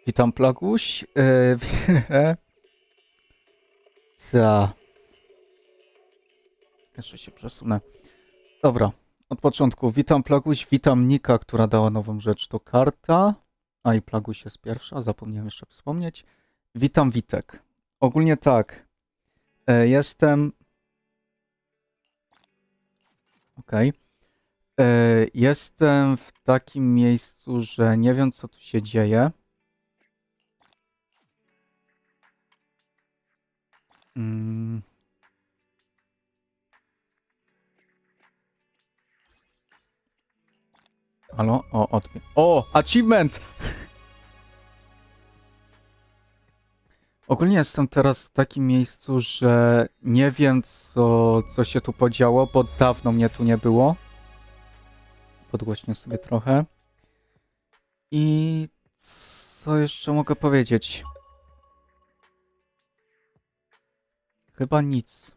Witam, Plaguś. Co? Jeszcze się przesunę. Dobra, od początku. Witam, Plaguś. Witam Nika, która dała nową rzecz. To karta. A i Plaguś jest pierwsza, zapomniałem jeszcze wspomnieć. Witam, Witek. Ogólnie tak. Jestem... Okej. Jestem w takim miejscu, że nie wiem, co tu się dzieje. Halo? O, achievement! Ogólnie jestem teraz w takim miejscu, że nie wiem, co się tu podziało, bo dawno mnie tu nie było. Podgłośnię sobie trochę. I co jeszcze mogę powiedzieć? Chyba nic.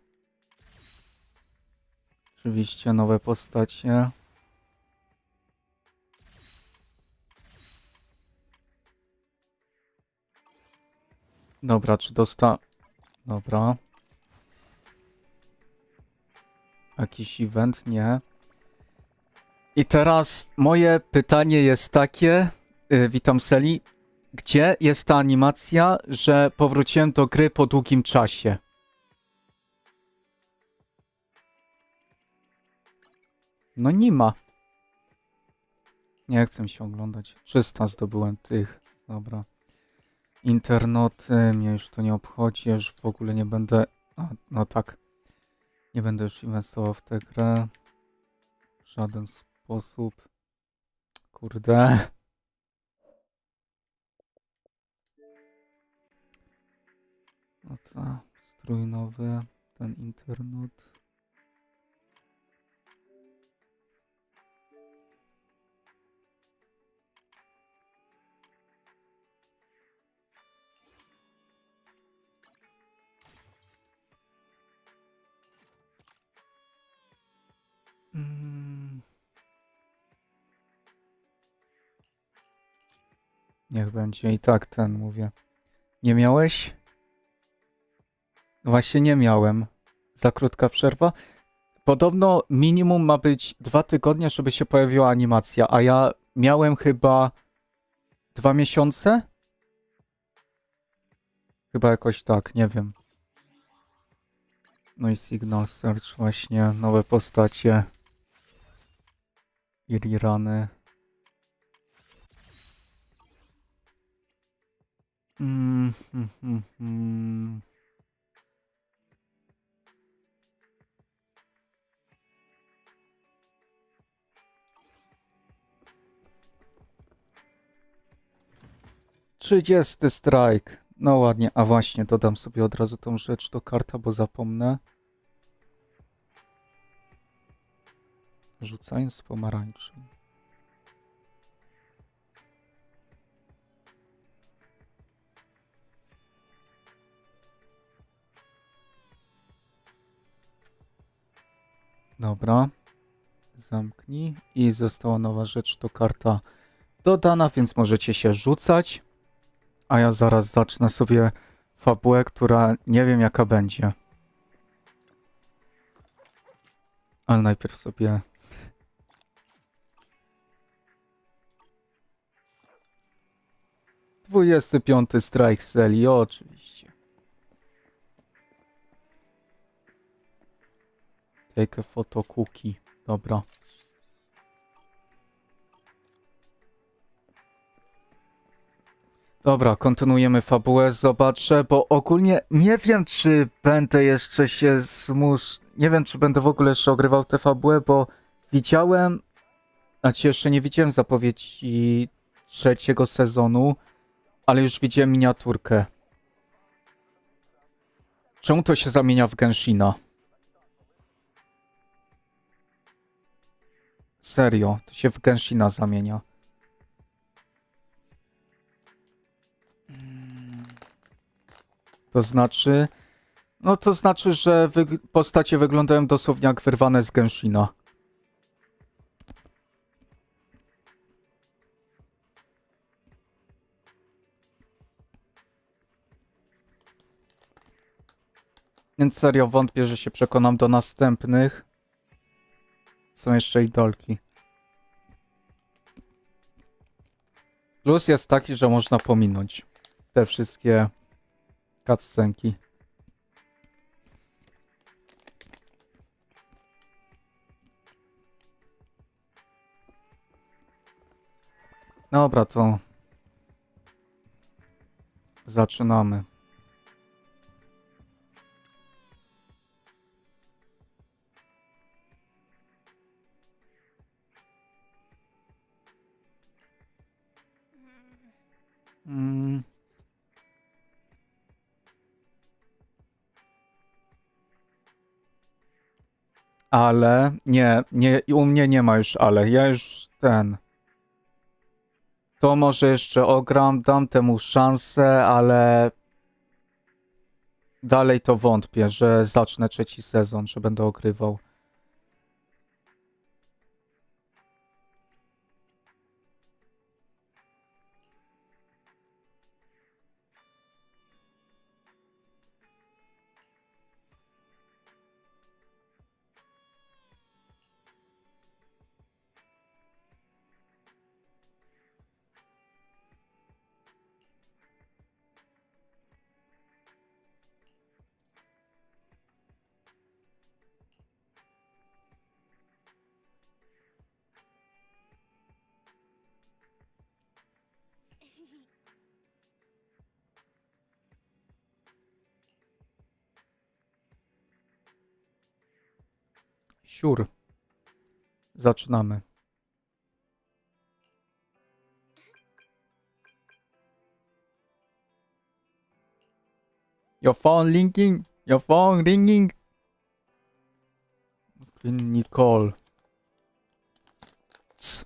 Oczywiście nowe postacie. Dobra, czy Dobra. Jakiś event? Nie. I teraz moje pytanie jest takie. Witam, Seli. Gdzie jest ta animacja, że powróciłem do gry po długim czasie? No nie ma. Nie chcę się oglądać. 300 zdobyłem tych. Dobra. Internaty mnie już to nie obchodzi. Już w ogóle nie będę... no tak. Nie będę już inwestował w tę grę. W żaden sposób. Kurde. No to strój nowy. Ten internet. Niech będzie i tak ten, mówię. Nie miałeś? Właśnie nie miałem. Za krótka przerwa. Podobno minimum ma być 2 tygodnie, żeby się pojawiła animacja, a ja miałem chyba 2 miesiące? Chyba jakoś tak, nie wiem. No i Signal Search właśnie, nowe postacie. Irirany. 30 strike. No ładnie, a właśnie dodam sobie od razu tą rzecz do karta, bo zapomnę. Rzucając z pomarańczem. Dobra. Zamknij. I została nowa rzecz, to karta dodana, więc możecie się rzucać. A ja zaraz zacznę sobie fabułę, która nie wiem jaka będzie. Ale najpierw sobie... 25 strike Seli, oczywiście. Take a photo cookie. Dobra. Dobra, kontynuujemy fabułę, zobaczę, bo ogólnie nie wiem, czy będę jeszcze się nie wiem, czy będę w ogóle jeszcze ogrywał tę fabułę, bo widziałem... Znaczy, jeszcze nie widziałem zapowiedzi 3. sezonu, ale już widziałem miniaturkę. Czemu to się zamienia w Genshina? Serio, to się w Genshina zamienia. To znaczy... No to znaczy, że postacie wyglądają dosłownie jak wyrwane z Genshina. Więc serio wątpię, że się przekonam do następnych. Są jeszcze idolki. Plus jest taki, że można pominąć te wszystkie cutscenki. Dobra, to zaczynamy. Ale nie, u mnie nie ma już ale. Ja już to może jeszcze ogram, dam temu szansę, ale dalej to wątpię, że zacznę trzeci sezon, że będę ogrywał. Siur. Zaczynamy. Your phone ringing. Your phone ringing. Nicole. C.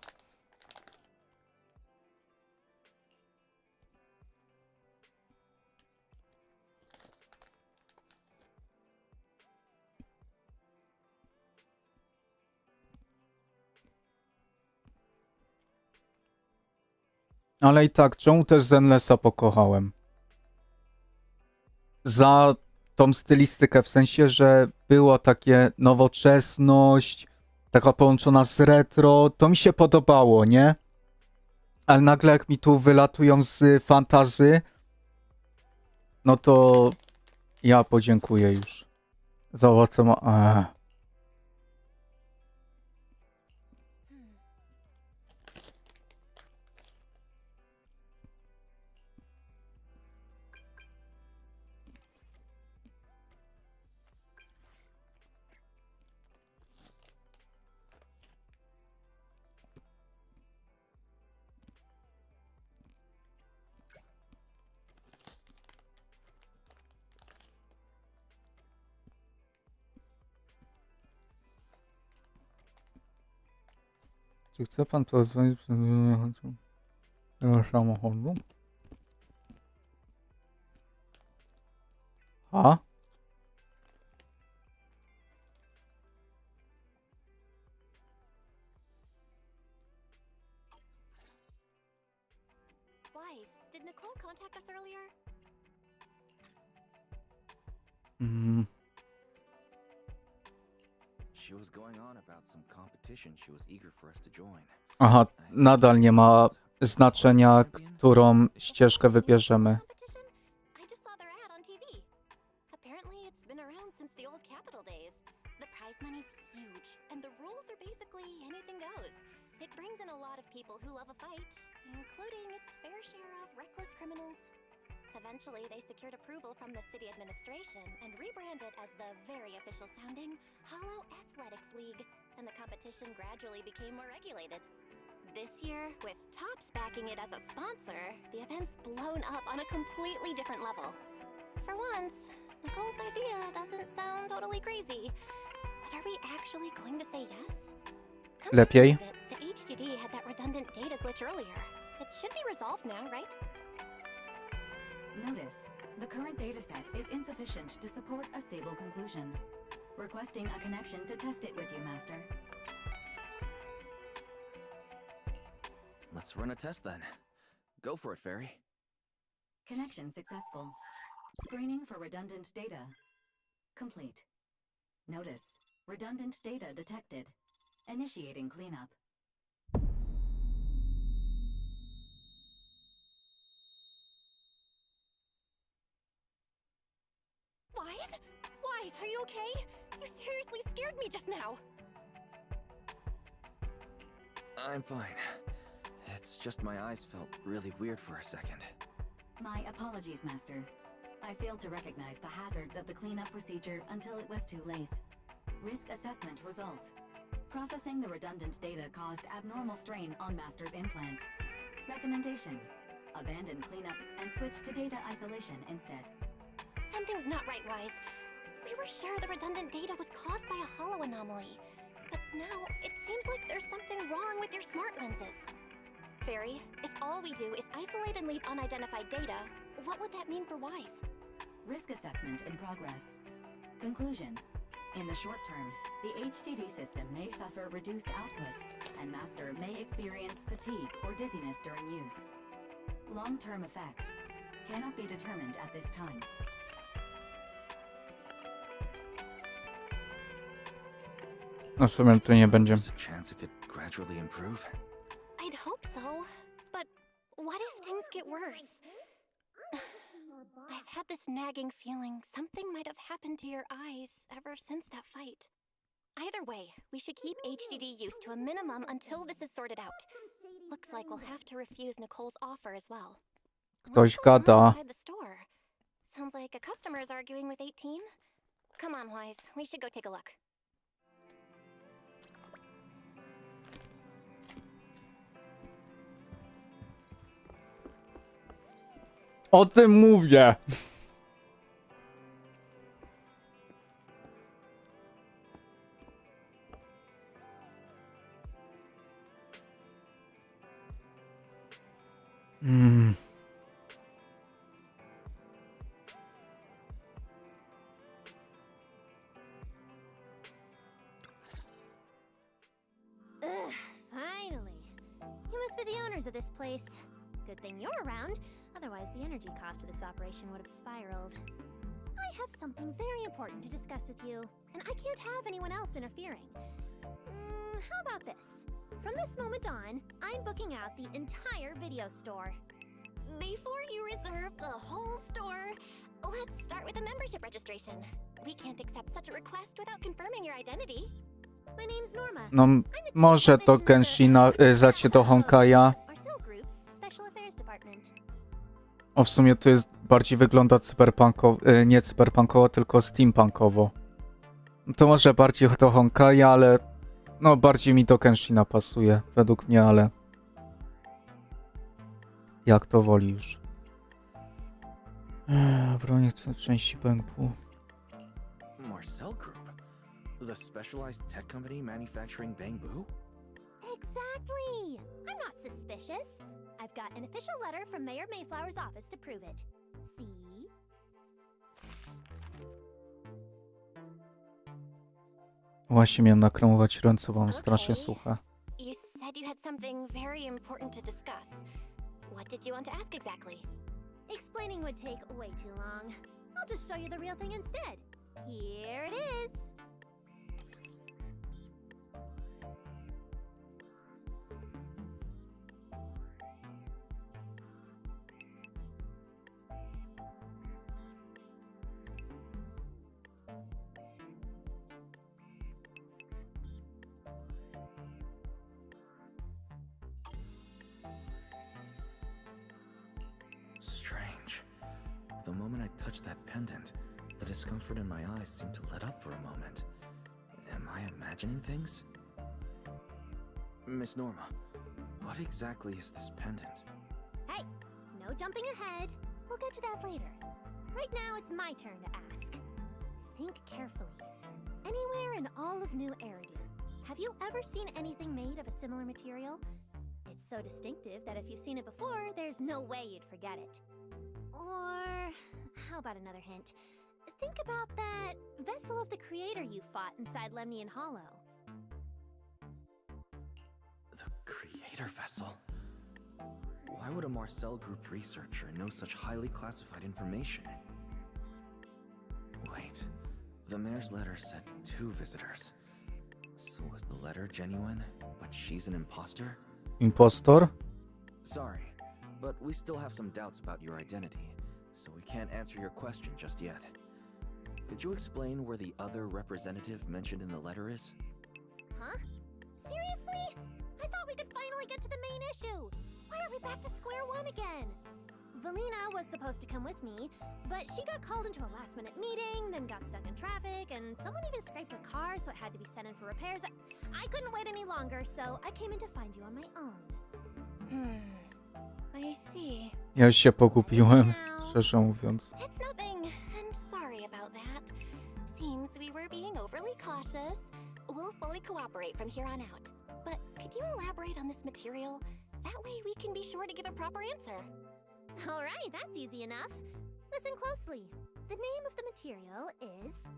Ale i tak, czemu też Zenlessa pokochałem? Za tą stylistykę, w sensie, że było takie nowoczesność, taka połączona z retro, to mi się podobało, nie? Ale nagle jak mi tu wylatują z fantazy, no to ja podziękuję już. Zobacz co ma... Czy chce pan pozwolić przed tego samochodu? A? Weiss, did Nicole contact us earlier? She was going on about some competition she was eager for us to join. Aha, nadal nie ma znaczenia, którą ścieżkę wybierzemy. Competition? I just saw their ad on TV. Apparently it's been around since the old Capitol days. The prize money's huge, and the rules are basically anything goes. It brings in a lot of people who love a fight, including its fair share of reckless criminals. Eventually, they secured approval from the city administration and rebranded as the very official sounding Hollow Athletics League, and the competition gradually became more regulated. This year, with Topps backing it as a sponsor, the event's blown up on a completely different level. For once, Nicole's idea doesn't sound totally crazy. But are we actually going to say yes? Come to Lepiej. think of it, the HDD had that redundant data glitch earlier. It should be resolved now, right? Notice, the current dataset is insufficient to support a stable conclusion. Requesting a connection to test it with you, Master. Let's run a test then. Go for it, Fairy. Connection successful. Screening for redundant data. Complete. Notice. Redundant data detected. Initiating cleanup. Wise? Wise, are you okay? You seriously scared me just now. I'm fine. It's just my eyes felt really weird for a second. My apologies, Master. I failed to recognize the hazards of the cleanup procedure until it was too late. Risk assessment results. Processing the redundant data caused abnormal strain on Master's implant. Recommendation: abandon cleanup and switch to data isolation instead. Something's not right, Wise. We were sure the redundant data was caused by a hollow anomaly. But now, it seems like there's something wrong with your smart lenses. Fairy, if all we do is isolate and leave unidentified data, what would that mean for Wise? Risk assessment in progress. Conclusion: in the short term, the HDD system may suffer reduced output, and Master may experience fatigue or dizziness during use. Long-term effects cannot be determined at this time. No w sumie to nie będzie. There's a chance it could gradually improve. I'd hope so, but what if things get worse? I've had this nagging feeling something might have happened to your eyes ever since that fight. Either way, we should keep HDD use to a minimum until this is sorted out. Looks like we'll have to refuse Nicole's offer as well. Ktoś What's going on gada. outside the store? Sounds like a customer is arguing with 18. Come on, Wise. We should go take a look. O tym mówię! Ugh, finally. You must be the owners of this place. Good thing you're around, otherwise the energy cost of this operation would have spiraled. I have something very important to discuss with you, and I can't have anyone else interfering. How about this? From this moment on, I'm booking out the entire video store. Before you reserve the whole store, let's start with a membership registration. We can't accept such a request without confirming your identity. My name's Norma. No, I'm the chief może to commissioner Kenshina of the zacie do Honkaja. Our cell group's special affairs department. O, w sumie to jest bardziej wygląda cyberpunkowo, nie cyberpunkowo, tylko steampunkowo. To może bardziej do Honkaja, ale no bardziej mi do Kenshina pasuje, według mnie, ale jak to woli już. Bronię części bęku. Marcel Group? The specialized tech company manufacturing bamboo? Exactly! I'm not suspicious. I've got an official letter from Mayor Mayflower's office to prove it. See? Właśnie miałem nakremować ręce, bo mam strasznie Okay. suche. You said you had something very important to discuss. What did you want to ask exactly? Explaining would take way too long. I'll just show you the real thing instead. Here it is. Strange. The moment I touched that pendant, the discomfort in my eyes seemed to let up for a moment. Am I imagining things? Miss Norma, what exactly is this pendant? Hey, no jumping ahead. We'll get to that later. Right now, it's my turn to ask. Think carefully. Anywhere in all of New Eridu, have you ever seen anything made of a similar material? It's so distinctive that if you've seen it before, there's no way you'd forget it. Or, how about another hint? Think about that vessel of the creator you fought inside Lemnian Hollow. The creator vessel? Why would a Marcel Group researcher know such highly classified information? Wait, The mayor's letter said 2 visitors. So was the letter genuine, but she's an imposter? Impostor? Sorry, but we still have some doubts about your identity, so we can't answer your question just yet. Could you explain where the other representative mentioned in the letter is? Huh? Seriously? I thought we could finally get to the main issue. Why are we back to square one again? Valina was supposed to come with me, but she got called into a last-minute meeting, then got stuck in traffic, and someone even scraped her car, so it had to be sent in for repairs. I couldn't wait any longer, so I came in to find you on my own. I see. Ja się pogubiłem, szczerze mówiąc. It's nothing, and sorry about that. Seems we were being overly cautious. We'll fully cooperate from here on out. But could you elaborate on this material? That way we can be sure to give a proper answer. All right, that's easy enough. Listen closely. The name of the material is...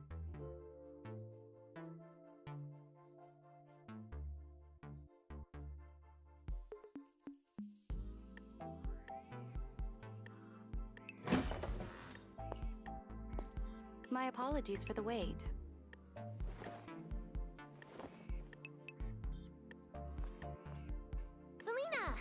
My apologies for the wait. Valina!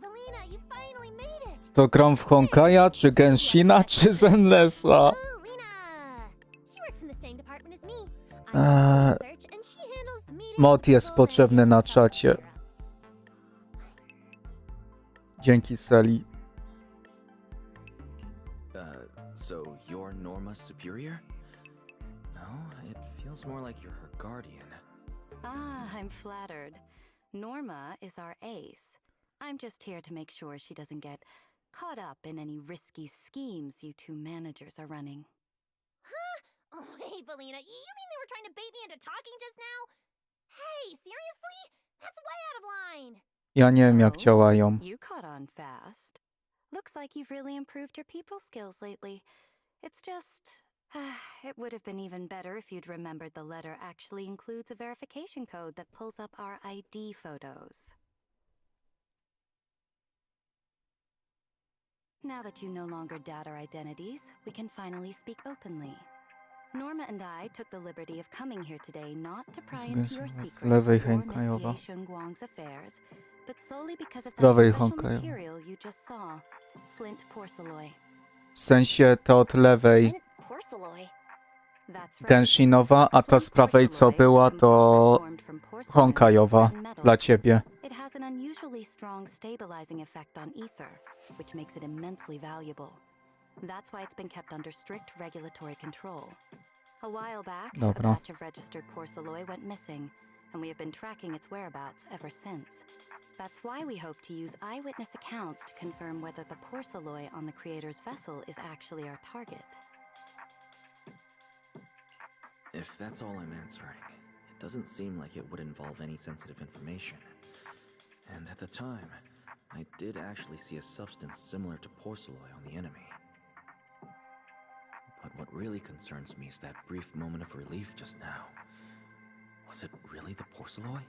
Valina, you finally made it! To gram w Honkaja, czy Genshina, czy Zenlessa? Valina! She works in the same department as me. I do research and she handles the meetings, Mod jest people, potrzebny na and czacie. higher-ups. Dzięki, Sally. So you're Norma's superior? No, it feels more like you're her guardian. Ah, I'm flattered. Norma is our ace. I'm just here to make sure she doesn't get caught up in any risky schemes you two managers are running. Huh? Oh, hey, Valina, you mean they were trying to bait me into talking just now? Hey, seriously? That's way out of line! Ja nie wiem, jak Oh, działają. You caught on fast. Looks like you've really improved your people skills lately. It's just... it would have been even better if you'd remembered the letter actually includes a verification code that pulls up our ID photos. Now that you no longer doubt our identities, we can finally speak openly. Norma and I took the liberty of coming here today not to pry into your secrets or lewej Miss Henkajowa. Ye Shengguang's affairs, but solely because of Z that prawej special Honkajowa. material you just saw, flint porcelain. W sensie to od lewej Flint porcelain. That's right. Genshinowa, a ta z prawej co była to Honkajowa dla ciebie. It has an unusually strong stabilizing effect on ether, which makes it immensely valuable. That's why it's been kept under strict regulatory control. A while back, a Dobra. batch of registered porcelain went missing, and we have been tracking its whereabouts ever since. That's why we hope to use eyewitness accounts to confirm whether the porcelain on the creator's vessel is actually our target. If that's all I'm answering, it doesn't seem like it would involve any sensitive information. And at the time, I did actually see a substance similar to porcelain on the enemy. But what really concerns me is that brief moment of relief just now. Was it really the porcelain?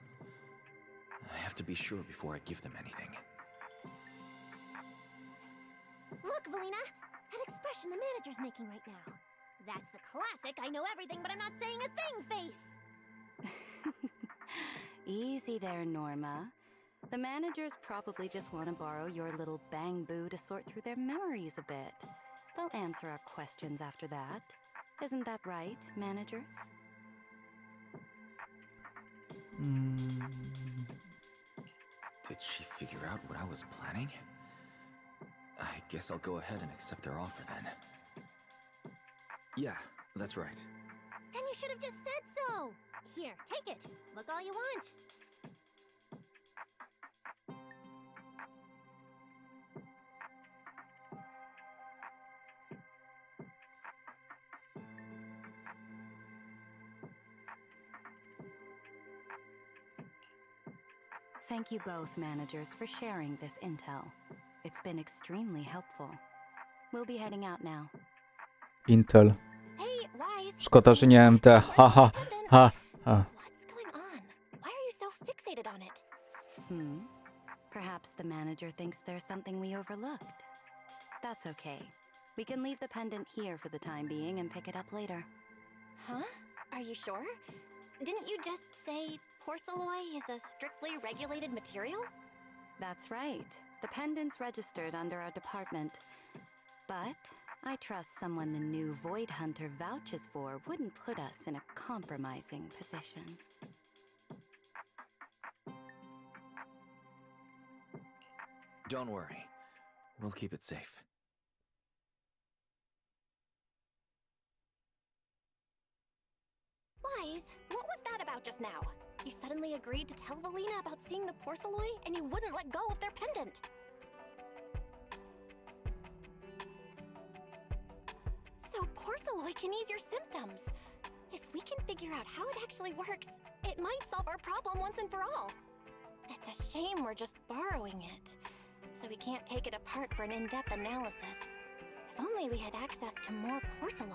I have to be sure before I give them anything. Look, Valina! An expression the manager's making right now. That's the classic I know everything but I'm not saying a thing face! Easy there, Norma. The managers probably just want to borrow your little bang boo to sort through their memories a bit. They'll answer our questions after that. Isn't that right, managers? Did she figure out what I was planning? I guess I'll go ahead and accept their offer then. Yeah, that's right. Then you should have just said so! Here, take it. Look all you want. Thank you both, managers, for sharing this intel. It's been extremely helpful. We'll be heading out now. Intel. Hey, Wise. Szkoda, że nie MT. Haha. Ha. Ha. What's going on? Why are you so fixated on it? Perhaps the manager thinks there's something we overlooked. that's okay. We can leave the pendant here for the time being and pick it up later. Huh? Are you sure? Didn't you just say porcelain is a strictly regulated material? That's right. The pendant's registered under our department. But I trust someone the new Void Hunter vouches for wouldn't put us in a compromising position. Don't worry. We'll keep it safe. Wise, what was that about just now? You suddenly agreed to tell Valina about seeing the porcelain, and you wouldn't let go of their pendant. So porcelain can ease your symptoms. If we can figure out how it actually works, it might solve our problem once and for all. It's a shame we're just borrowing it, so we can't take it apart for an in-depth analysis. If only we had access to more porcelain.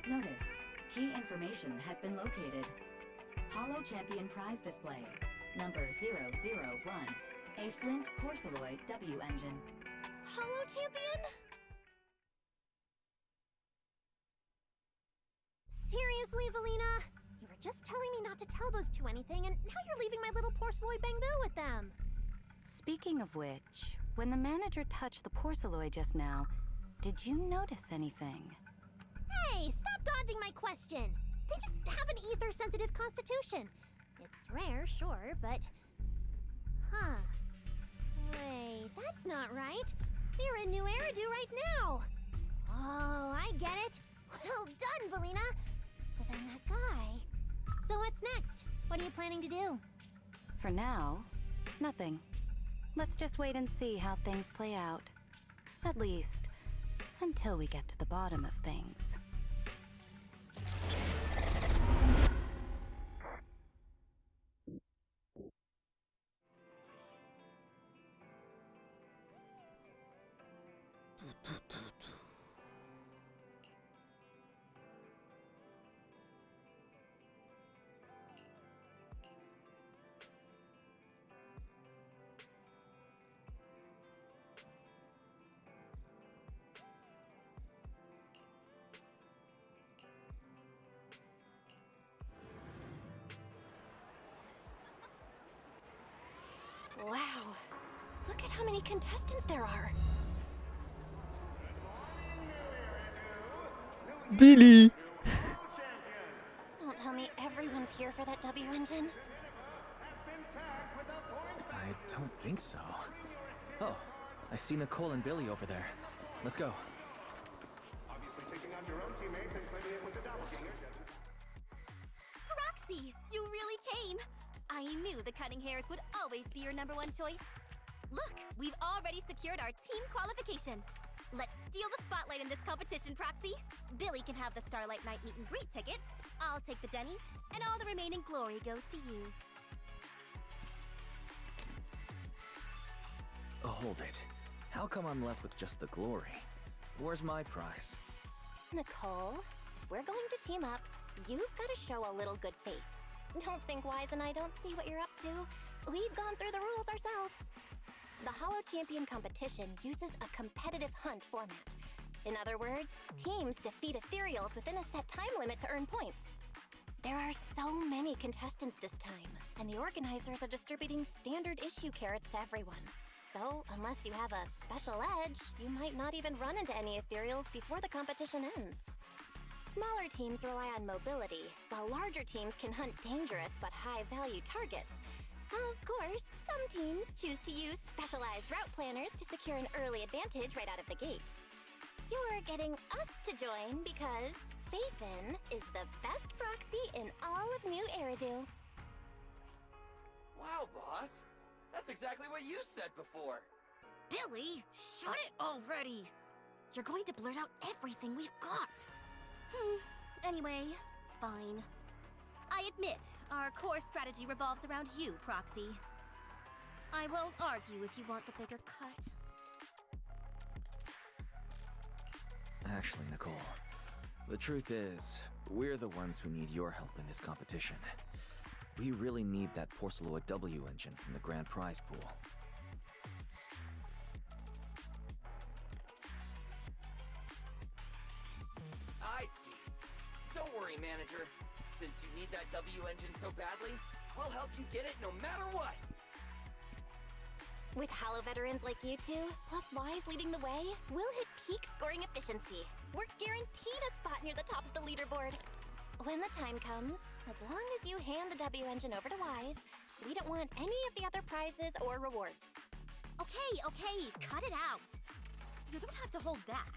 Notice, key information has been located. Holo Champion Prize Display, number 001, a Flint Porceloid W engine. Holo Champion? Seriously, Valina? You were just telling me not to tell those two anything, and now you're leaving my little porcelain bangoo with them. Speaking of which, when the manager touched the porceloid just now, did you notice anything? Hey, stop dodging my question. They just have an ether-sensitive constitution. It's rare, sure, but... Huh. Wait, that's not right. They're in New Eridu right now. Oh, I get it. Well done, Valina. So then that guy... So what's next? What are you planning to do? For now, nothing. Let's just wait and see how things play out. At least, until we get to the bottom of things. Wow. Look at how many contestants there are. Billy! Don't tell me everyone's here for that W engine. I don't think so. Oh, I see Nicole and Billy over there. Let's go. Obviously taking out your own teammates and claiming it was a doppelganger. Roxy, you really came. I knew the Cunning Hairs would always be your number one choice. Look, we've already secured our team qualification. Let's steal the spotlight in this competition, Proxy. Billy can have the Starlight Night meet and greet tickets. I'll take the Denny's, and all the remaining glory goes to you. Hold it. How come I'm left with just the glory? Where's my prize? Nicole, if we're going to team up, you've got to show a little good faith. Don't think Wise and I don't see what you're up to. We've gone through the rules ourselves. The Holo Champion competition uses a competitive hunt format. In other words, teams defeat ethereals within a set time limit to earn points. There are so many contestants this time, and the organizers are distributing standard issue carrots to everyone. So, unless you have a special edge, you might not even run into any ethereals before the competition ends. Smaller teams rely on mobility, while larger teams can hunt dangerous but high-value targets. Of course, some teams choose to use specialized route planners to secure an early advantage right out of the gate. You're getting us to join because Faithin is the best proxy in all of New Eridu. Wow, boss. That's exactly what you said before. Billy, shut it already! You're going to blurt out everything we've got. Anyway, fine. I admit, our core strategy revolves around you, Proxy. I won't argue if you want the bigger cut. Actually, Nicole, the truth is, we're the ones who need your help in this competition. We really need that Porceloid W engine from the grand prize pool. me, manager. Since you need that W engine so badly, we'll help you get it no matter what. With Halo veterans like you two, plus Wise leading the way, we'll hit peak scoring efficiency. We're guaranteed a spot near the top of the leaderboard. When the time comes, as long as you hand the W engine over to Wise, we don't want any of the other prizes or rewards. Okay, cut it out. You don't have to hold back.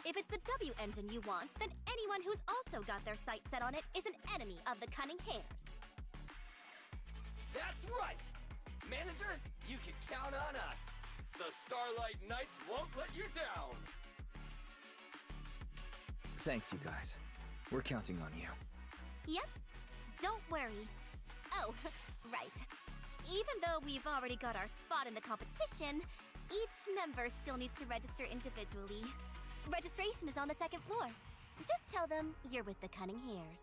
If it's the W engine you want, then anyone who's also got their sights set on it is an enemy of the Cunning Hares. That's right! Manager, you can count on us. The Starlight Knights won't let you down. Thanks, you guys. We're counting on you. Yep, don't worry. Oh, right. Even though we've already got our spot in the competition, each member still needs to register individually. Registration is on the second floor. Just tell them you're with the Cunning Hares.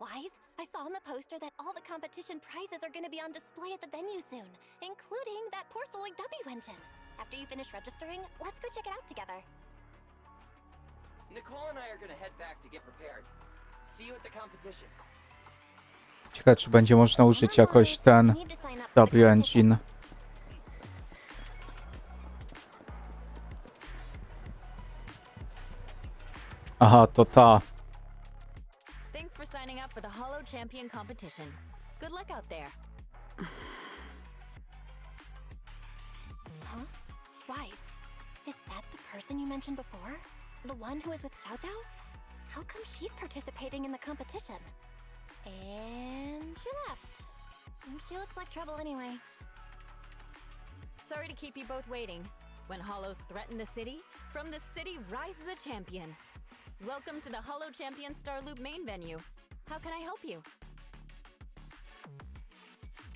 Wise, I saw on the poster that all the competition prizes are going to be on display at the venue soon, including that Porceloid W engine. After you finish registering, let's go check it out together. Nicole and I are gonna head back to get prepared. See you at the competition. Ciekawe, czy będzie można użyć jakoś ten W engine. Aha, to ta. Thanks for signing up for the Holo Champion competition. Good luck out there. Huh? Wise, is that the person you mentioned before? The one who was with Xiao Zhao? How come she's participating in the competition? And she left. She looks like trouble anyway. Sorry to keep you both waiting. When Holos threaten the city, from the city rises a champion. Welcome to the Holo Champion Starloop main venue. How can I help you?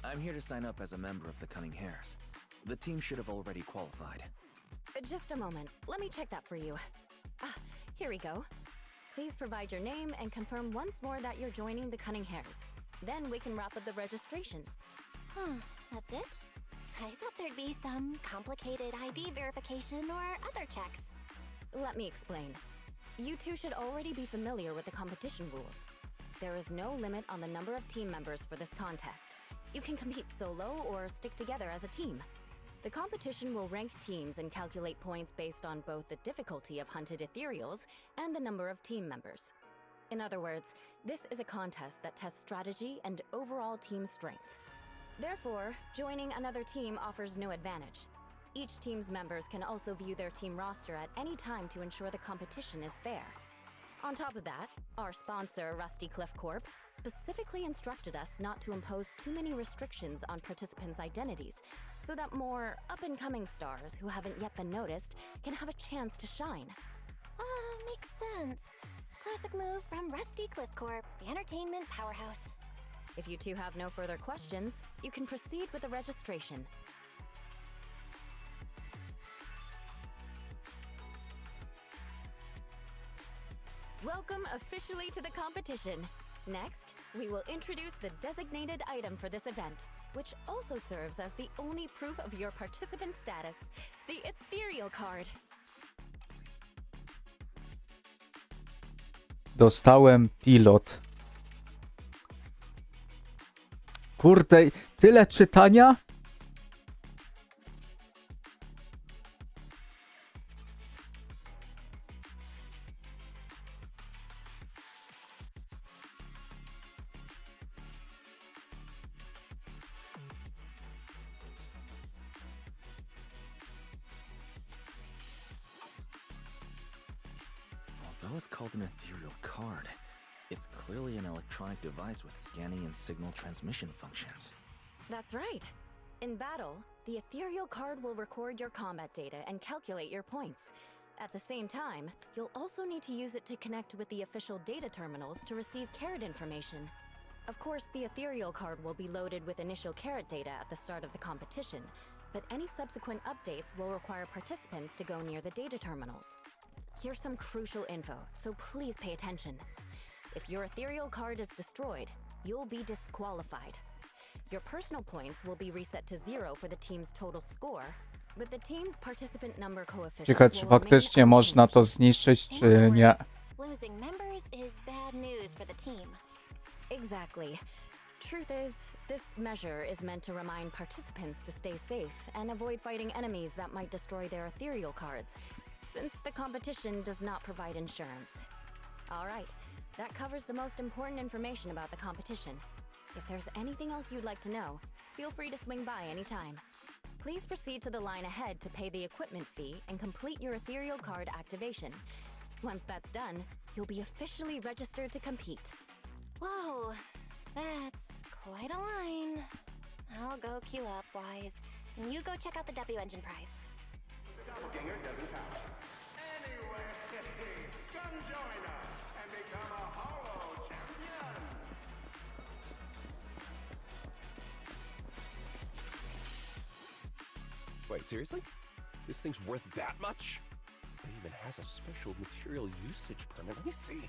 I'm here to sign up as a member of the Cunning Hares. The team should have already qualified. Just a moment. Let me check that for you. Here we go. Please provide your name and confirm once more that you're joining the Cunning Hares. Then we can wrap up the registration. Huh, that's it? I thought there'd be some complicated ID verification or other checks. Let me explain. You two should already be familiar with the competition rules. There is no limit on the number of team members for this contest. You can compete solo or stick together as a team. The competition will rank teams and calculate points based on both the difficulty of hunted ethereals and the number of team members. In other words, this is a contest that tests strategy and overall team strength. Therefore, joining another team offers no advantage. Each team's members can also view their team roster at any time to ensure the competition is fair. On top of that, our sponsor, Rusty Cliff Corp, specifically instructed us not to impose too many restrictions on participants' identities, so that more up-and-coming stars who haven't yet been noticed can have a chance to shine. Makes sense. Classic move from Rusty Cliff Corp, the entertainment powerhouse. If you two have no further questions, you can proceed with the registration. Welcome officially to the competition. Next, we will introduce the designated item for this event, which also serves as the only proof of your participant status, the ethereal card. Dostałem pilot. Kurde, tyle czytania? Although it's called an ethereal card, it's clearly an electronic device with scanning and signal transmission functions. That's right. In battle, the ethereal card will record your combat data and calculate your points. At the same time, you'll also need to use it to connect with the official data terminals to receive carrot information. Of course, the ethereal card will be loaded with initial carrot data at the start of the competition, but any subsequent updates will require participants to go near the data terminals. Here's some crucial info, so please pay attention. If your ethereal card is destroyed, you'll be disqualified. Your personal points will be reset to 0 for the team's total score, but the team's participant number coefficient Ciekawe, czy will remain faktycznie można to unchanged. zniszczyć, In czy other nie. words, Losing members is bad news for the team. Exactly. Truth is, this measure is meant to remind participants to stay safe and avoid fighting enemies that might destroy their ethereal cards, since the competition does not provide insurance. All right, that covers the most important information about the competition. If there's anything else you'd like to know, feel free to swing by anytime. Please proceed to the line ahead to pay the equipment fee and complete your ethereal card activation. Once that's done, you'll be officially registered to compete. Whoa, that's quite a line. I'll go queue up, Wise, and you go check out the W engine prize. The doppelganger doesn't count. Anyway, come join us and become a Hollow champion. Wait, seriously? This thing's worth that much? It even has a special material usage permit. Let me see.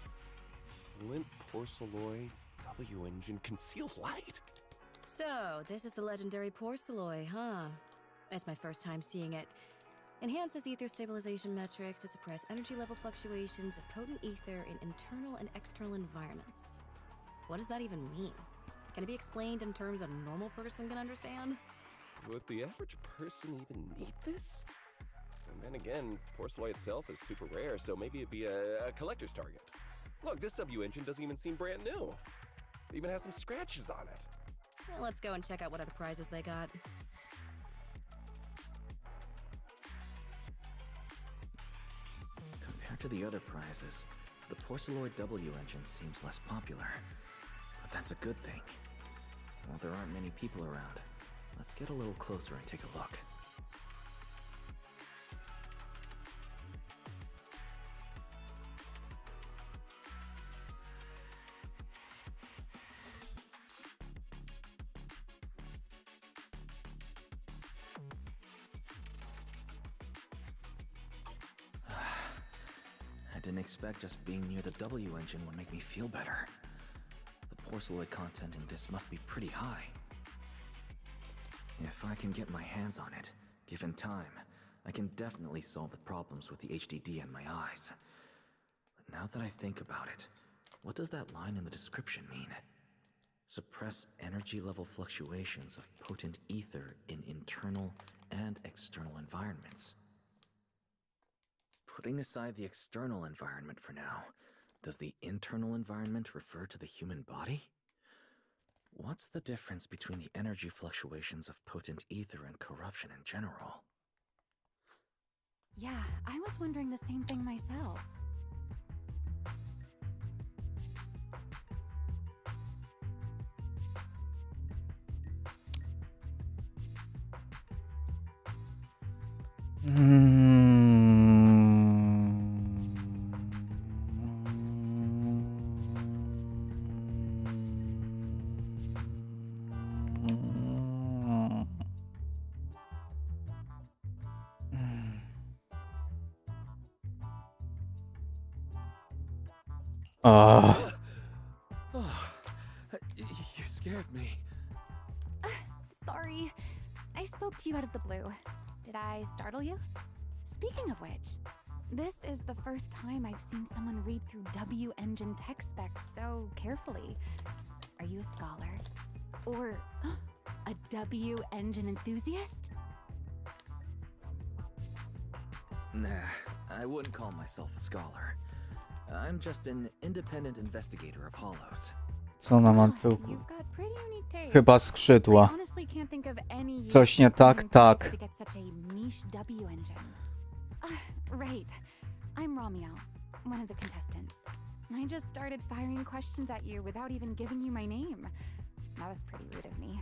Flint, porcelloy, W engine, concealed light. So, this is the legendary porcelloy, huh? It's my first time seeing it. Enhances ether stabilization metrics to suppress energy level fluctuations of potent ether in internal and external environments. What does that even mean? Can it be explained in terms a normal person can understand? Would the average person even need this? And then again, porcelloy itself is super rare, so maybe it'd be a collector's target. Look, this W engine doesn't even seem brand new. It even has some scratches on it. Well, let's go and check out what other prizes they got. Compared to the other prizes, the porcelloid W engine seems less popular. But that's a good thing. While there aren't many people around, let's get a little closer and take a look. I didn't expect just being near the W engine would make me feel better. The porcelloid content in this must be pretty high. If I can get my hands on it, given time, I can definitely solve the problems with the HDD in my eyes. But now that I think about it, what does that line in the description mean? Suppress energy level fluctuations of potent ether in internal and external environments. Putting aside the external environment for now, does the internal environment refer to the human body? What's the difference between the energy fluctuations of potent ether and corruption in general? Yeah, I was wondering the same thing myself. You scared me. Sorry, I spoke to you out of the blue. Did I startle you? Speaking of which, this is the first time I've seen someone read through W engine tech specs so carefully. Are you a scholar? Or a W engine enthusiast? Nah, I wouldn't call myself a scholar. I'm just an independent investigator of hollows. Co ona ma tu? You've got pretty unique taste. Chyba skrzydła. I honestly can't think of any Coś nie tak, tak. to get such a niche W engine. Right. I'm Romeo, one of the contestants. I just started firing questions at you without even giving you my name. That was pretty rude of me.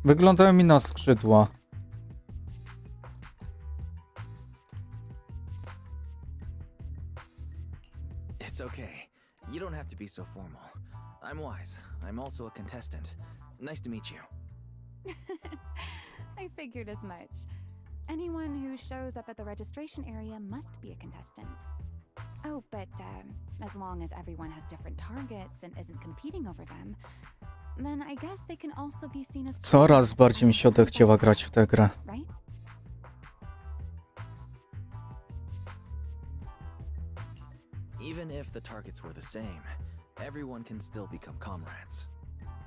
Wyglądają mi na skrzydła. It's okay. You don't have to be so formal. I'm Wise. I'm also a contestant. Nice to meet you. I figured as much. Anyone who shows up at the registration area must be a contestant. Oh, but as long as everyone has different targets and isn't competing over them, then I guess they can also be seen as Coraz bardziej mi się odechciała grać w tę grę. right? Even if the targets were the same, everyone can still become comrades.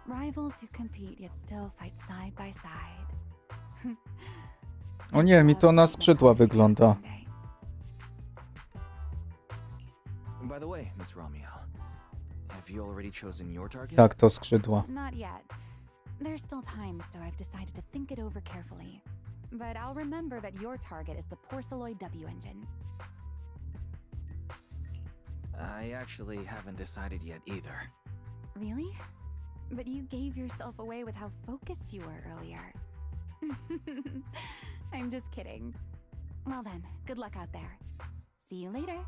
Rivals who compete yet still fight side by side. O nie, mi to na skrzydła wygląda. By the way, Miss Romeo, have you already chosen your target? Tak, to skrzydła. Not yet. There's still time, so I've decided to think it over carefully. But I'll remember that your target is the Porceloid W engine. I actually haven't decided yet either. Really? But you gave yourself away with how focused you were earlier. I'm just kidding. Well then, good luck out there. See you later.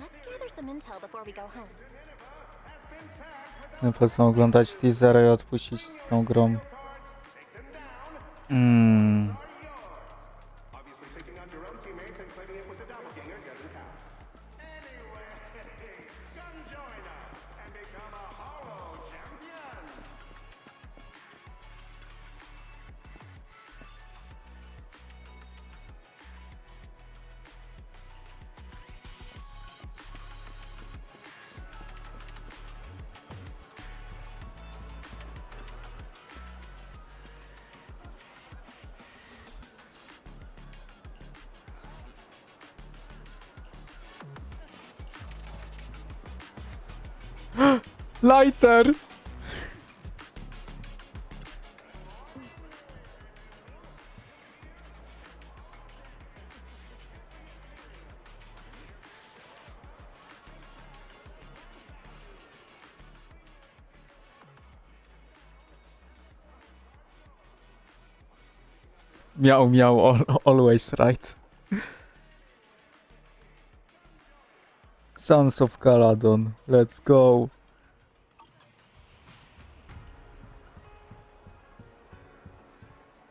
Let's gather some intel before we go home. Po co oglądać teasera i odpuścić z tą grą. Obviously, picking out your own teammates and claiming it was a doppelganger doesn't count. Anyway, come join us and become a holo champion. Lighter! Miał, always right. Sons of Caladon, let's go.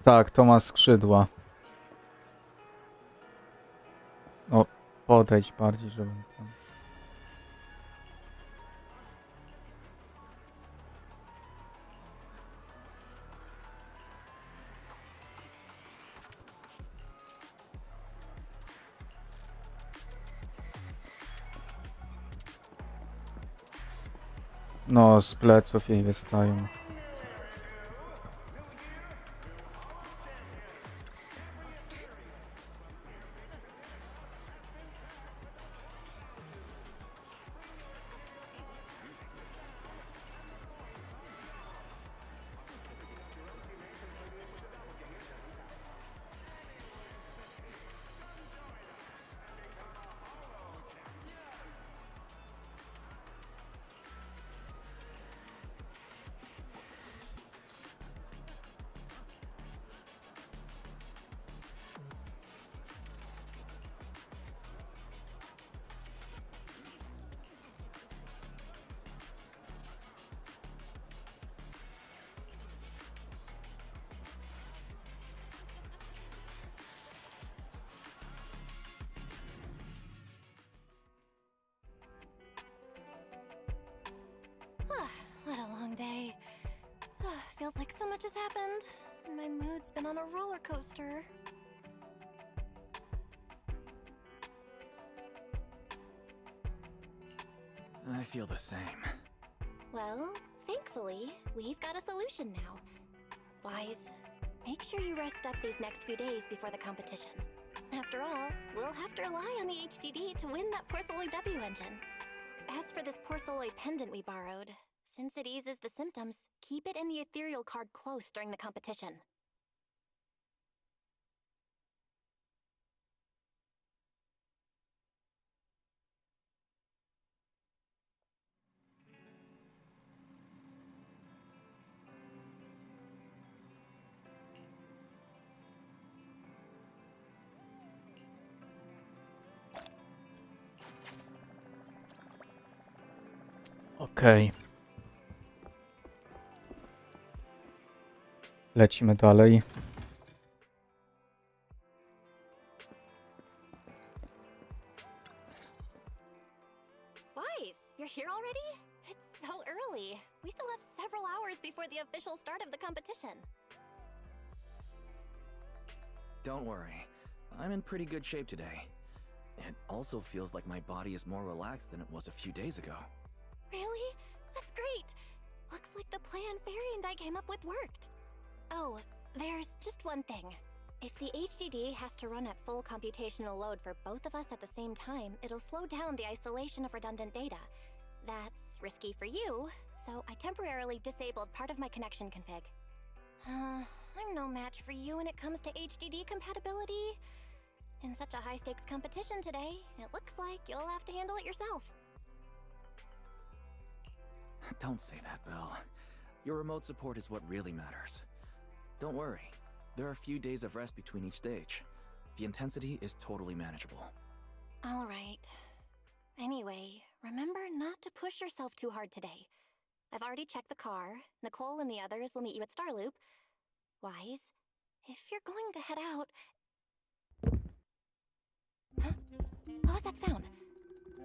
Tak, to ma skrzydła. O, podejdź bardziej, żebym tam... No, z pleców jej wystają. What a long day. Feels like so much has happened. And my mood's been on a roller coaster. I feel the same. Well, thankfully, we've got a solution now. Wise, make sure you rest up these next few days before the competition. After all, we'll have to rely on the HDD to win that Porceloid W engine. As for this Porceloid pendant we borrowed, since it eases the symptoms, keep it in the ethereal card close during the competition. Okej. Lecimy dalej. Boys, you're here already? It's so early. We still have several hours before the official start of the competition. Don't worry, I'm in pretty good shape today. It also feels like my body is more relaxed than it was a few days ago. Really? That's great. Looks like the plan Fairy and I came up with worked. Oh, there's just one thing. If the HDD has to run at full computational load for both of us at the same time, it'll slow down the isolation of redundant data. That's risky for you, so I temporarily disabled part of my connection config. I'm no match for you when it comes to HDD compatibility. In such a high-stakes competition today, it looks like you'll have to handle it yourself. Don't say that, Belle. Your remote support is what really matters. Don't worry, there are a few days of rest between each stage. The intensity is totally manageable. All right. Anyway, remember not to push yourself too hard today. I've already checked the car. Nicole and the others will meet you at Starloop. Wise, if you're going to head out... Huh? What was that sound?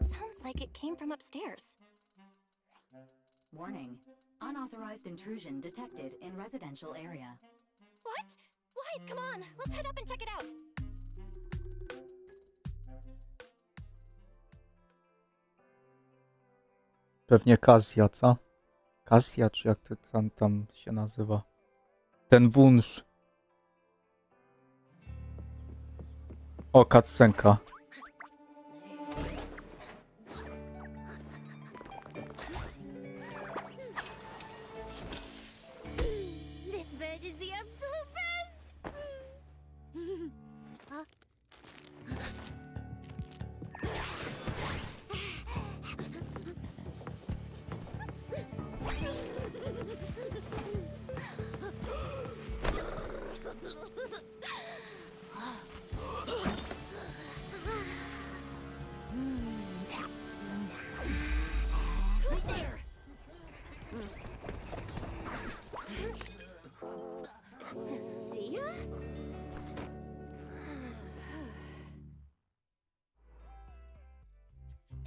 Sounds like it came from upstairs. Warning. Unauthorized intrusion detected in residential area. What? Wise, come on! Let's head up and check it out! Pewnie Kasia, co? Kasia, czy jak to tam się nazywa? Ten wunsz. O, cutscenka. This bed is the absolute best! Huh? Who's there? Cecilia?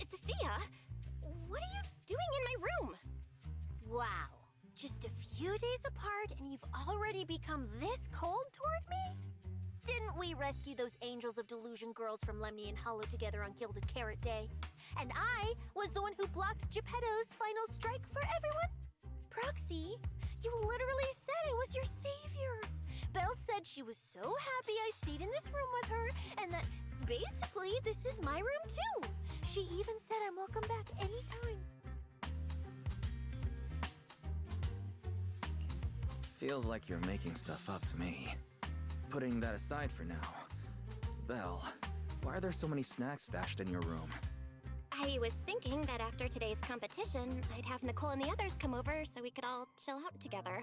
Cecilia? What are you doing in my room? Wow. Just a few days apart and you've already become this cold toward me? Didn't we rescue those angels of delusion girls from Lemny and Hollow together on Gilded Carrot Day? And I was the one who blocked Geppetto's final strike for everyone? Proxy, you literally said I was your savior. Belle said she was so happy I stayed in this room with her, and that basically this is my room too. She even said I'm welcome back anytime. Feels like you're making stuff up to me. Putting that aside for now. Belle, why are there so many snacks stashed in your room? I was thinking that after today's competition, I'd have Nicole and the others come over so we could all chill out together.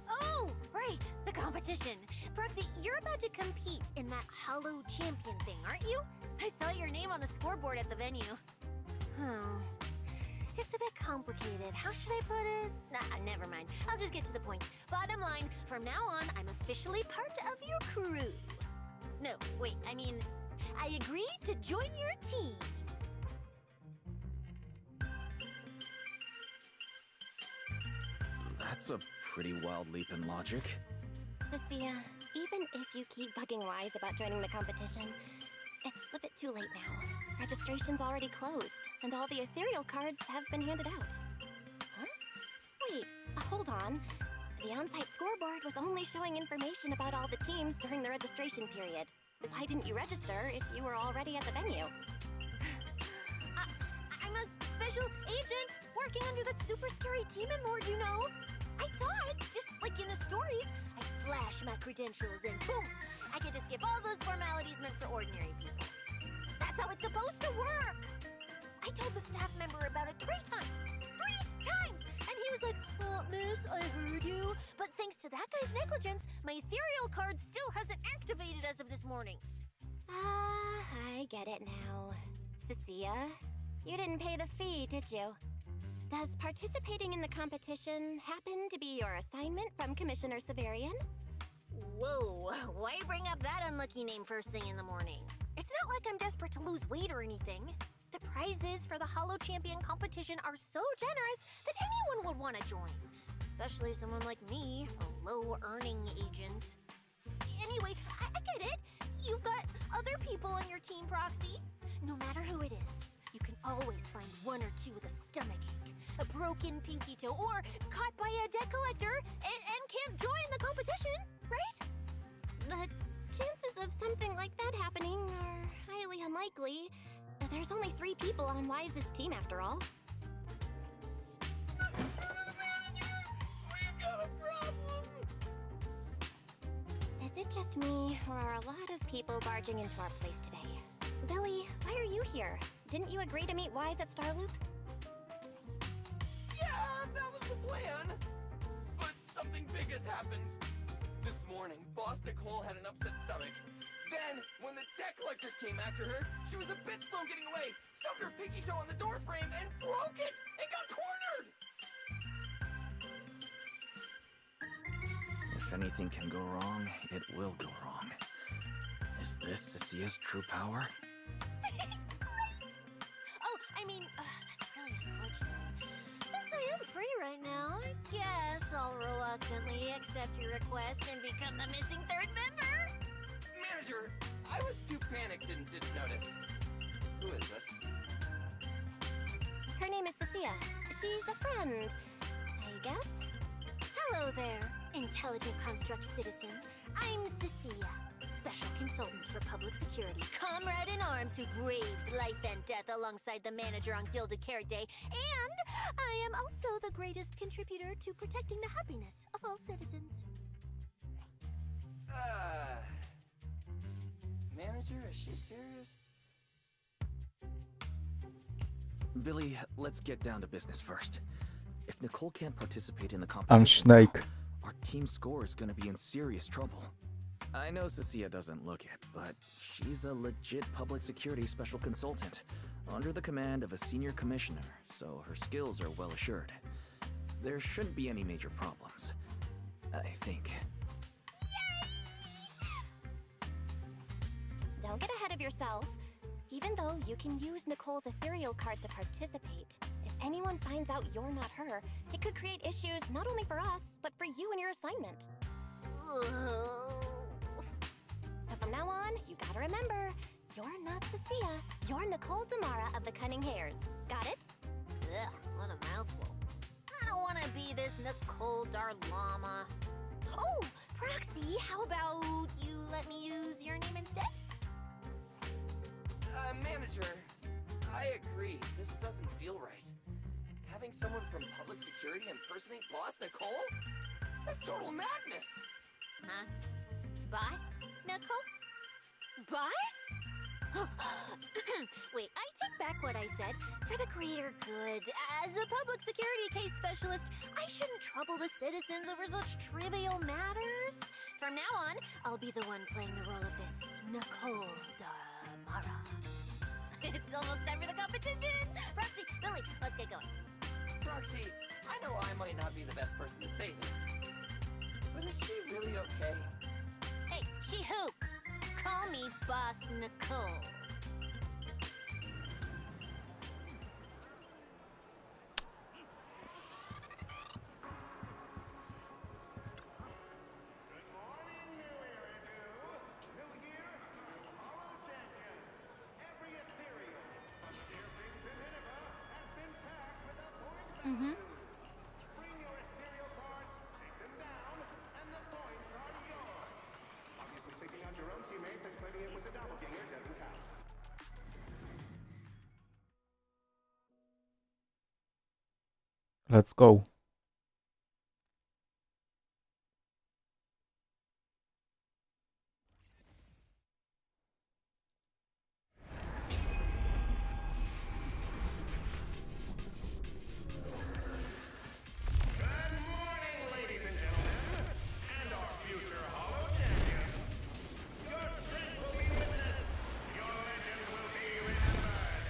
Oh, right, the competition. Proxy, you're about to compete in that Hollow Champion thing, aren't you? I saw your name on the scoreboard at the venue. It's a bit complicated. How should I put it? Nah, never mind. I'll just get to the point. Bottom line, from now on, I'm officially part of your crew. No, wait, I mean, I agreed to join your team. That's a pretty wild leap in logic. Cecilia, even if you keep bugging Wise about joining the competition, it's a bit too late now. Registration's already closed, and all the ethereal cards have been handed out. Huh? Wait, hold on. The on-site scoreboard was only showing information about all the teams during the registration period. Why didn't you register if you were already at the venue? I'm a special agent working under that super scary demon lord, you know? I thought, just like in the stories, I flash my credentials and boom! I get to skip all those formalities meant for ordinary people. That's how it's supposed to work! I told the staff member about it 3 times! 3 times! And he was like, miss, I heard you. But thanks to that guy's negligence, my ethereal card still hasn't activated as of this morning. I get it now. Cecilia, you didn't pay the fee, did you? Does participating in the competition happen to be your assignment from Commissioner Severian? Whoa, why bring up that unlucky name first thing in the morning? It's not like I'm desperate to lose weight or anything. The prizes for the Hollow Champion competition are so generous that anyone would want to join. Especially someone like me, a low-earning agent. Anyway, I get it. You've got other people on your team, Proxy. No matter who it is, you can always find one or two with a stomachache, a broken pinky toe, or caught by a debt collector and can't join the competition, right? The chances of something like that happening are highly unlikely. There's only 3 people on Wise's team after all. We've got a problem! Is it just me, or are a lot of people barging into our place today? Billy, why are you here? Didn't you agree to meet Wise at Starloop? Yeah, that was the plan! But something big has happened. This morning, Boss Nicole had an upset stomach. Then, when the debt collectors came after her, she was a bit slow getting away, stubbed her pinky toe on the door frame, and broke it! And got cornered! If anything can go wrong, it will go wrong. Is this Cecia's true power? Oh, I mean, that's really unfortunate. Since I am free right now, I guess I'll reluctantly accept your request and become the missing 3rd member. Manager, I was too panicked and didn't notice. Who is this? Her name is Cecilia. She's a friend, I guess. Hello there, intelligent construct citizen. I'm Cecilia, special consultant for public security, comrade in arms who braved life and death alongside the manager on Gilded Carrot Day, and I am also the greatest contributor to protecting the happiness of all citizens. Manager, is she serious? Billy, let's get down to business first. If Nicole can't participate in the competition, Snake. our team score is gonna be in serious trouble. I know Cecilia doesn't look it, but she's a legit public security special consultant, under the command of a senior commissioner, so her skills are well assured. There shouldn't be any major problems, I think. Don't get ahead of yourself. Even though you can use Nicole's ethereal card to participate, if anyone finds out you're not her, it could create issues not only for us, but for you and your assignment. So from now on, you gotta remember, you're not Cecilia, you're Nicole Damara of the Cunning Hairs. Got it? Ugh, what a mouthful. I don't want to be this Nicole Darlama. Oh, Proxy, how about you let me use your name instead? Manager, I agree. This doesn't feel right. Having someone from public security impersonate Boss Nicole? That's total madness! Huh? Boss? Nicole? Boss? Wait, I take back what I said. For the greater good, as a public security case specialist, I shouldn't trouble the citizens over such trivial matters. From now on, I'll be the one playing the role of this Nicole Damara. It's almost time for the competition! Roxy, Billy, let's get going. Roxy, I know I might not be the best person to say this, but is she really okay? Hey, she who? Call me Boss Nicole. Mm-hmm. Bring your ethereal cards, take them down, and the points are yours. Obviously, picking out your own teammates and claiming it was a doppelganger doesn't count. Let's go. Good morning, ladies and gentlemen, and our future Hollow Champion. Your strength will be witnessed. Your legend will be remembered.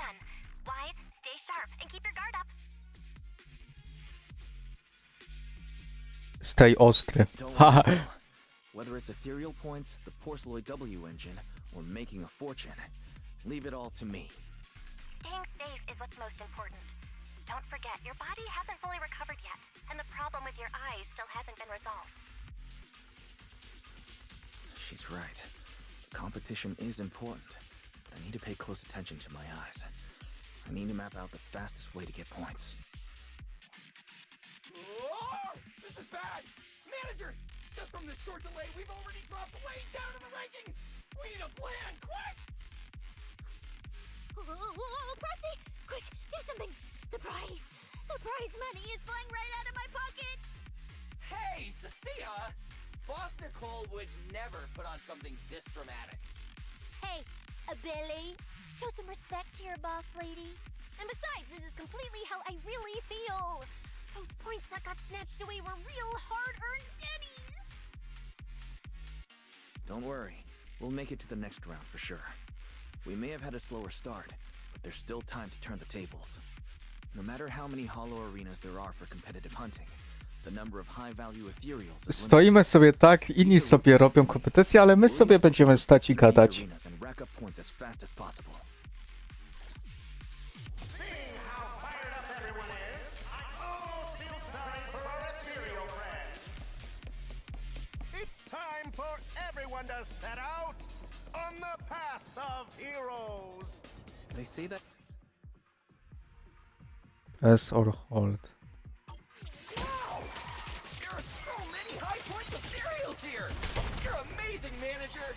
gun. Wise, stay sharp, and keep your guard up. Stay ostry. Don't Haha. worry. Whether it's ethereal points, the Porceloid W engine, or making a fortune, leave it all to me. Staying safe is what's most important. Don't forget, your body hasn't fully recovered yet, and the problem with your eyes still hasn't been resolved. She's right. Competition is important, but I need to pay close attention to my eyes. I need to map out the fastest way to get points. Oh, this is bad! Manager! Just from this short delay, we've already dropped way down in the rankings! We need a plan, quick! Whoa, Proxy! Quick, do something! The prize! The prize money is flying right out of my pocket! Hey, Cecilia! Boss Nicole would never put on something this dramatic. Hey, Billy, show some respect to your boss lady. And besides, this is completely how I really feel. Those points that got snatched away were real hard-earned dennies. Don't worry, we'll make it to the next round for sure. We may have had a slower start, but there's still time to turn the tables. No matter how many hollow arenas there are for competitive hunting, the number of high-value ethereals is Stoimy sobie tak, inni sobie robią kompetencje, ale my sobie będziemy stać i gadać. limited and rack up points as fast as possible. Seeing how fired up everyone is, I almost feel sorry for our ethereal friends. It's time for everyone to set out on the path of heroes. They say that Press or hold. Wow! There are so many high points ethereals here! You're amazing, manager!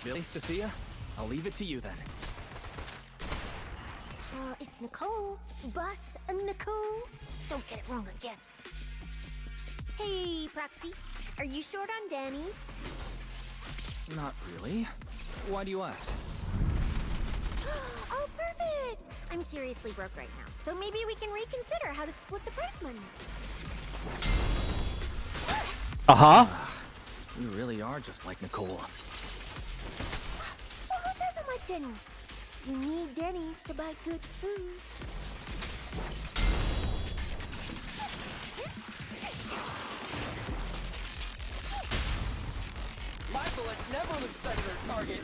Billy, Cecilia, I'll leave it to you then. It's Nicole. Boss Nicole. Don't get it wrong again. Hey, Proxy. Are you short on Danny's? Not really. Why do you ask? Oh, perfect! I'm seriously broke right now, so maybe we can reconsider how to split the prize money. Aha! You really are just like Nicole. Well, who doesn't like Denny's? You need Denny's to buy good food. My bullets never lose sight of their target!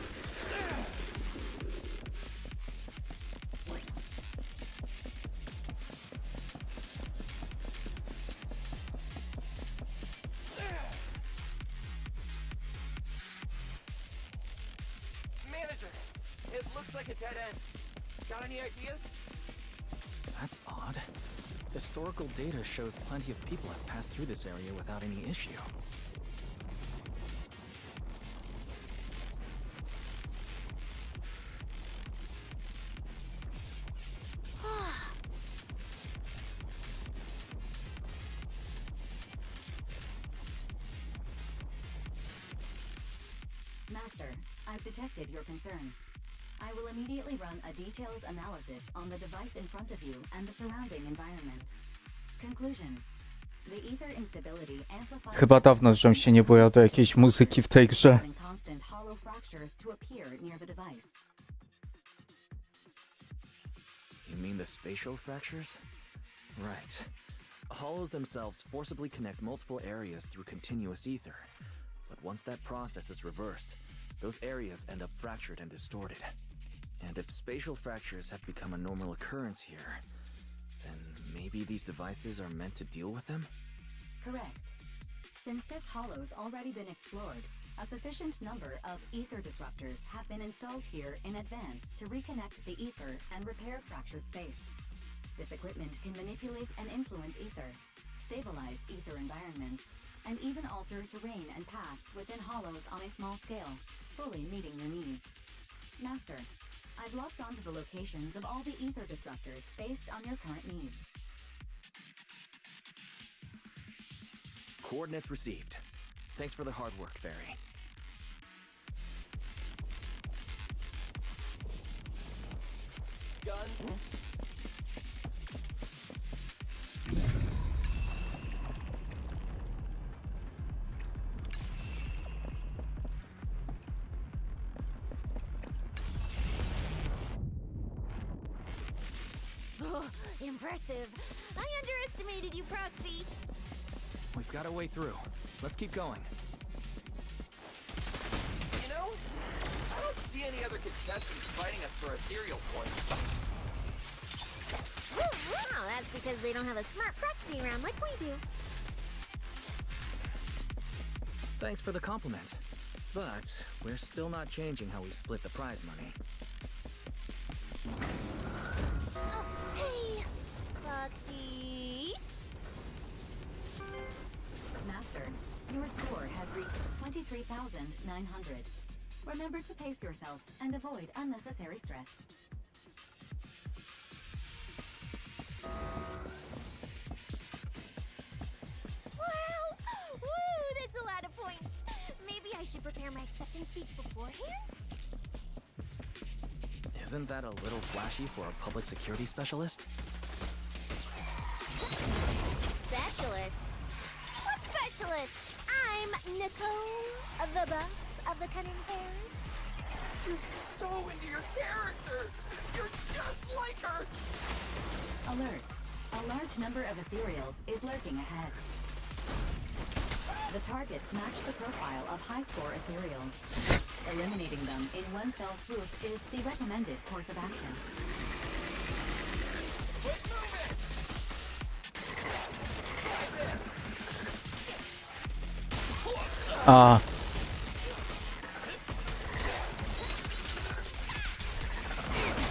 Manager, it looks like a dead end. Got any ideas? That's odd. Historical data shows plenty of people have passed through this area without any issue. Master, I've detected your concern. I will immediately run a detailed analysis on the device in front of you and the surrounding environment. Conclusion. The ether instability amplifies... Chyba dawno, żem się nie bojał do jakiejś muzyki w tej grze. ...causing constant hollow fractures to appear near the device. You mean the spatial fractures? Right. Hollows themselves forcibly connect multiple areas through continuous ether. But once that process is reversed, those areas end up fractured and distorted. And if spatial fractures have become a normal occurrence here, then maybe these devices are meant to deal with them? Correct. Since this hollow's already been explored, a sufficient number of ether disruptors have been installed here in advance to reconnect the ether and repair fractured space. This equipment can manipulate and influence ether, stabilize ether environments, and even alter terrain and paths within hollows on a small scale, fully meeting your needs. Master, I've locked onto the locations of all the ether disruptors based on your current needs. Coordinates received. Thanks for the hard work, Fairy. Gun? Oh, impressive. I underestimated you, Proxy. We've got a way through. Let's keep going. You know, I don't see any other contestants fighting us for ethereal points. Wow, that's because they don't have a smart proxy around like we do. Thanks for the compliment. But we're still not changing how we split the prize money. Oh, hey, Proxy. Master, your score has reached 23,900. Remember to pace yourself and avoid unnecessary stress. Wow! Woo! That's a lot of points. Maybe I should prepare my acceptance speech beforehand? Isn't that a little flashy for a public security specialist? Specialist? What specialist? I'm Nicole, the boss of the Cunning Parents. You're so into your character! You're just like her! Alert. A large number of ethereals is lurking ahead. The targets match the profile of high-score ethereals. Eliminating them in one fell swoop is the recommended course of action. Let's move it! Try this! A,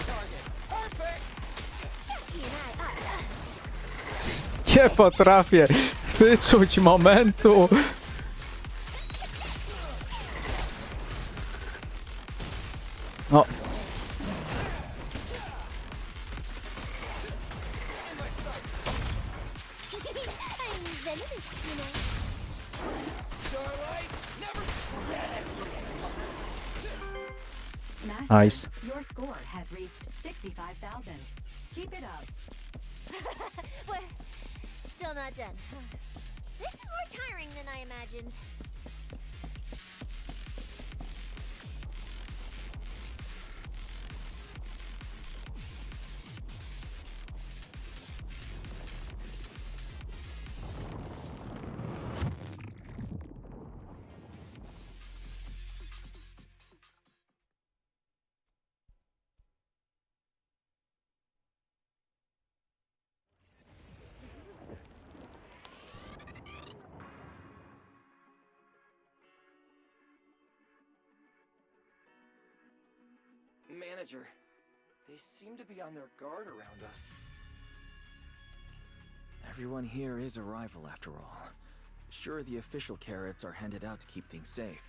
Target! Perfect! Jackie and I are... nie potrafię wyczuć momentu. No, I'm venomous, you know. Starlight! Never... Master, Nice. your score has reached 65,000. Keep it up. We're still not done. This is more tiring than I imagined. Manager, they seem to be on their guard around us. Everyone here is a rival after all. Sure, the official carrots are handed out to keep things safe,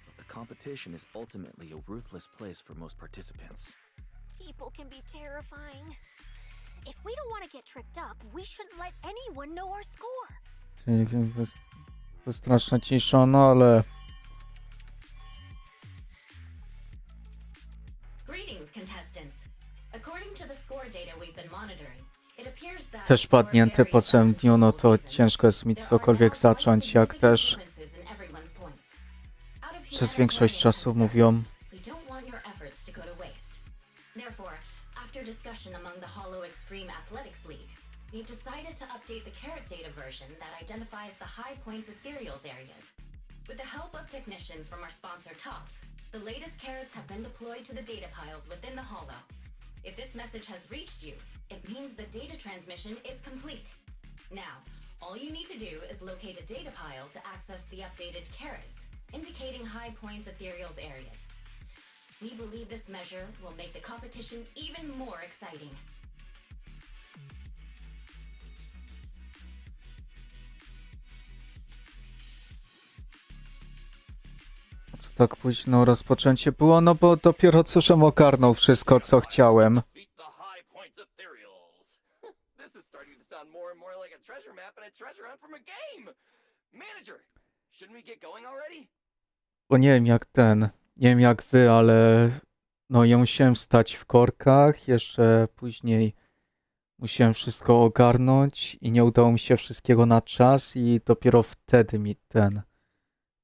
but the competition is ultimately a ruthless place for most participants. People can be terrifying. If we don't want to get tricked up, we shouldn't let anyone know our score. to jest straszna cisza, no ale Greetings, contestants. According to the score data we've been monitoring, it appears that też padnięty po całym dniu, no to ciężko jest mi cokolwiek zacząć, jak też przez większość czasu mówią. Therefore, after discussion among the Hollow Extreme Athletics League, we've decided to update the carrot data version that identifies the high points ethereals areas. With the help of technicians from our sponsor Tops, the latest carrots have been deployed to the data piles within the Hollow. If this message has reached you, it means the data transmission is complete. Now, all you need to do is locate a data pile to access the updated carrots, indicating high points ethereals areas. We believe this measure will make the competition even more exciting. Co tak późno rozpoczęcie było? No bo dopiero co żem ogarnął wszystko, co chciałem. Defeat the high points ethereals. This is starting to sound more and more like a treasure map and a treasure hunt from a game. Manager, shouldn't we get going already? Bo nie wiem jak nie wiem jak wy, ale no ja musiałem stać w korkach, jeszcze później musiałem wszystko ogarnąć i nie udało mi się wszystkiego na czas i dopiero wtedy mi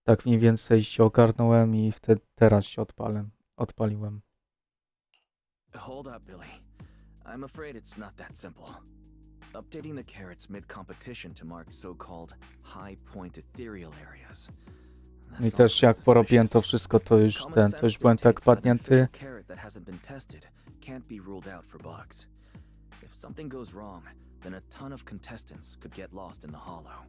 tak mniej więcej się ogarnąłem i wtedy teraz się odpaliłem. Hold up, Billy. I'm afraid it's not that simple. Updating the carrots mid-competition to mark so-called high-point ethereal areas. I też jak porobiłem to wszystko, to już byłem tak padnięty. Carrot that hasn't been tested can't be ruled out for bugs. If something goes wrong, then a ton of contestants could get lost in the hollow.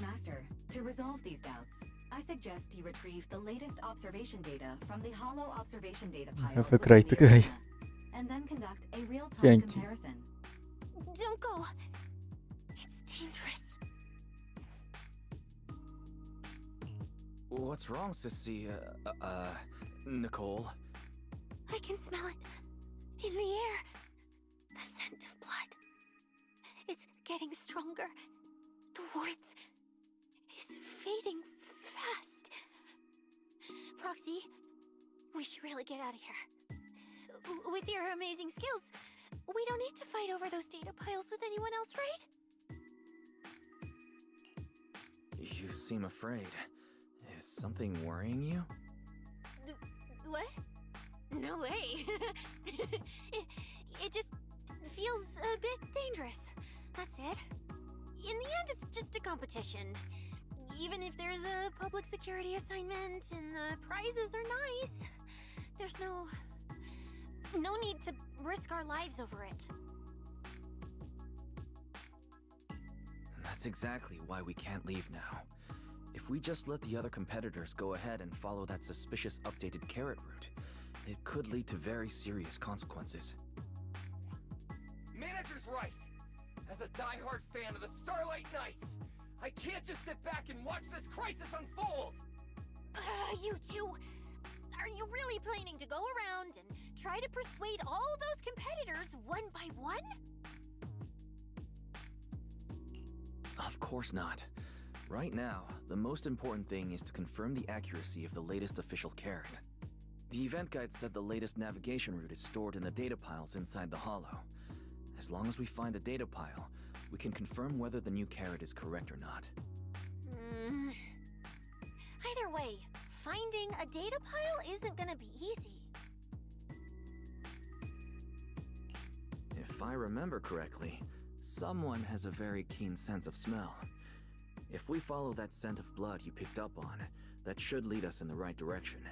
Master, to resolve these doubts, I suggest you retrieve the latest observation data from the hollow observation data piles Wygraj, within the wygraj. arena, and then conduct a real-time Dzięki. comparison. Don't go. It's dangerous. What's wrong, Sissy? Nicole? I can smell it. In the air. The scent of blood. It's getting stronger. The warmth is fading fast. Proxy, we should really get out of here. With your amazing skills, we don't need to fight over those data piles with anyone else, right? You seem afraid. Is something worrying you? What? No way. it just feels a bit dangerous. That's it. In the end, it's just a competition. Even if there's a public security assignment and the prizes are nice, there's no need to risk our lives over it. That's exactly why we can't leave now. If we just let the other competitors go ahead and follow that suspicious updated carrot route, it could lead to very serious consequences. Manager's right. As a die-hard fan of the Starlight Knights, I can't just sit back and watch this crisis unfold! You two, are you really planning to go around and try to persuade all those competitors one by one? Of course not. Right now, the most important thing is to confirm the accuracy of the latest official carrot. The event guide said the latest navigation route is stored in the data piles inside the hollow. As long as we find the data pile, we can confirm whether the new carrot is correct or not. Either way, finding a data pile isn't gonna be easy. If I remember correctly, someone has a very keen sense of smell. If we follow that scent of blood you picked up on, that should lead us in the right direction.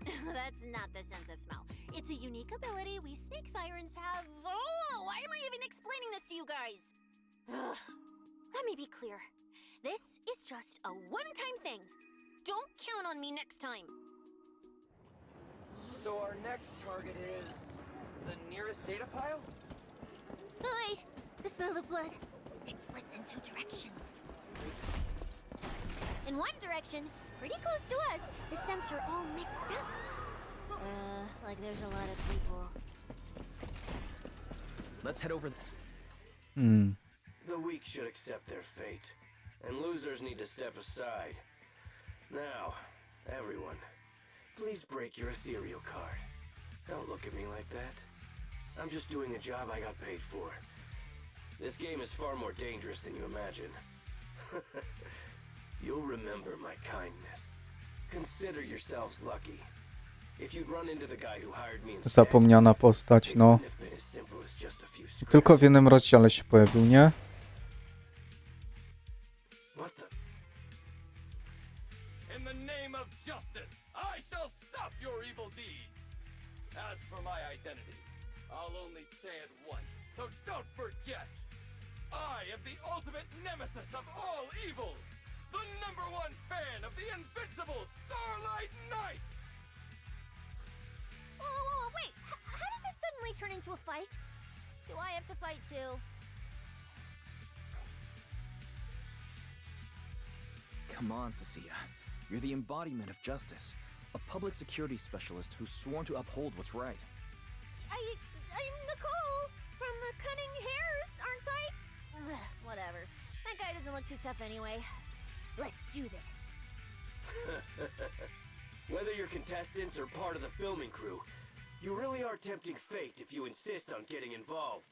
That's not the sense of smell. It's a unique ability we snake sirens have. Oh, why am I even explaining this to you guys? Ugh. Let me be clear. This is just a one-time thing. Don't count on me next time. So our next target is the nearest data pile? Oh, wait, the smell of blood. It splits in two directions. In one direction, pretty close to us, the scents are all mixed up. Like there's a lot of people. Let's head over. The weak should accept their fate, and losers need to step aside. Now, everyone, please break your ethereal card. Don't look at me like that. I'm just doing a job I got paid for. This game is far more dangerous than you imagine. You'll remember my kindness. Consider yourselves lucky. If you'd run into the guy who hired me instead, Zapomniana postać, no. it wouldn't have been as simple as just a few scraps. Tylko w jednym rozdziale się pojawił, nie? What the? In the name of justice, I shall stop your evil deeds. As for my identity, I'll only say it once, so don't forget. I am the ultimate nemesis of all evil. The #1 fan of the invincible Starlight Knights! Whoa, wait! How did this suddenly turn into a fight? Do I have to fight too? Come on, Cecilia. You're the embodiment of justice. A public security specialist who's sworn to uphold what's right. I'm Nicole from the Cunning Hairs, aren't I? Whatever. That guy doesn't look too tough anyway. Let's do this. Whether you're contestants or part of the filming crew, you really are tempting fate if you insist on getting involved.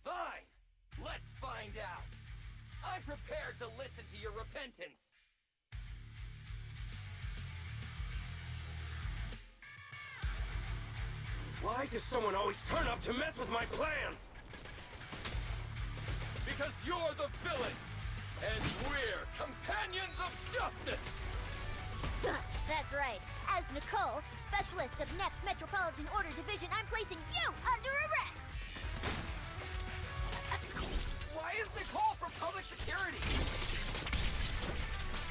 Fine! Let's find out! I'm prepared to listen to your repentance! Why does someone always turn up to mess with my plans? Because you're the villain, and we're companions of justice! That's right. As Nicole, specialist of NEP's Metropolitan Order Division, I'm placing you under arrest! Why is Nicole from public security?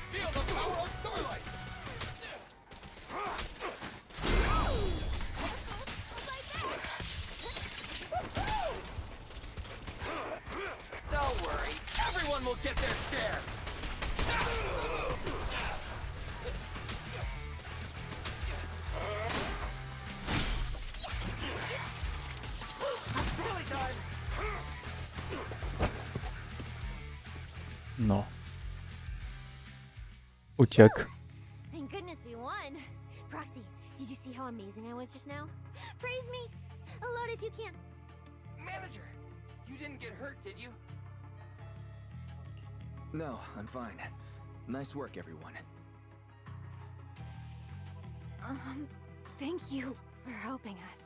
Feel the power of Starlight! Don't worry, everyone will get their share! Really time! No. Uciekł. Thank goodness we won. Proxy, did you see how amazing I was just now? Praise me! Alone if you can. Manager, you didn't get hurt, did you? No, I'm fine. Nice work, everyone. Thank you for helping us.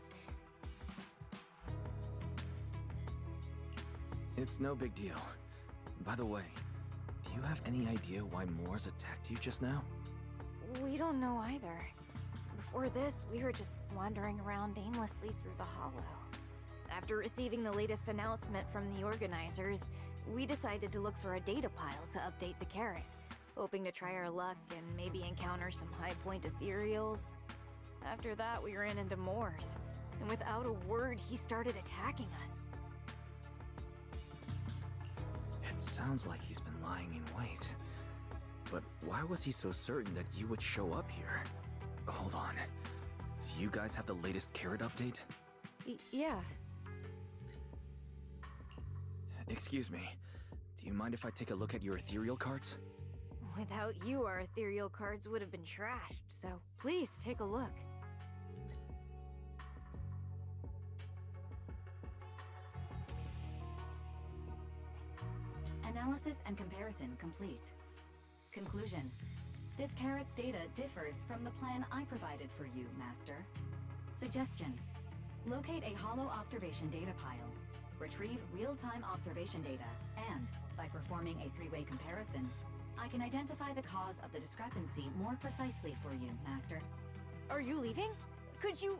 It's no big deal. By the way, do you have any idea why Moors attacked you just now? We don't know either. Before this, we were just wandering around aimlessly through the hollow. After receiving the latest announcement from the organizers, we decided to look for a data pile to update the carrot, hoping to try our luck and maybe encounter some high-point ethereals. After that, we ran into Moors, and without a word, he started attacking us. It sounds like he's been lying in wait. But why was he so certain that you would show up here? Hold on. Do you guys have the latest carrot update? Yeah. Excuse me. Do you mind if I take a look at your ethereal cards? Without you, our ethereal cards would have been trashed, so please take a look. Analysis and comparison complete. Conclusion. This carrot's data differs from the plan I provided for you, Master. Suggestion. Locate a hollow observation data pile. Retrieve real-time observation data, and, by performing a three-way comparison, I can identify the cause of the discrepancy more precisely for you, Master. Are you leaving? Could you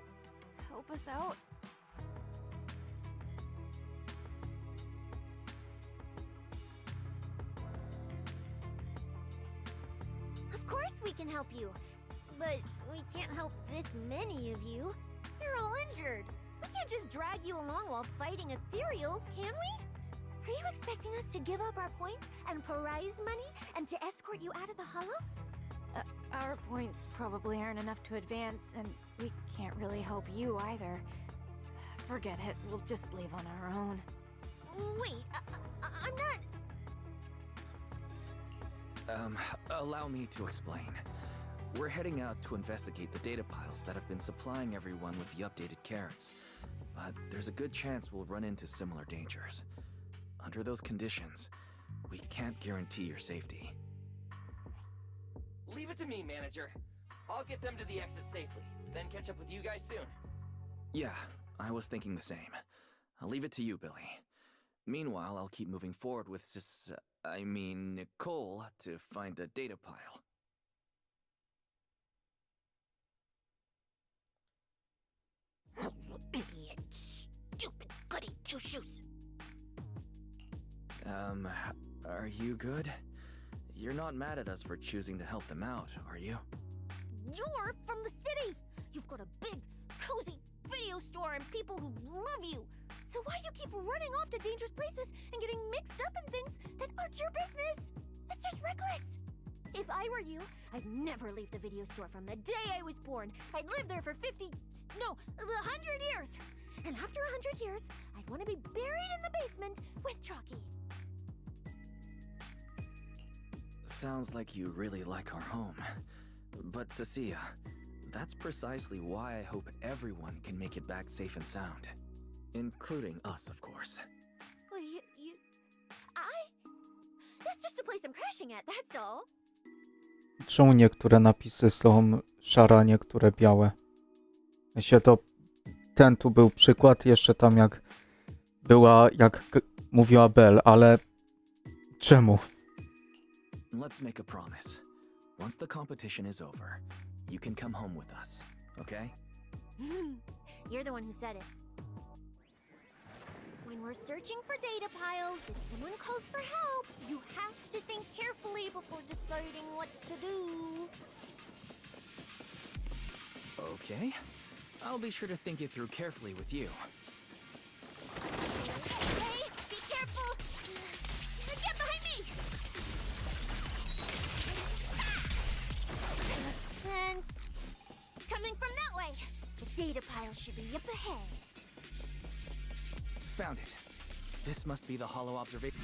help us out? Of course we can help you. But we can't help this many of you. You're all injured. We can't just drag you along while fighting ethereals, can we? Are you expecting us to give up our points and prize money and to escort you out of the hollow? Our points probably aren't enough to advance, and we can't really help you either. Forget it, we'll just leave on our own. Wait, I'm not... Allow me to explain. We're heading out to investigate the data piles that have been supplying everyone with the updated carrots. But there's a good chance we'll run into similar dangers. Under those conditions, we can't guarantee your safety. Leave it to me, Manager. I'll get them to the exit safely, then catch up with you guys soon. Yeah, I was thinking the same. I'll leave it to you, Billy. Meanwhile, I'll keep moving forward with Nicole to find a data pile. Idiot. Stupid goody two-shoes. Are you good? You're not mad at us for choosing to help them out, are you? You're from the city! You've got a big, cozy video store and people who love you! So why do you keep running off to dangerous places and getting mixed up in things that aren't your business? It's just reckless! If I were you, I'd never leave the video store from the day I was born. I'd live there for 100 years! And after 100 years, I'd want to be buried in the basement with Chalky. Sounds like you really like our home. But Cecilia, that's precisely why I hope everyone can make it back safe and sound. Including us, of course. Well, That's just a place I'm crashing at, that's all. Czemu niektóre napisy są szare, a niektóre białe? Ja się to ten tu był przykład, jeszcze tam jak była, mówiła Belle, ale czemu? Let's make a promise. Once the competition is over, you can come home with us, okay? You're the one who said it. When we're searching for data piles, if someone calls for help, you have to think carefully before deciding what to do. Okay. I'll be sure to think it through carefully with you. Hey, be careful! Get behind me! Sense. Coming from that way. The data pile should be up ahead. Found it. This must be the hollow observation.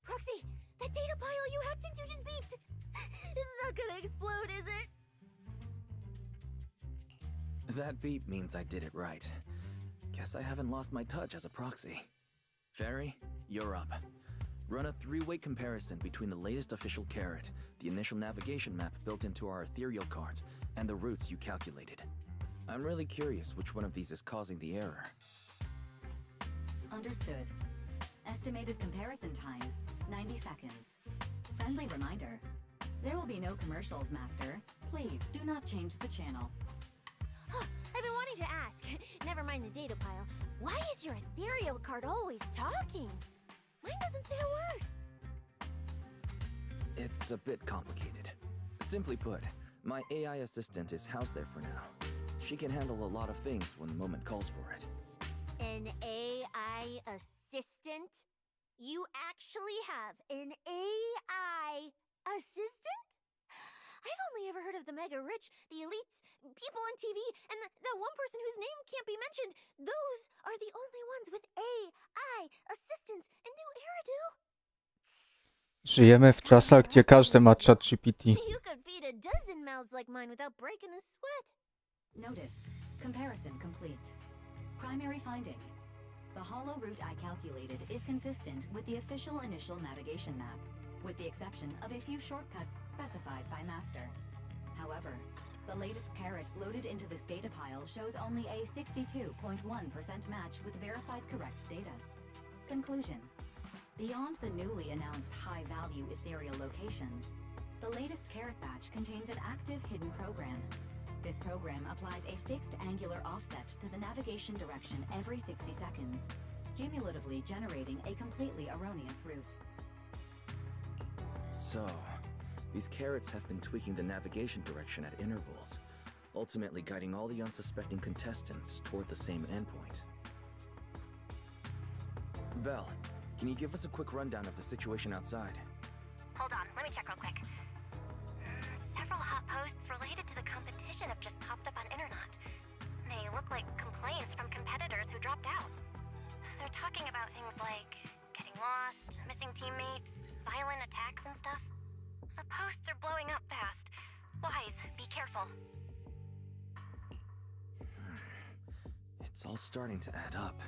Proxy, that data pile you hacked into just beeped. It's not gonna explode, is it? That beep means I did it right. Guess I haven't lost my touch as a proxy. Fairy, you're up. Run a three-way comparison between the latest official carrot, the initial navigation map built into our ethereal cards, and the routes you calculated. I'm really curious which one of these is causing the error. Understood. Estimated comparison time, 90 seconds. Friendly reminder, there will be no commercials, Master. Please do not change the channel. I've been wanting to ask. Never mind the data pile. Why is your ethereal card always talking? Mine doesn't say a word. It's a bit complicated. Simply put, my AI assistant is housed there for now. She can handle a lot of things when the moment calls for it. An AI assistant? You actually have an AI assistant? I've only ever heard of the mega rich, the elites, people on TV, and the one person whose name can't be mentioned. Those are the only ones with AI assistants in New Eridu. Żyjemy w czasach, gdzie każdy ma ChatGPT. You could feed a dozen mouths like mine without breaking a sweat. Notice. Comparison complete. Primary finding. The hollow route I calculated is consistent with the official initial navigation map, with the exception of a few shortcuts specified by Master. However, the latest carrot loaded into this data pile shows only a 62.1% match with verified correct data. Conclusion. Beyond the newly announced high-value ethereal locations, the latest carrot batch contains an active hidden program. This program applies a fixed angular offset to the navigation direction every 60 seconds, cumulatively generating a completely erroneous route. So, these carrots have been tweaking the navigation direction at intervals, ultimately guiding all the unsuspecting contestants toward the same endpoint. Belle, can you give us a quick rundown of the situation outside? Hold on, let me check real quick. Several hot posts related to the competition have just popped up on Internet. They look like complaints from competitors who dropped out. They're talking about things like getting lost, missing teammates, violent attacks and stuff. The posts are blowing up fast. Wise, be careful. It's all starting to add up.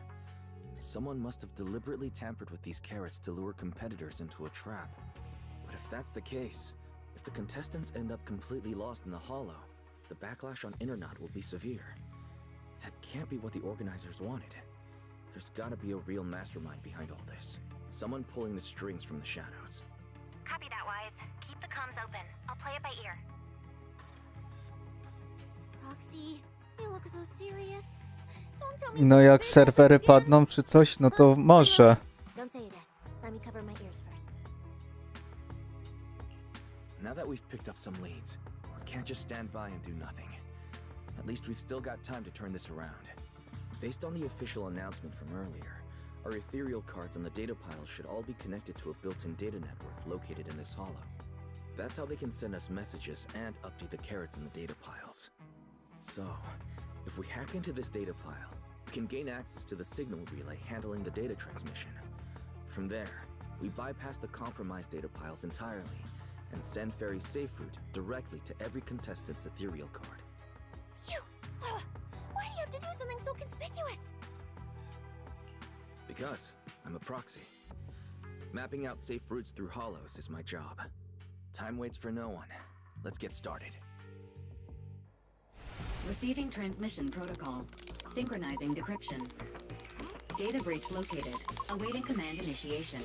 Someone must have deliberately tampered with these carrots to lure competitors into a trap. But if that's the case, if the contestants end up completely lost in the hollow, the backlash on Internet will be severe. That can't be what the organizers wanted. There's gotta be a real mastermind behind all this. Someone pulling the strings from the shadows. Copy that, Wise. Keep the comms open. I'll play it by ear. Roxy, you look so serious. Don't tell me No jak serwery padną czy coś, no to może. Don't say it yet. Let me cover my ears first. Now that we've picked up some leads, we can't just stand by and do nothing. At least we've still got time to turn this around. Based on the official announcement from earlier, our ethereal cards on the data piles should all be connected to a built-in data network located in this hollow. That's how they can send us messages and update the carrots in the data piles. So, if we hack into this data pile, we can gain access to the signal relay handling the data transmission. From there, we bypass the compromised data piles entirely and send Fairy's safe route directly to every contestant's ethereal card. Why do you have to do something so conspicuous? Because I'm a proxy. Mapping out safe routes through hollows is my job. Time waits for no one. Let's get started. Receiving transmission protocol. Synchronizing decryption. Data breach located. Awaiting command initiation.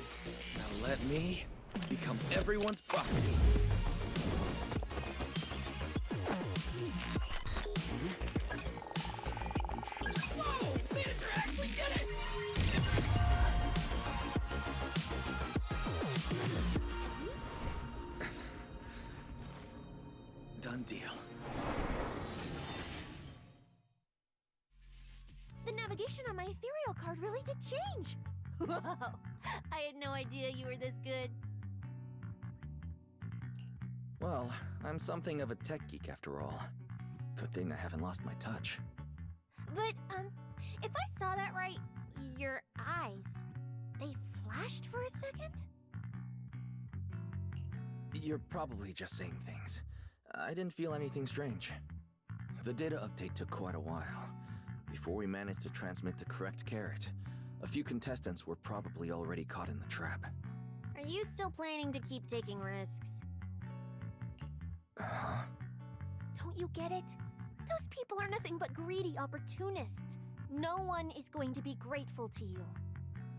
Now let me become everyone's proxy. Whoa! Manager actually did it! Done deal. The navigation on my ethereal card really did change. Whoa! I had no idea you were this good. Well, I'm something of a tech geek after all. Good thing I haven't lost my touch. But, if I saw that right, your eyes, they flashed for a second? You're probably just saying things. I didn't feel anything strange. The data update took quite a while. Before we managed to transmit the correct carrot, a few contestants were probably already caught in the trap. Are you still planning to keep taking risks? Don't you get it? Those people are nothing but greedy opportunists. No one is going to be grateful to you.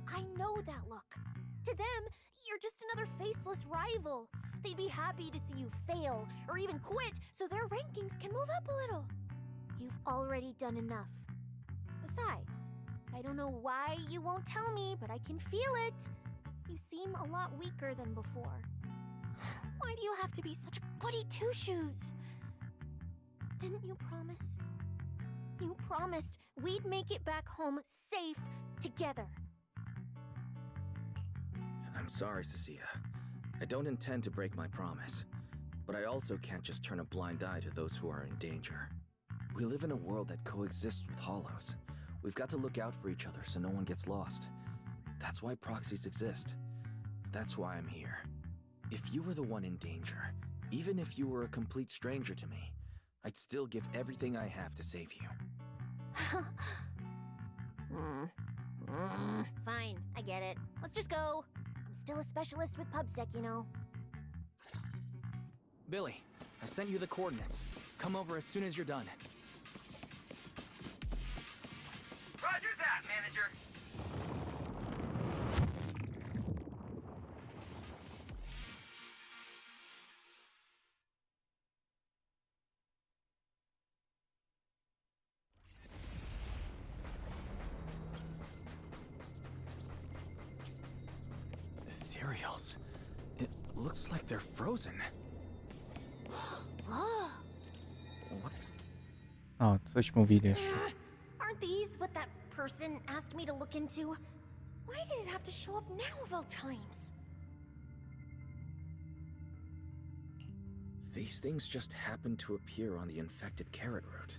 I know that look. To them, you're just another faceless rival. They'd be happy to see you fail or even quit so their rankings can move up a little. You've already done enough. Besides, I don't know why you won't tell me, but I can feel it. You seem a lot weaker than before. Why do you have to be such a goody two-shoes? Didn't you promise? You promised we'd make it back home safe together. I'm sorry, Cecilia. I don't intend to break my promise. But I also can't just turn a blind eye to those who are in danger. We live in a world that coexists with hollows. We've got to look out for each other so no one gets lost. That's why proxies exist. That's why I'm here. If you were the one in danger, even if you were a complete stranger to me, I'd still give everything I have to save you. Fine, I get it. Let's just go. I'm still a specialist with PubSec, you know. Billy, I've sent you the coordinates. Come over as soon as you're done. Roger that, manager. Ethereals. It looks like they're frozen. What? O, coś mówili jeszcze. Aren't these what that person asked me to look into? Why did it have to show up now of all times? These things just happened to appear on the infected carrot route.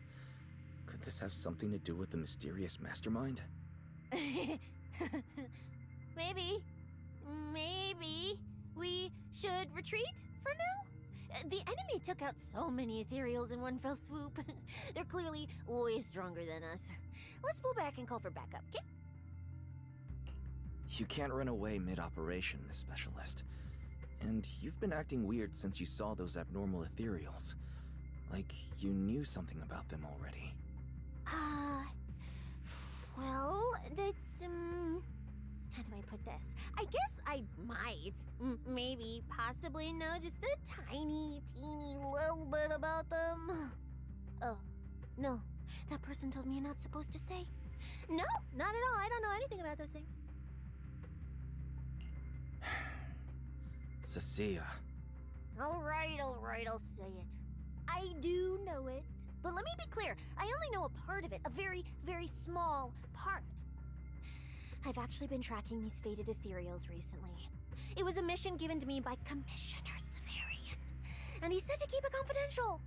Could this have something to do with the mysterious mastermind? Maybe. Maybe we should retreat for now? The enemy took out so many ethereals in one fell swoop. They're clearly way stronger than us. Let's pull back and call for backup, okay? You can't run away mid-operation, Miss Specialist. And you've been acting weird since you saw those abnormal ethereals. Like you knew something about them already. Well, that's, how do I put this? I guess I might, maybe, possibly know just a tiny, teeny little bit about them. Oh, no. That person told me you're not supposed to say. No, not at all. I don't know anything about those things. Cecilia. All right, I'll say it. I do know it. But let me be clear, I only know a part of it, a very, very small part. I've actually been tracking these fated ethereals recently. It was a mission given to me by Commissioner Severian, and he said to keep it confidential.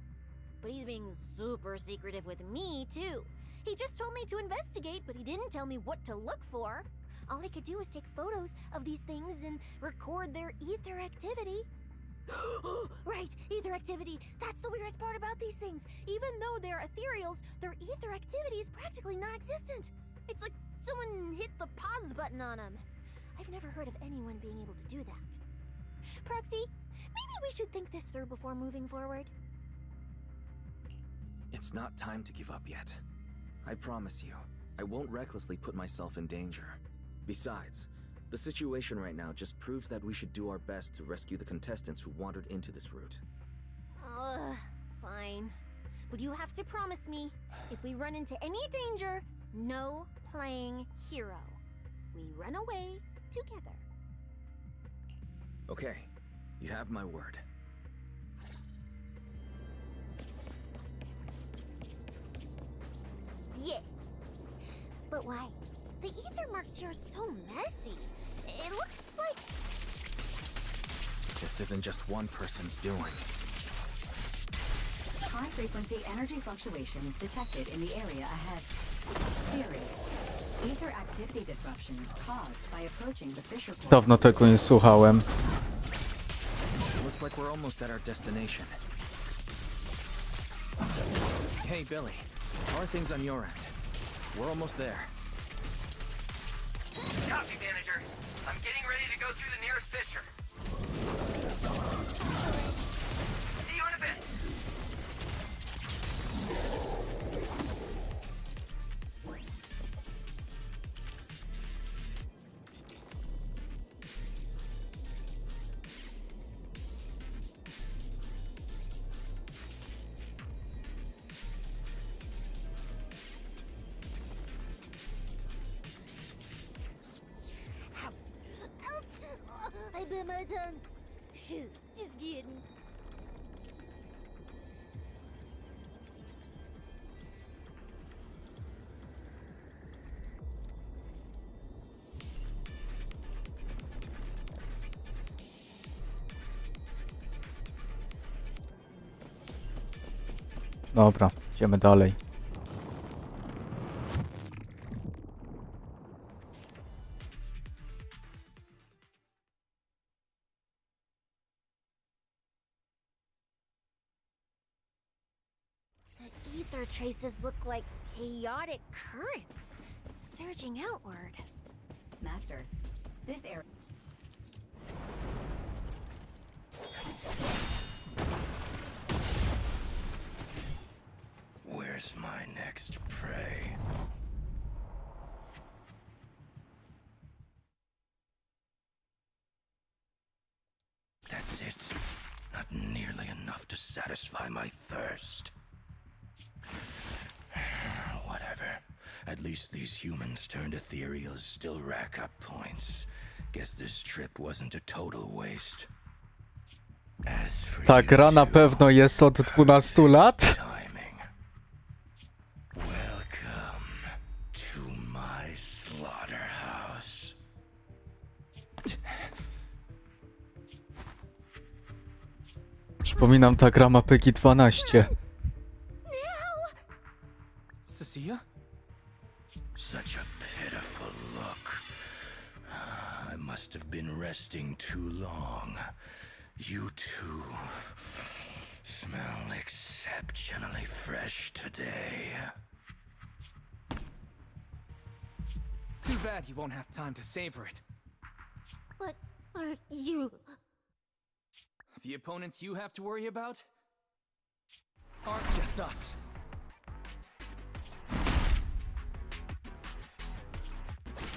But he's being super secretive with me, too. He just told me to investigate, but he didn't tell me what to look for. All I could do was take photos of these things and record their ether activity. Right, ether activity. That's the weirdest part about these things. Even though they're ethereals, their ether activity is practically non-existent. It's like someone hit the pause button on them. I've never heard of anyone being able to do that. Proxy, maybe we should think this through before moving forward. It's not time to give up yet. I promise you, I won't recklessly put myself in danger. Besides, the situation right now just proves that we should do our best to rescue the contestants who wandered into this route. Fine. But you have to promise me, if we run into any danger, no playing hero. We run away together. Okay, you have my word. Yeah. But why? The ether marks here are so messy. It looks like... This isn't just one person's doing. High-frequency energy fluctuations detected in the area ahead. Theory. Ether activity disruptions caused by approaching the fissure point. Dawno tego nie słuchałem. Looks like we're almost at our destination. Hey, Billy. How are things on your end? We're almost there. Copy, manager. I'm getting ready to go through the nearest fissure. See you in a bit. I bit my tongue. Shoot, just kidding. Dobra, idziemy dalej. The ether traces look like chaotic currents, surging outward. Master, this area. Where's my next prey? That's it. Not nearly enough to satisfy my thirst. Whatever. At least these humans turned ethereals still rack up points. Guess this trip wasn't a total waste. As for Ta you gra na two, pewno jest od 12 lat. timing. Welcome to my slaughterhouse. Przypominam, ta gra ma PEGI 12. Cecilia? Such a pitiful look. I must have been resting too long. You two smell exceptionally fresh today. Too bad you won't have time to savor it. What are you? The opponents you have to worry about aren't just us.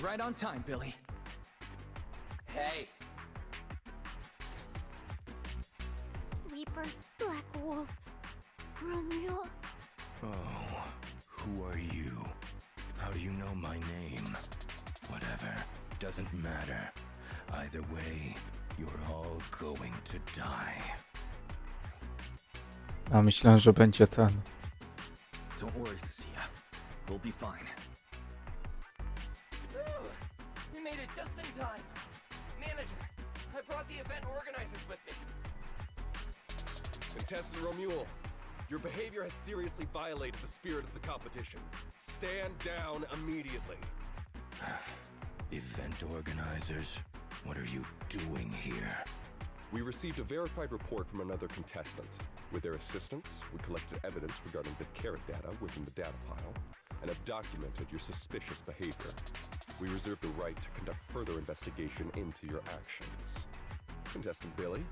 Right on time, Billy. Hey, Sweeper, Black Wolf, Romeo. Oh, who are you? How do you know my name? Whatever, doesn't matter. Either way, you're all going to die. A myślałem, że będzie ten. Don't worry, Cecilia. We'll be fine. we made it just in time. Manager, I brought the event organizers with me. Contestant Romuald, your behavior has seriously violated the spirit of the competition. Stand down immediately. Event organizers, what are you doing here? We received a verified report from another contestant. With their assistance, we collected evidence regarding the carrot data within the data pile and have documented your suspicious behavior. We reserve the right to conduct further investigation into your actions. Contestant Billy,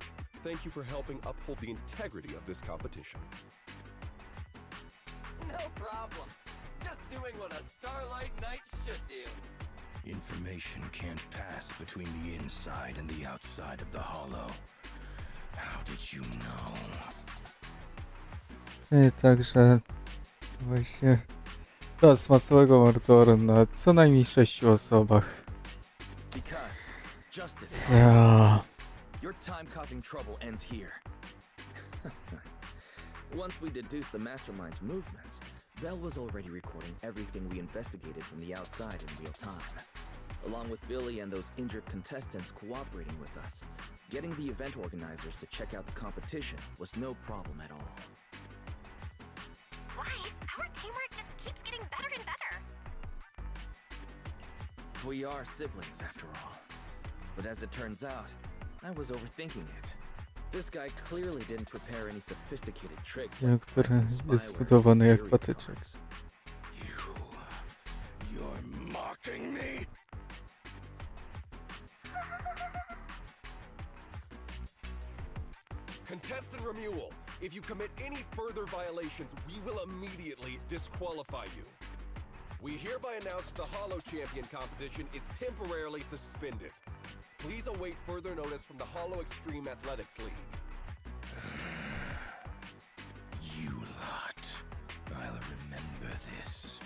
thank you for helping uphold the integrity of this competition. No problem. Just doing what a Starlight Knight should do. Information can't pass between the inside and the outside of the hollow. How did you know? Także właśnie czas masowego mordoru na co najmniej 6 osobach. Because justice, Ja. your time-causing trouble ends here. Once we deduced the mastermind's movements, Bell was already recording everything we investigated from the outside in real time. Along with Billy and those injured contestants cooperating with us, getting the event organizers to check out the competition was no problem at all. Why? Our teamwork just keeps getting better and better. We are siblings, after all. But as it turns out, I was overthinking it. This guy clearly didn't prepare any sophisticated tricks. Który jest spyware zbudowany and jak theory patyczek. cards. You're mocking me? Contestant Remuel, if you commit any further violations, we will immediately disqualify you. We hereby announce the Hollow Champion competition is temporarily suspended. Please await further notice from the Hollow Extreme Athletics League. You lot. I'll remember this.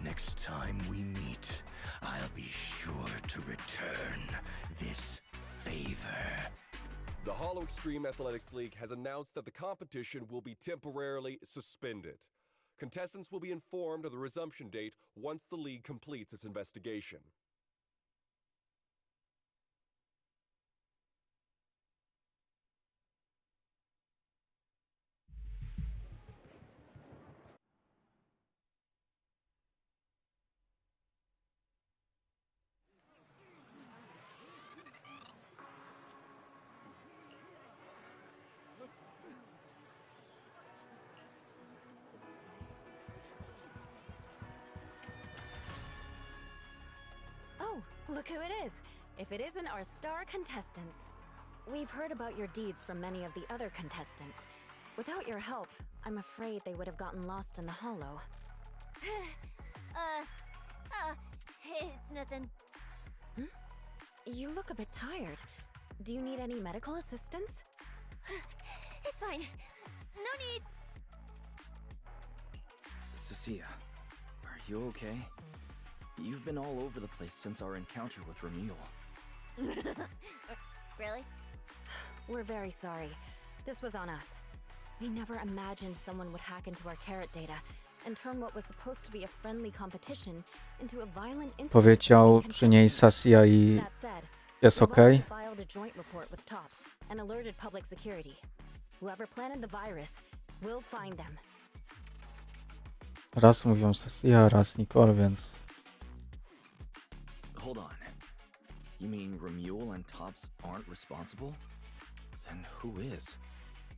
Next time we meet, I'll be sure to return this favor. The Hollow Extreme Athletics League has announced that the competition will be temporarily suspended. Contestants will be informed of the resumption date once the league completes its investigation. Oh, look who it is. If it isn't our star contestants. We've heard about your deeds from many of the other contestants. Without your help, I'm afraid they would have gotten lost in the hollow. It's nothing. You look a bit tired. Do you need any medical assistance? It's fine. No need. Cecilia, are you okay? You've been all over the place since our encounter with Remuel. Really? We're very sorry. This was on us. We never imagined someone would hack into our carrot data and turn what was supposed to be a friendly competition into a violent incident. Powiedział przy niej Sasia i That said, jest we've okej. already filed a joint report with TOPS and alerted public security. Whoever planted the virus, we'll find them. Raz mówią Sasia, raz Nicole, więc... Hold on. You mean Remuel and Tops aren't responsible? Then who is?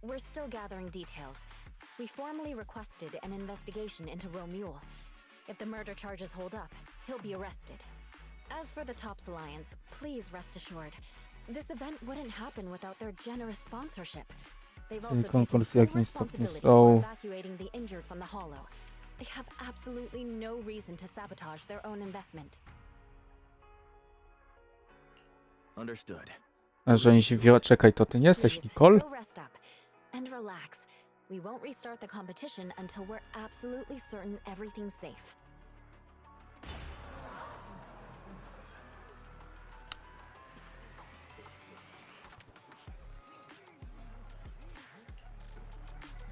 We're still gathering details. We formally requested an investigation into Romuel. If the murder charges hold up, he'll be arrested. As for the TOPS Alliance, please rest assured, this event wouldn't happen without their generous sponsorship. They've also taken konkurs w full jakimś stopniu responsibility są. for evacuating the injured from the hollow. They have absolutely no reason to sabotage their own investment. Understood. A że oni się wzięła, czekaj, to ty nie jesteś Please, Nicole? go rest up and relax. We won't restart the competition until we're absolutely certain everything's safe.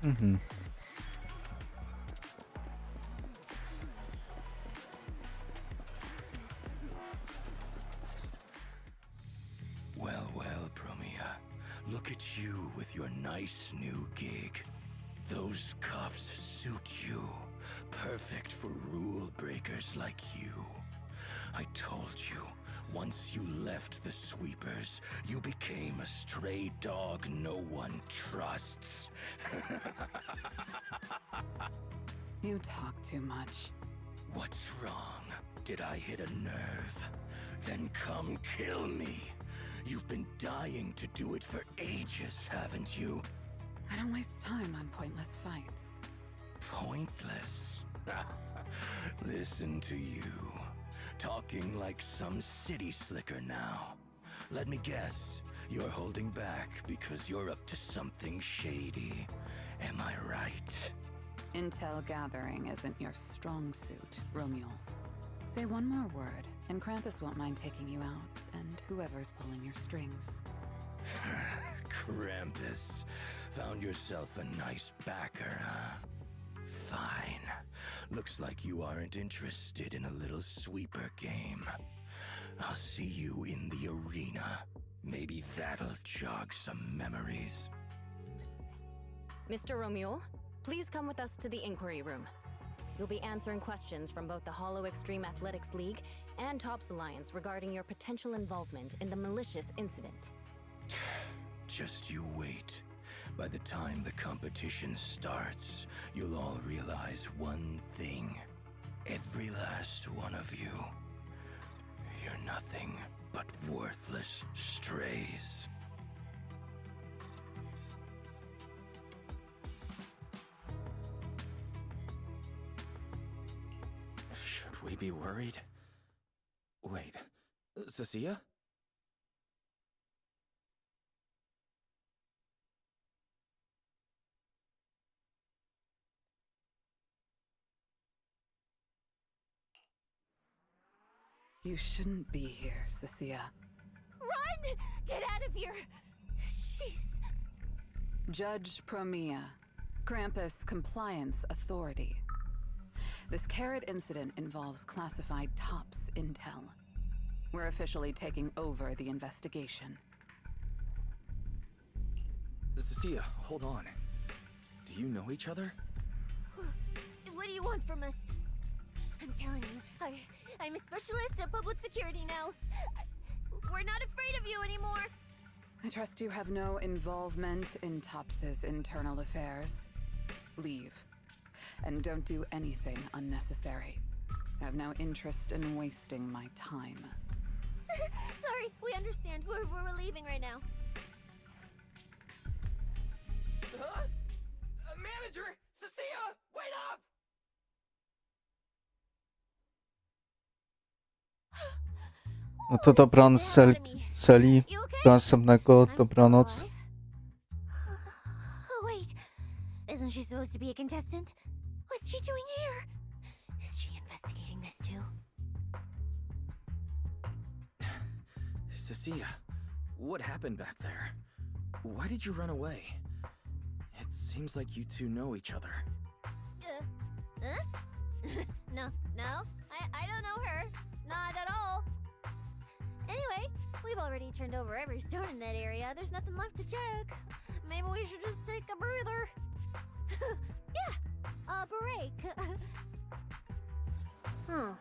Mhm. Well, Promia. Look at you with your nice new gig. Those cuffs suit you. Perfect for rule breakers like you. I told you, Once you left the sweepers, you became a stray dog no one trusts. You talk too much. What's wrong? Did I hit a nerve? Then come kill me. You've been dying to do it for ages, haven't you? I don't waste time on pointless fights. Pointless? Listen to you. Talking like some city slicker now. Let me guess, you're holding back because you're up to something shady. Am I right? Intel gathering isn't your strong suit, Romeo. Say one more word, and Krampus won't mind taking you out, and whoever's pulling your strings. Krampus. Found yourself a nice backer, huh? Fine. Looks like you aren't interested in a little sweeper game. I'll see you in the arena. Maybe that'll jog some memories. Mr. Romeo, please come with us to the inquiry room. You'll be answering questions from both the Hollow Extreme Athletics League and Tops Alliance regarding your potential involvement in the malicious incident. Just you wait. By the time the competition starts, you'll all realize one thing. Every last one of you. You're nothing but worthless strays. Should we be worried? Wait, Cecilia? You shouldn't be here, Cecilia. Run! Get out of here! She's... Judge Promia, Krampus Compliance Authority. This carrot incident involves classified Tops intel. We're officially taking over the investigation. Cecilia, hold on. Do you know each other? What do you want from us? I'm telling you, I'm a specialist at public security now. We're not afraid of you anymore. I trust you have no involvement in Tops's internal affairs. Leave. And don't do anything unnecessary. I have no interest in wasting my time. Sorry, we understand. We're leaving right now. Huh? Manager! Cecilia! Wait up! No to dobranoc Celi. Do następnego. Dobranoc. Oh, wait. Isn't she supposed to be a contestant? What's she doing here? Is she investigating this too? Cecilia, what happened back there? Why did you run away? It seems like you two know each other. Huh? No. I don't know her. Not at all. Anyway, we've already turned over every stone in that area. There's nothing left to check. Maybe we should just take a breather. Yeah, a break. Huh.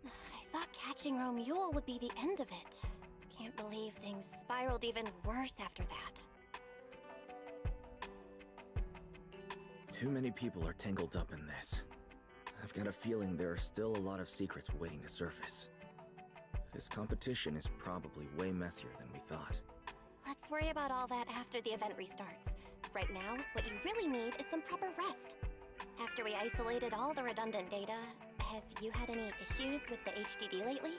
I thought catching Romeo would be the end of it. Can't believe things spiraled even worse after that. Too many people are tangled up in this. I've got a feeling there are still a lot of secrets waiting to surface. This competition is probably way messier than we thought. Let's worry about all that after the event restarts. Right now, what you really need is some proper rest. After we isolated all the redundant data, have you had any issues with the HDD lately?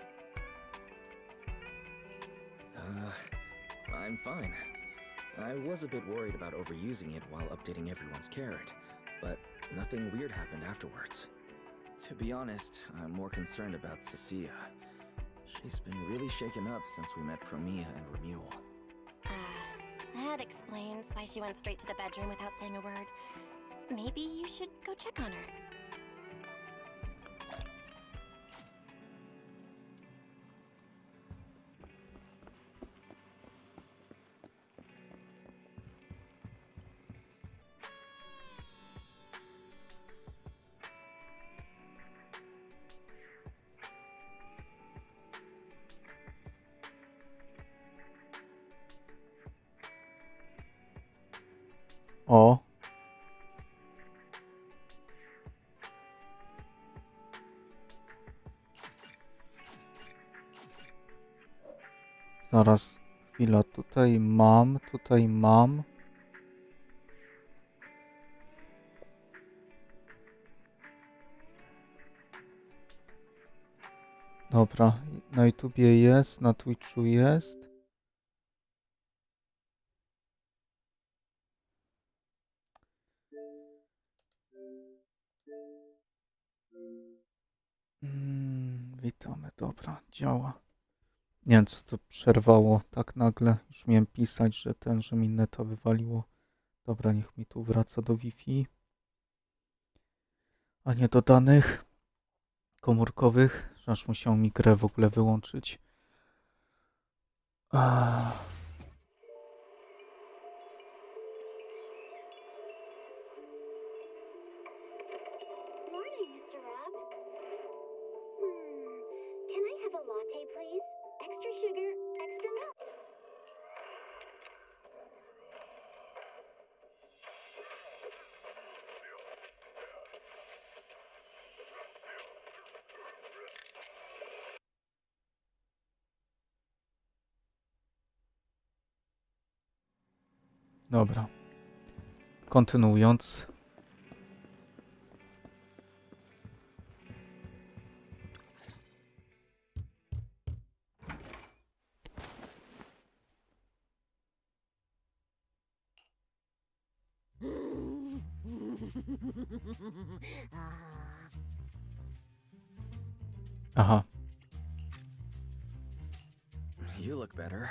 I'm fine. I was a bit worried about overusing it while updating everyone's carrot, but nothing weird happened afterwards. To be honest, I'm more concerned about Cecilia. She's been really shaken up since we met Chromia and Remuel. That explains why she went straight to the bedroom without saying a word. Maybe you should go check on her. O. Zaraz, chwila, tutaj mam, tutaj mam. Dobra, na YouTubie jest, na Twitchu jest. Witamy, dobra, działa. Nie wiem, co to przerwało tak nagle. Już miałem pisać, że mi neta wywaliło. Dobra, niech mi tu wraca do Wi-Fi. A nie do danych komórkowych, że aż musiał mi grę w ogóle wyłączyć. Morning, Mr. Rob. Can I have a latte, please? Extra sugar, extra milk. Dobra. Kontynuując. Aha. You look better.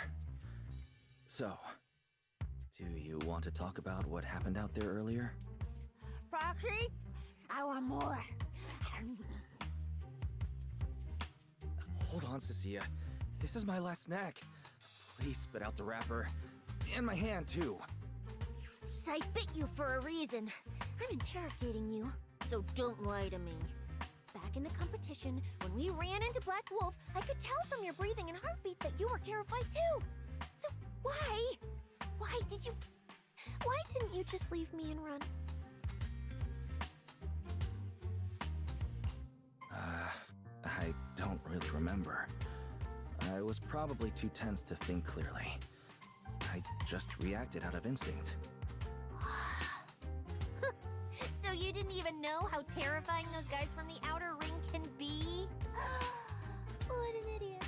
So, do you want to talk about what happened out there earlier? Roxy, I want more. Hold on, Cecilia. This is my last snack. Please spit out the wrapper. And my hand, too. I bit you for a reason. I'm interrogating you, so don't lie to me. Back in the competition, when we ran into Black Wolf, I could tell from your breathing and heartbeat that you were terrified too. So why didn't you just leave me and run? I don't really remember. I was probably too tense to think clearly. I just reacted out of instinct. So you didn't even know how terrifying those guys from the outer ring can be? What an idiot.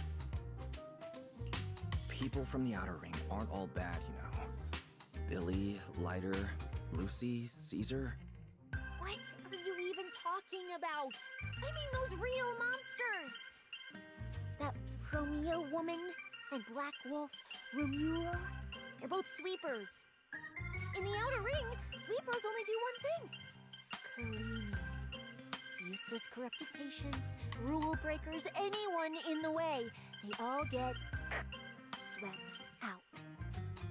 People from the outer ring aren't all bad, you know. Billy, Lighter, Lucy, Caesar. What are you even talking about? I mean those real monsters! That Chromia woman and Black Wolf, Remuel, they're both sweepers. In the outer ring, sweepers only do one thing. Cleaning. Useless corrupted patients, rule breakers, anyone in the way. They all get swept out.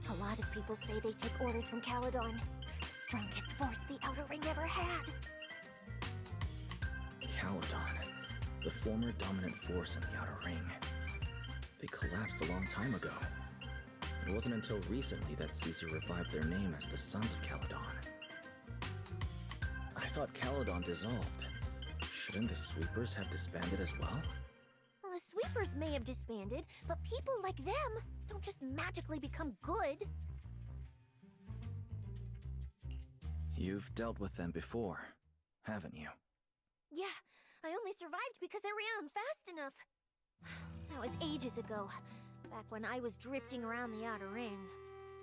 A lot of people say they take orders from Caledon, the strongest force the outer ring ever had. Caledon, the former dominant force in the outer ring. They collapsed a long time ago. It wasn't until recently that Caesar revived their name as the Sons of Caledon. I thought Caledon dissolved. Shouldn't the Sweepers have disbanded as well? Well, the Sweepers sweepers may have disbanded, but people like them don't just magically become good. You've dealt with them before, haven't you? Yeah, I only survived because I ran fast enough. That was ages ago, back when I was drifting around the Outer Ring.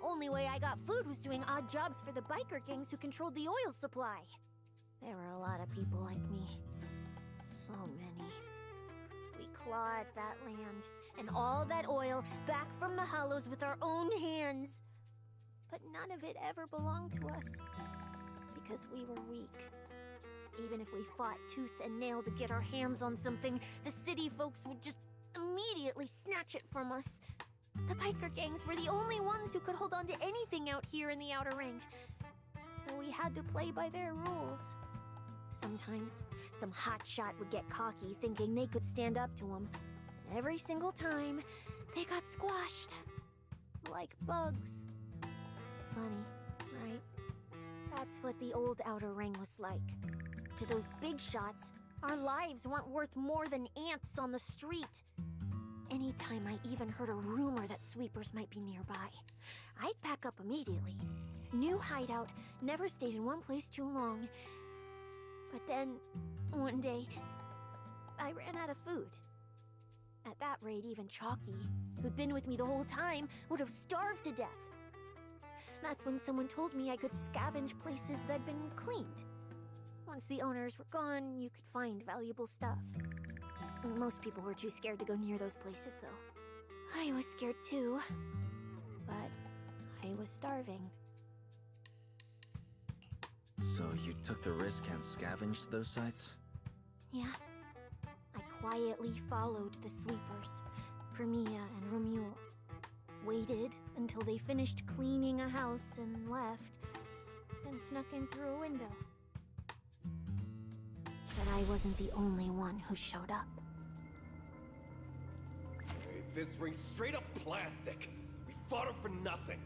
Only way I got food was doing odd jobs for the biker gangs who controlled the oil supply. There were a lot of people like me. So many. We clawed that land and all that oil back from the hollows with our own hands. But none of it ever belonged to us. Because we were weak. Even if we fought tooth and nail to get our hands on something, the city folks would just immediately snatch it from us. The biker gangs were the only ones who could hold on to anything out here in the Outer Ring. So we had to play by their rules. Sometimes, some hotshot would get cocky thinking they could stand up to them. And every single time, they got squashed. Like bugs. Funny, right? That's what the old Outer Ring was like. To those big shots, our lives weren't worth more than ants on the street. Anytime I even heard a rumor that sweepers might be nearby, I'd pack up immediately. New hideout, never stayed in one place too long. But then, one day, I ran out of food. At that rate, even Chalky, who'd been with me the whole time, would have starved to death. That's when someone told me I could scavenge places that'd been cleaned. Once the owners were gone, you could find valuable stuff. Most people were too scared to go near those places, though. I was scared too, but I was starving. So you took the risk and scavenged those sites? Yeah. I quietly followed the sweepers, Premia and Romuald. Waited until they finished cleaning a house and left, then snuck in through a window. But I wasn't the only one who showed up. This ring's straight up plastic. We fought her for nothing.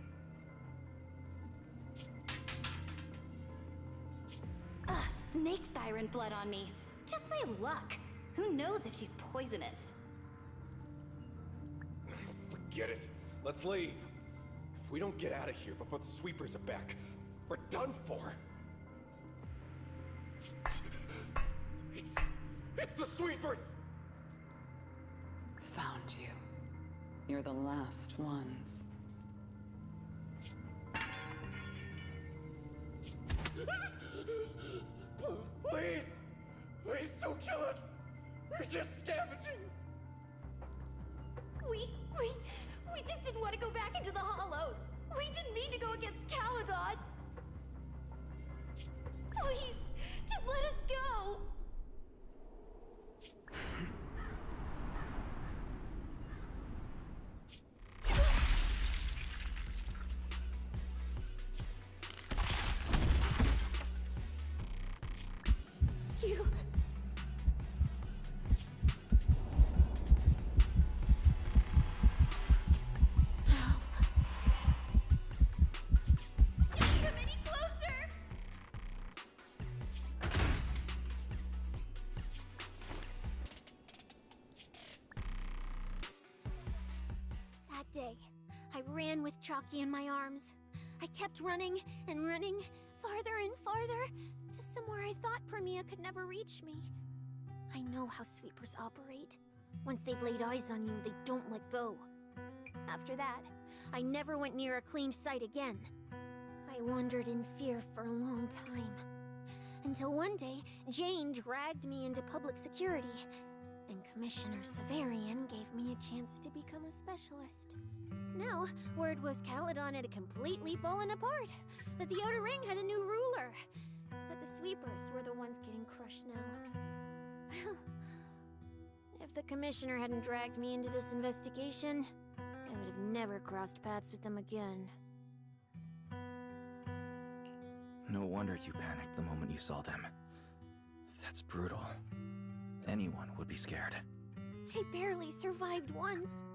Snake tyrant blood on me. Just my luck. Who knows if she's poisonous? Forget it. Let's leave. If we don't get out of here before the sweepers are back, we're done for. It's the sweepers! Found you. You're the last ones. Please! Please don't kill us! We're just scavenging! We just didn't want to go back into the hollows. We didn't mean to go against Caledon. Please, just let us go. You... Day, I ran with Chalky in my arms. I kept running and running, farther and farther, to somewhere I thought Premia could never reach me. I know how sweepers operate. Once they've laid eyes on you, they don't let go. After that, I never went near a cleaned site again. I wandered in fear for a long time. Until one day, Jane dragged me into public security, and Commissioner Severian gave me a chance to become a specialist. Now, word was Caledon had completely fallen apart, that the Outer Ring had a new ruler, that the sweepers were the ones getting crushed now. If the Commissioner hadn't dragged me into this investigation, I would have never crossed paths with them again. No wonder you panicked the moment you saw them. That's brutal. Anyone would be scared. I barely survived once.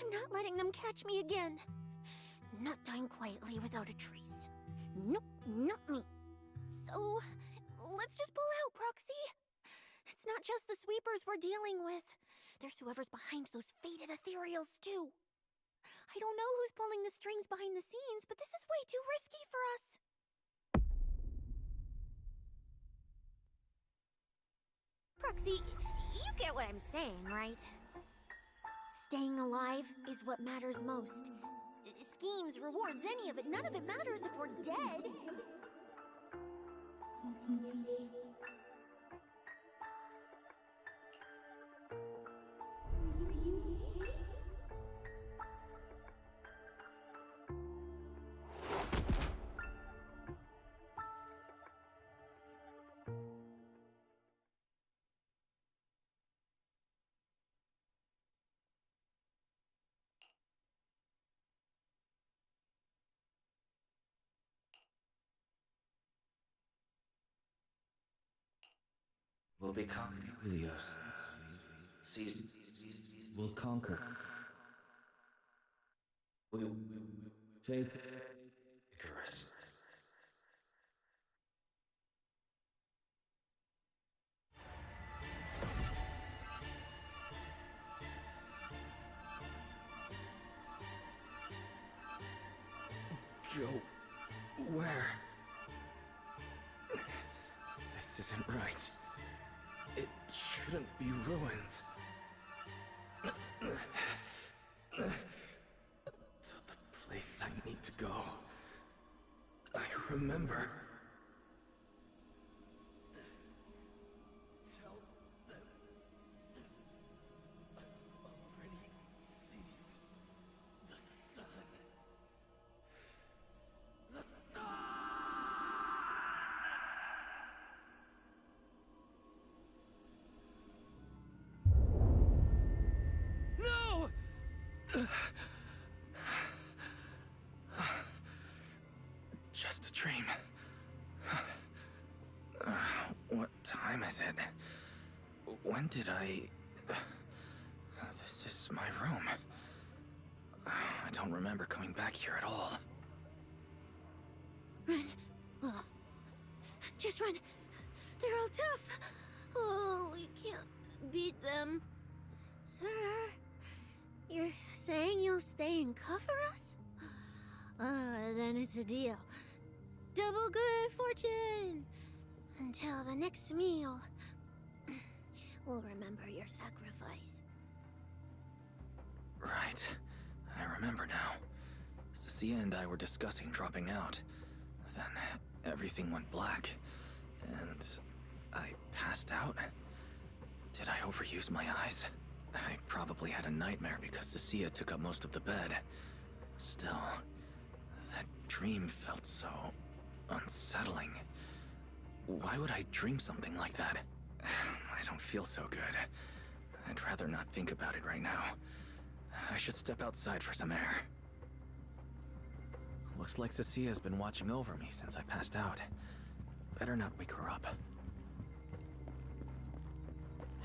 I'm not letting them catch me again. Not dying quietly without a trace. Nope, not me. So, let's just pull out, Proxy. It's not just the sweepers we're dealing with. There's whoever's behind those faded ethereals, too. I don't know who's pulling the strings behind the scenes, but this is way too risky for us. Proxy, you get what I'm saying, right? Staying alive is what matters most. Schemes, rewards, any of it, none of it matters if we're dead. Will be conquered, Helios. Will conquer. Will faith Icarus. Go where? This isn't right. It shouldn't be ruins. The place I need to go. I remember. Tell them I've already seized the sun. The sun! No! Just a dream. What time is it? When did I... This is my room. I don't remember coming back here at all. Run. Oh. Just run. They're all tough. Oh, we can't beat them. Sir, you're saying you'll stay and cover us? Then it's a deal. Double good fortune. Until the next meal. We'll remember your sacrifice. Right. I remember now. Cecilia and I were discussing dropping out. Then everything went black. And I passed out. Did I overuse my eyes? I probably had a nightmare because Cecilia took up most of the bed. Still, that dream felt so unsettling. Why would I dream something like that? I don't feel so good. I'd rather not think about it right now. I should step outside for some air. Looks like Cecilia's been watching over me since I passed out. Better not wake her up.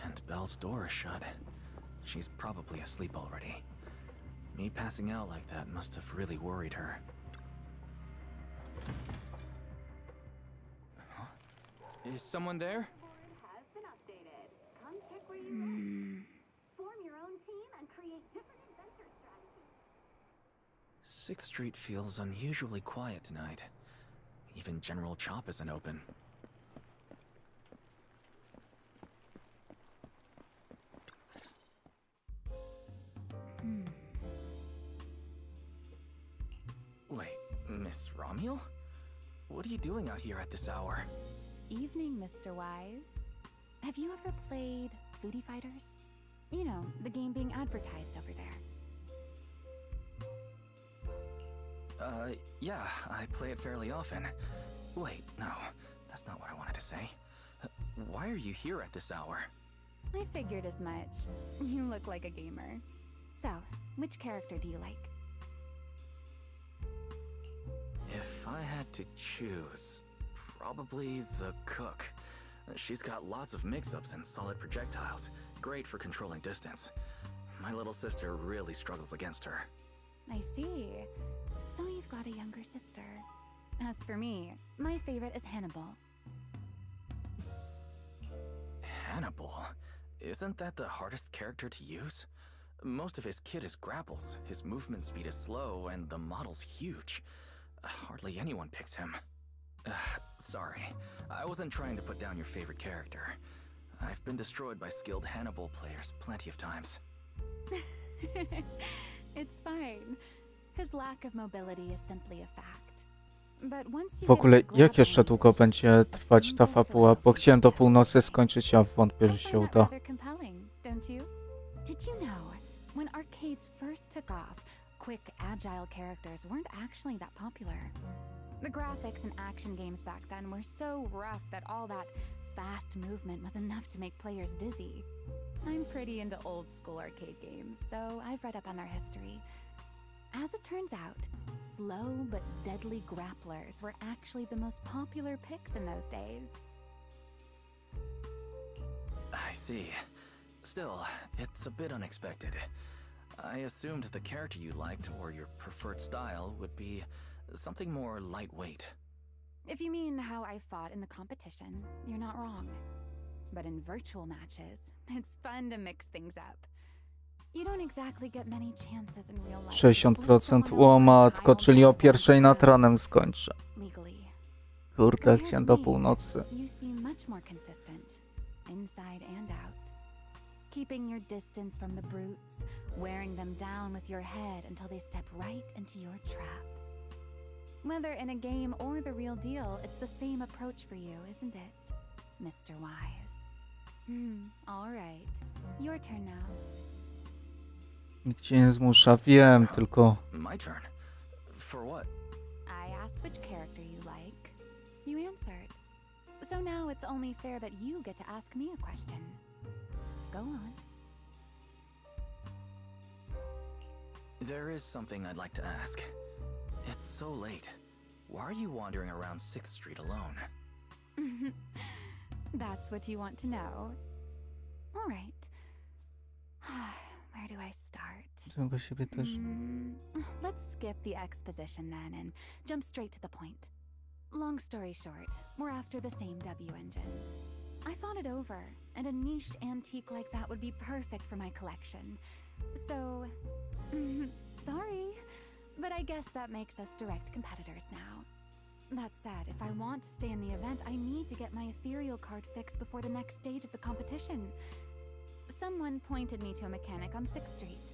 And Belle's door is shut. She's probably asleep already. Me passing out like that must have really worried her. Huh? Is someone there? Has been updated. Come check where you live. Form your own team and create different adventure strategies. 6th Street feels unusually quiet tonight. Even General Chop isn't open. Wait, Miss Romiel? What are you doing out here at this hour? Evening, Mr. Wise. Have you ever played Foodie Fighters? You know, the game being advertised over there. Yeah, I play it fairly often. Wait, no, that's not what I wanted to say. Why are you here at this hour? I figured as much. You look like a gamer. So, which character do you like? If I had to choose, probably the cook. She's got lots of mix-ups and solid projectiles. Great for controlling distance. My little sister really struggles against her. I see. So you've got a younger sister. As for me, my favorite is Hannibal. Hannibal? Isn't that the hardest character to use? Most of his kit is grapples, his movement speed is slow, and the model's huge. Hardly anyone picks him. Sorry, I wasn't trying to put down your favorite character. I've been destroyed by skilled Hannibal players plenty of times. It's fine. His lack of mobility is simply a fact. But once you W ogóle, get to jak jeszcze grappling, długo będzie trwać ta fabuła? Bo chciałem do północy skończyć, a wątpię, że I się find that uda. rather compelling, don't you? Did you know, when arcades first took off, quick, agile characters weren't actually that popular. The graphics in action games back then were so rough that all that fast movement was enough to make players dizzy. I'm pretty into old school arcade games, so I've read up on their history. As it turns out, slow but deadly grapplers were actually the most popular picks in those days. I see. Still, it's a bit unexpected. I assumed the character you liked or your preferred style would be something more lightweight. If you mean how I fought in the competition, you're not wrong. But in virtual matches, it's fun to mix things up. You don't exactly get many chances in real life. 60%. O matko, czyli o pierwszej nad ranem skończę. Kurde, chciałem do północy. You seem much more consistent, inside and out. Keeping your distance from the brutes, wearing them down with your head until they step right into your trap. Whether in a game or the real deal, it's the same approach for you, isn't it, Mr. Wise? All right. Your turn now. Nikt cię nie zmusza, wiem, tylko... My turn? For what? I asked which character you like. You answered. So now it's only fair that you get to ask me a question. Go on. There is something I'd like to ask. It's so late. Why are you wandering around 6th Street alone? That's what you want to know. All right. Where do I start? Czego siebie też... Let's skip the exposition then and jump straight to the point. Long story short, we're after the same W engine. I thought it over, and a niche antique like that would be perfect for my collection. So, sorry, but I guess that makes us direct competitors now. That said, if I want to stay in the event, I need to get my ethereal card fixed before the next stage of the competition. Someone pointed me to a mechanic on 6th Street.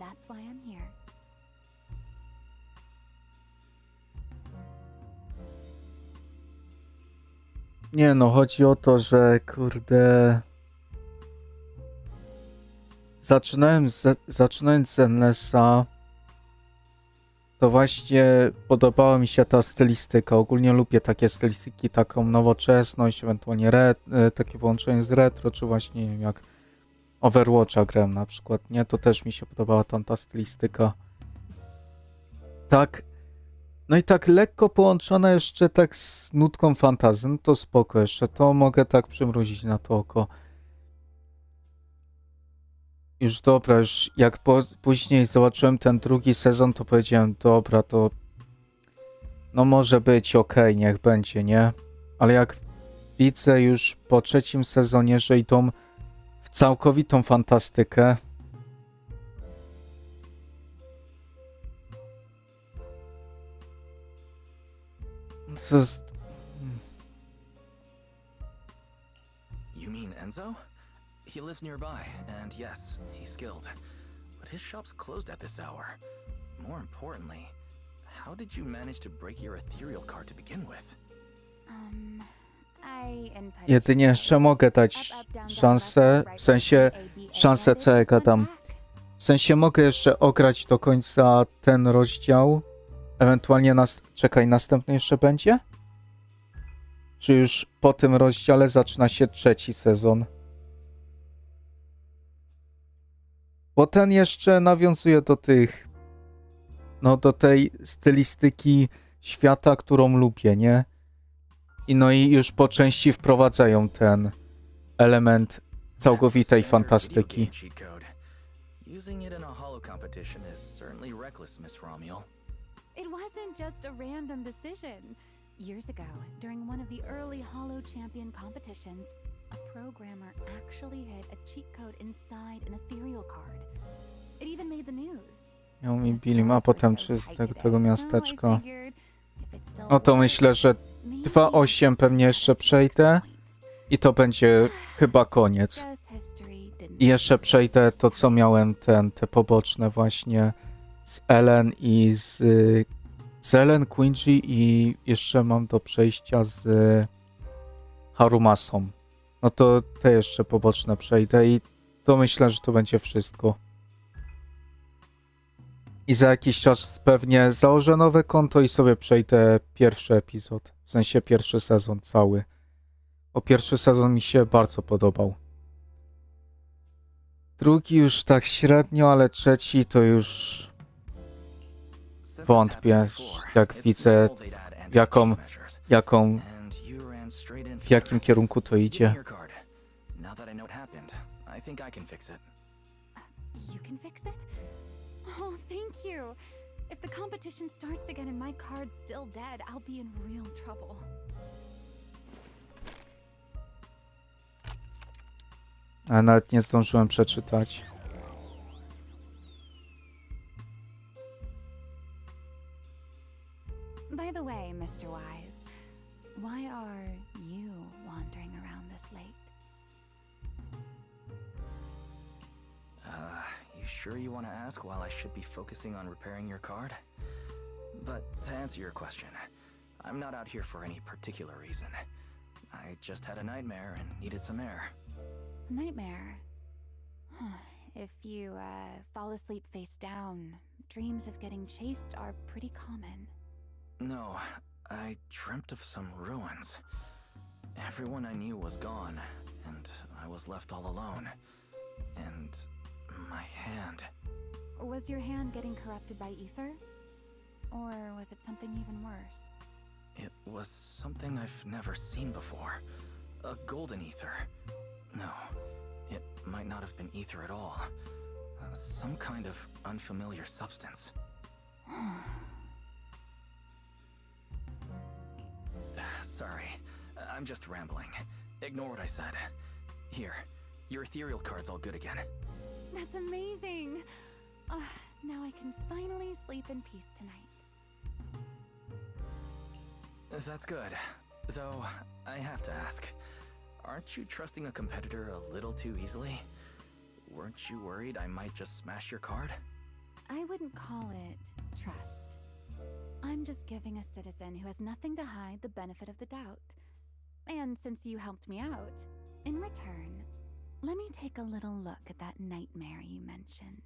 That's why I'm here. Nie no, chodzi o to, że kurde... Zaczynając Zenlessa, to właśnie podobała mi się ta stylistyka. Ogólnie lubię takie stylistyki, taką nowoczesność, ewentualnie takie połączenie z retro, czy właśnie nie wiem, jak Overwatcha grałem na przykład, nie? To też mi się podobała tamta stylistyka. Tak. No i tak lekko połączona jeszcze tak z nutką fantasy, no to spoko jeszcze, to mogę tak przymruzić na to oko. Już dobra, już jak później zobaczyłem ten drugi sezon, to powiedziałem, dobra, to no może być okej, niech będzie, nie? Ale jak widzę już po 3. sezonie, że idą w całkowitą fantastykę, to jest... You mean Enzo? He lives nearby, and yes, he's skilled. But his shop's closed at this hour. More importantly, how did you manage to break your ethereal card to begin with? Jedynie jeszcze mogę dać szansę, w sensie szansę co ja gadam. W sensie mogę jeszcze ograć do końca ten rozdział, ewentualnie czekaj, następny jeszcze będzie? Czy już po tym rozdziale zaczyna się 3. sezon? Bo ten jeszcze nawiązuje do tych, no do tej stylistyki świata, którą lubię, nie? I no i już po części wprowadzają ten element całkowitej fantastyki. Using it in a holo competition is certainly reckless, Miss Romuel. It wasn't just a random decision. Years ago, during one of the early Holo Champion competitions, a programmer actually hid a cheat code inside an ethereal card. It even made the news. Miał mi Billim, a potem czy z tego miasteczka. No to myślę, że 2.8 pewnie jeszcze przejdę i to będzie chyba koniec. I jeszcze przejdę to, co miałem te poboczne właśnie z Ellen i z Ellen, Quincy i jeszcze mam do przejścia z Harumasą. No to te jeszcze poboczne przejdę i to myślę, że to będzie wszystko. I za jakiś czas pewnie założę nowe konto i sobie przejdę pierwszy epizod. W sensie pierwszy sezon cały. Bo pierwszy sezon mi się bardzo podobał. Drugi już tak średnio, ale trzeci to już wątpię, jak widzę w jakim kierunku to idzie. You can fix it? Oh, thank you. If the competition starts again and my card's still dead, I'll be in real trouble. Ale nawet nie zdążyłem przeczytać. By the way, Mr. Wise, why are you wandering around this late? You sure you want to ask while I should be focusing on repairing your card? But to answer your question, I'm not out here for any particular reason. I just had a nightmare and needed some air. Nightmare? If you fall asleep face down, dreams of getting chased are pretty common. No, I dreamt of some ruins. Everyone I knew was gone, and I was left all alone. And my hand. Was your hand getting corrupted by ether? Or was it something even worse? It was something I've never seen before. A golden ether. No, it might not have been ether at all. Some kind of unfamiliar substance. Sorry, I'm just rambling. Ignore what I said. Here, your ethereal card's all good again. That's amazing! Now I can finally sleep in peace tonight. That's good. Though, I have to ask, aren't you trusting a competitor a little too easily? Weren't you worried I might just smash your card? I wouldn't call it trust. I'm just giving a citizen who has nothing to hide the benefit of the doubt. And since you helped me out, in return, let me take a little look at that nightmare you mentioned.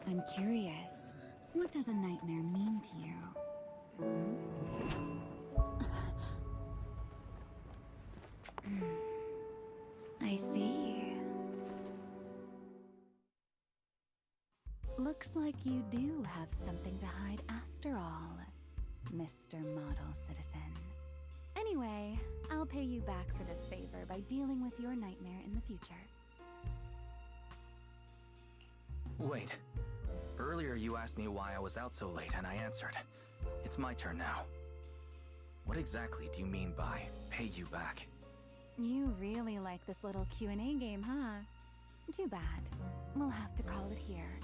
I'm curious, what does a nightmare mean to you? I see. Looks like you do have something to hide after all, Mr. Model Citizen. Anyway, I'll pay you back for this favor by dealing with your nightmare in the future. Wait. Earlier you asked me why I was out so late and I answered. It's my turn now. What exactly do you mean by pay you back? You really like this little Q&A game, huh? Too bad. We'll have to call it here.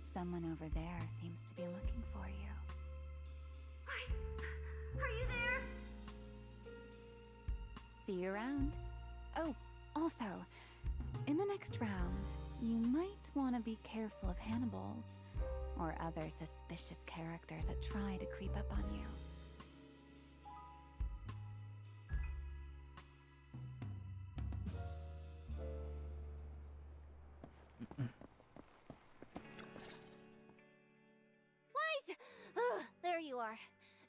Someone over there seems to be looking for you. Are you there? See you around. Oh, also, in the next round, you might want to be careful of Hannibals or other suspicious characters that try to creep up on you. Wise! Ugh, there you are.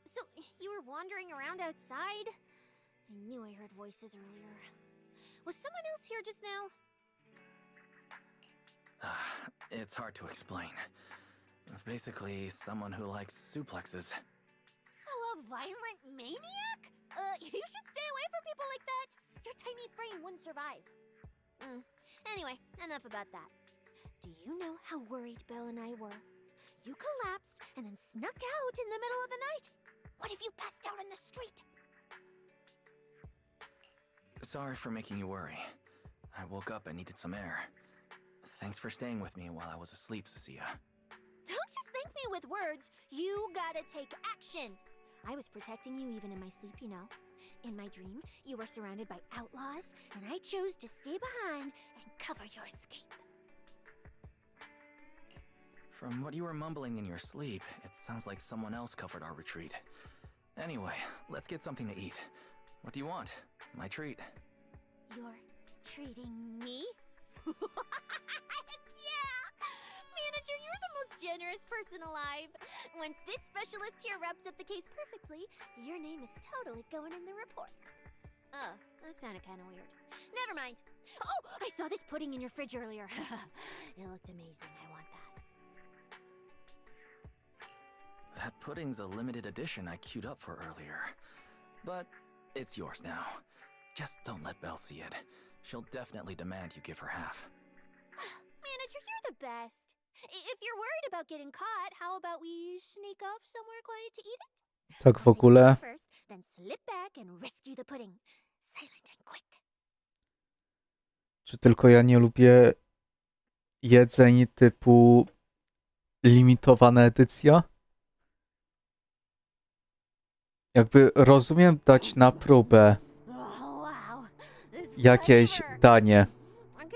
So, you were wandering around outside? I knew I heard voices earlier. Was someone else here just now? It's hard to explain. Basically, someone who likes suplexes. So a violent maniac? You should stay away from people like that. Your tiny frame wouldn't survive. Anyway, enough about that. Do you know how worried Belle and I were? You collapsed and then snuck out in the middle of the night. What if you passed out in the street? Sorry for making you worry. I woke up and needed some air. Thanks for staying with me while I was asleep, Cecilia. Don't just thank me with words. You gotta take action. I was protecting you even in my sleep, you know. In my dream, you were surrounded by outlaws, and I chose to stay behind and cover your escape. From what you were mumbling in your sleep, it sounds like someone else covered our retreat. Anyway, let's get something to eat. What do you want? My treat. You're treating me? Yeah! Manager, you're the most generous person alive. Once this specialist here wraps up the case perfectly, your name is totally going in the report. Oh, that sounded kind of weird. Never mind. Oh, I saw this pudding in your fridge earlier. It looked amazing. I want that. That pudding's a limited edition I queued up for earlier. But it's yours now. Just don't let Belle see it. She'll definitely demand you give her half. Manager, you're the best. If you're worried about getting caught, how about we sneak off somewhere quiet to eat it? Tak w ogóle. First, then slip back and rescue the pudding. Silent and quick. Czy tylko ja nie lubię jedzeń typu limitowana edycja? Jakby rozumiem dać na próbę jakieś danie.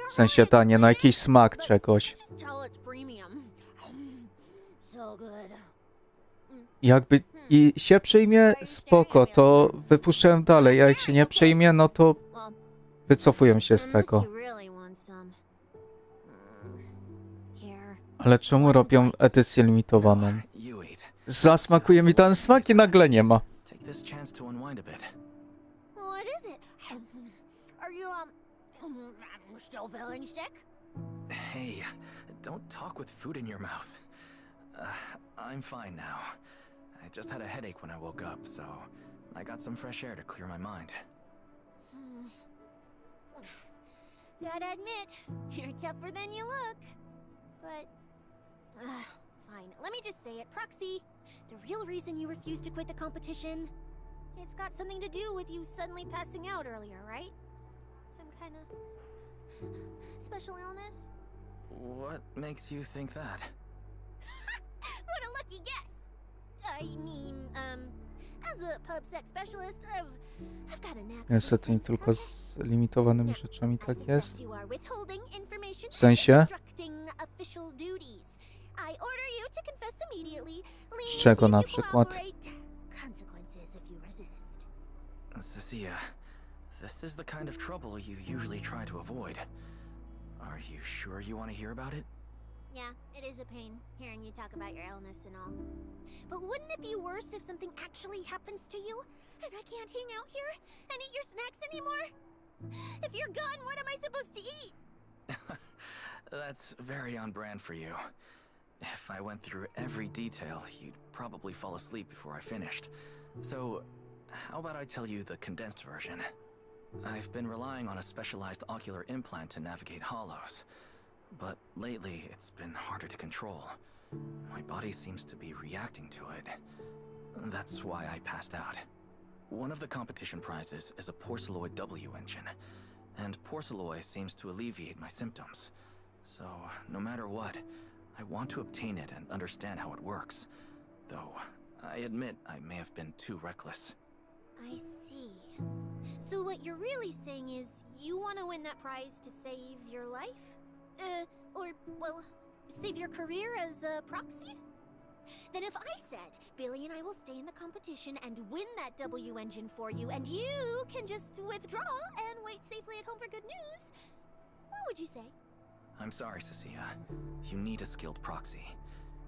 W sensie danie, no jakiś smak czegoś. Jakby i się przyjmie, spoko, to wypuszczę dalej, a jak się nie przyjmie, no to wycofuję się z tego. Ale czemu robią edycję limitowaną? Zasmakuje mi ten smak i nagle nie ma. What is it? Are you, still feeling sick? Hey, don't talk with food in your mouth. I'm fine now. I just had a headache when I woke up, so I got some fresh air to clear my mind. Gotta admit, you're tougher than you look. But, fine. Let me just say it. Proxy, the real reason you refused to quit the competition, it's got something to do with you suddenly passing out earlier, right? Some kind of special illness? What makes you think that? What a lucky guess! I mean, as a pub-sec specialist, I've got a knack for Niestety nie tylko z limitowanymi rzeczami tak jest. you are withholding information W sensie? and obstructing official duties. I order you to confess immediately. Z czego na przykład? Consequences if you resist. Cecilia, this is the kind of trouble you usually try to avoid. Are you sure you want to hear about it? Yeah, it is a pain hearing you talk about your illness and all. But wouldn't it be worse if something actually happens to you and I can't hang out here and eat your snacks anymore? If you're gone, what am I supposed to eat? That's very on brand for you. If I went through every detail, you'd probably fall asleep before I finished. So, how about I tell you the condensed version? I've been relying on a specialized ocular implant to navigate hollows. But lately, it's been harder to control. My body seems to be reacting to it. That's why I passed out. One of the competition prizes is a Porceloid W engine, and Porceloid seems to alleviate my symptoms. So, no matter what, I want to obtain it and understand how it works. Though, I admit I may have been too reckless. I see. So what you're really saying is you want to win that prize to save your life? Well, save your career as a proxy? Then if I said, Billy and I will stay in the competition and win that W engine for you, and you can just withdraw and wait safely at home for good news, what would you say? I'm sorry, Cecilia. You need a skilled proxy.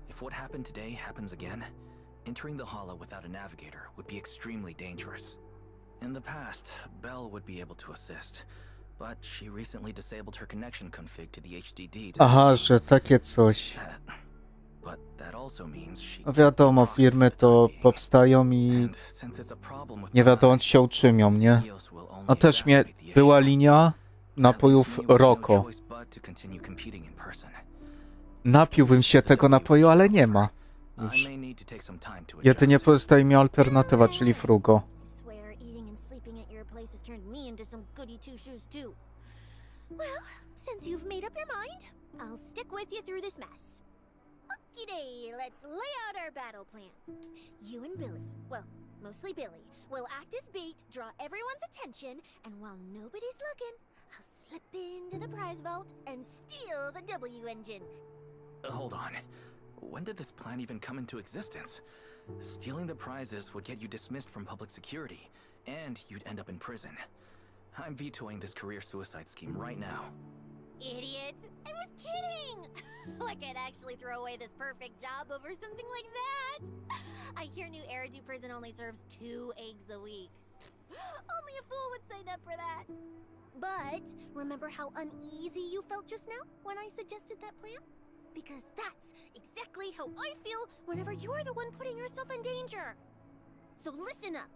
If what happened today happens again, entering the hollow without a navigator would be extremely dangerous. In the past, Belle would be able to assist, but she recently disabled her connection config to the HDD. Aha, że takie coś. But that also means she... No wiadomo, firmy to powstają i nie wiadomo, czy się utrzymią, nie? No też była linia napojów Roko. Napiłbym się tego napoju, ale nie ma. Już. I may need to take some time to Jedynie adjust. pozostaje mi alternatywa, czyli Frugo. I swear, eating and sleeping at your place has turned me into some goody two-shoes too. Well, since you've made up your mind, I'll stick with you through this mess. Okie-day, let's lay out our battle plan. You and Billy, well, mostly Billy, will act as bait, draw everyone's attention, and while nobody's looking, I'll slip into the prize vault and steal the W engine. Hold on. When did this plan even come into existence? Stealing the prizes would get you dismissed from public security, and you'd end up in prison. I'm vetoing this career suicide scheme right now. Idiot! I was kidding! Like I'd actually throw away this perfect job over something like that! I hear New Eridu Prison only serves 2 eggs a week. Only a fool would sign up for that! But remember how uneasy you felt just now when I suggested that plan? Because that's exactly how I feel whenever you're the one putting yourself in danger! So listen up!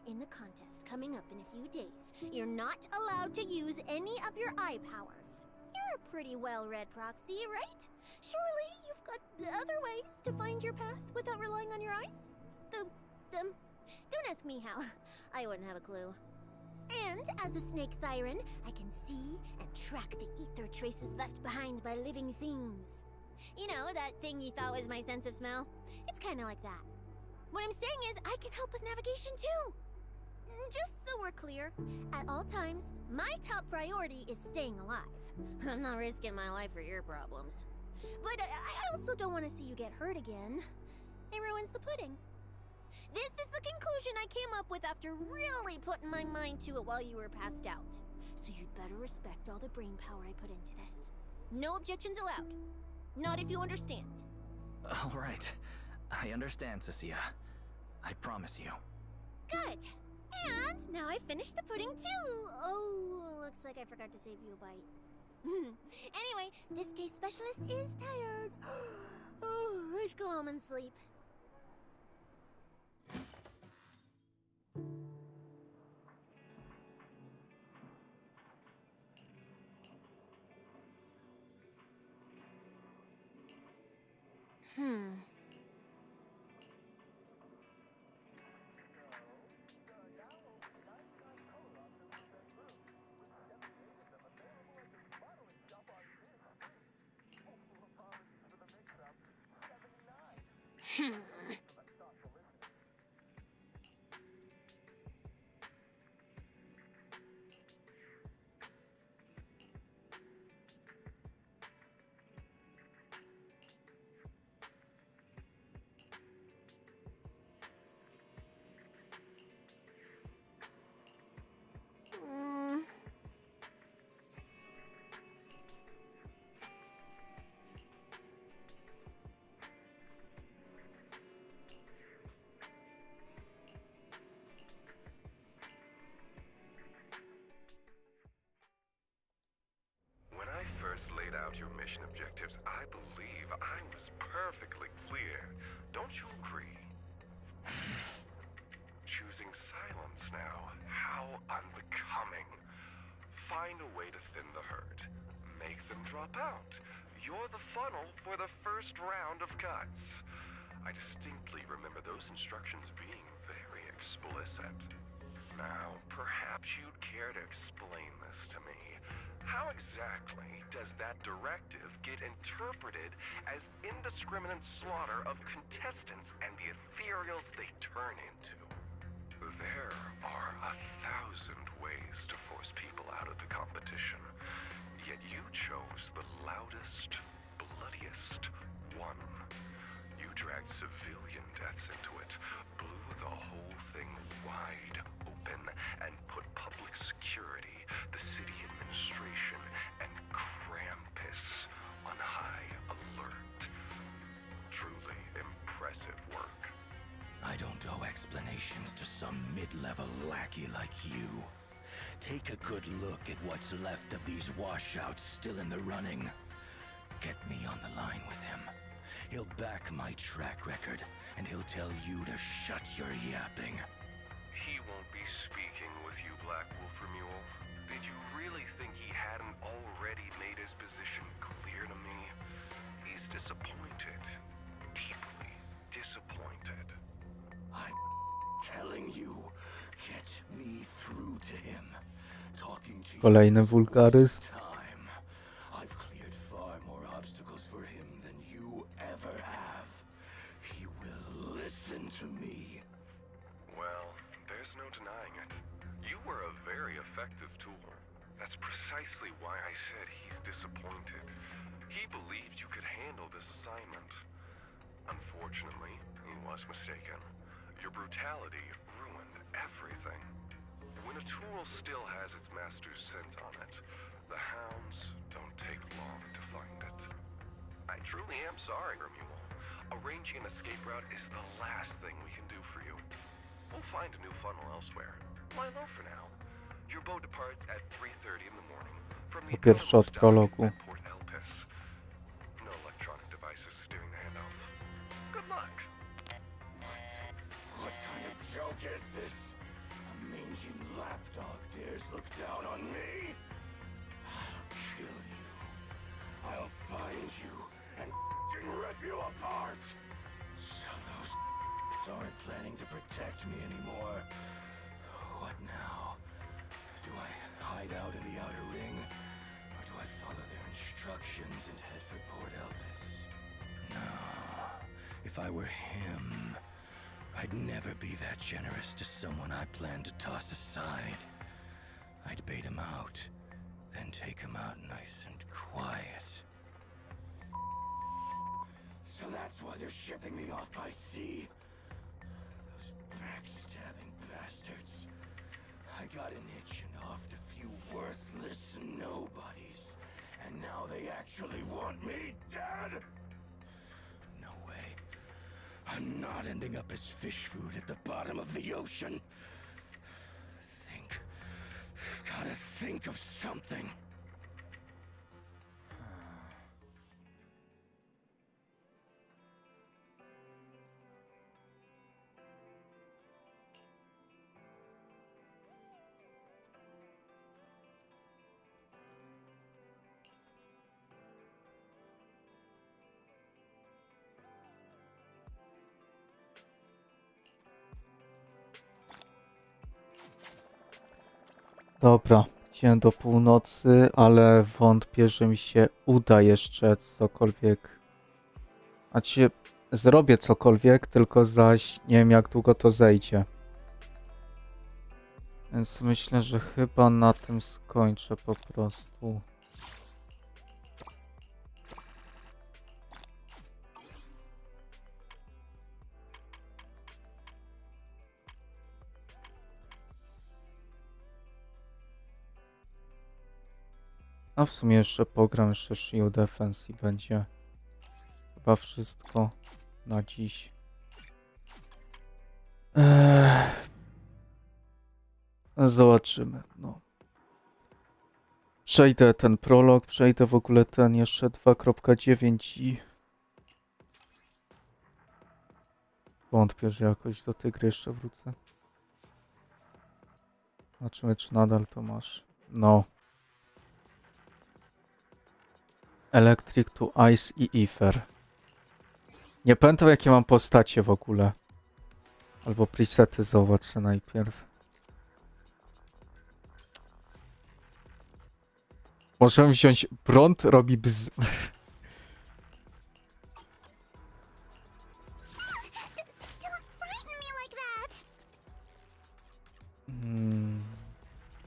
In the contest coming up in a few days, you're not allowed to use any of your eye powers. You're a pretty well-read proxy, right? Surely you've got other ways to find your path without relying on your eyes? Don't ask me how. I wouldn't have a clue. And as a snake Thyran, I can see and track the ether traces left behind by living things. You know, that thing you thought was my sense of smell? It's kind of like that. What I'm saying is, I can help with navigation too. Just so we're clear, at all times, my top priority is staying alive. I'm not risking my life for your problems. But I also don't want to see you get hurt again. It ruins the pudding. This is the conclusion I came up with after really putting my mind to it while you were passed out. So you'd better respect all the brain power I put into this. No objections allowed. Not if you understand. All right. I understand, Cecilia. I promise you. Good. And now I finished the pudding too. Oh, looks like I forgot to save you a bite. Anyway, this case specialist is tired. Oh, let's go home and sleep. When I first laid out your mission objectives, I believe I was perfectly clear. Don't you agree? Choosing silence now. How unbecoming. Find a way to thin the herd. Make them drop out. You're the funnel for the first round of cuts. I distinctly remember those instructions being very explicit. Now, perhaps you'd care to explain this to me. How exactly does that directive get interpreted as indiscriminate slaughter of contestants and the ethereals they turn into? There are 1,000 ways to force people out of the competition, yet you chose the loudest, bloodiest one. You dragged civilian deaths into it, blew the whole thing wide open, and put public security, the city administration, and Krampus on high alert. Truly impressive work. I don't owe explanations to some mid-level lackey like you. Take a good look at what's left of these washouts still in the running. Get me on the line with him. He'll back my track record, and he'll tell you to shut your yapping. He won't be speaking with you, Black Wolf Mule. Did you really think he hadn't already made his position clear to me? He's disappointed. Deeply telling you, get me through to him. Talking to you Kolejny wulgaryzm. time. I've cleared far more obstacles for him than you ever have. He will listen to me. Well, there's no denying it. You were a very effective tool. That's precisely why I said he's disappointed. He believed you could handle this assignment. Unfortunately, he was mistaken. Your brutality ruined everything. When a tool still has its master's scent on it, the hounds don't take long to find it. I truly am sorry, Romulo. Arranging an escape route is the last thing we can do for you. We'll find a new funnel elsewhere. Lie low for now. Your boat departs at 3:30 in the morning from the Pierwszy od prologu. Port Elpis. No electronic devices steering the handoff. Good luck. What kind of joke is this? A mangy lapdog dares look down on me? I'll kill you. I'll find you and rip you apart. So those aren't planning to protect me anymore. What now? Do I hide out in the outer ring? Or do I follow their instructions and head for Port Elpis? No. If I were him, I'd never be that generous to someone I plan to toss aside. I'd bait him out, then take him out nice and quiet. So that's why they're shipping me off by sea. Those backstabbing bastards. I got an itch and offed a few worthless nobodies, and now they actually want me dead? No way. I'm not ending up as fish food at the bottom of the ocean. Gotta think of something. Dobra, idziemy do północy, ale wątpię, że mi się uda jeszcze cokolwiek. Znaczy, zrobię cokolwiek, tylko zaś nie wiem, jak długo to zejdzie. Więc myślę, że chyba na tym skończę po prostu. A w sumie jeszcze pogram jeszcze Shield Defense i będzie chyba wszystko na dziś. Zobaczymy, no. Przejdę ten prolog, przejdę w ogóle ten jeszcze 2.9 i wątpię, że jakoś do tej gry jeszcze wrócę. Zobaczymy, czy nadal to masz. No. Electric to Ice i Ether. Nie pamiętam, jakie mam postacie w ogóle. Albo presety zobaczę najpierw. Możemy wziąć prąd, robi bzz.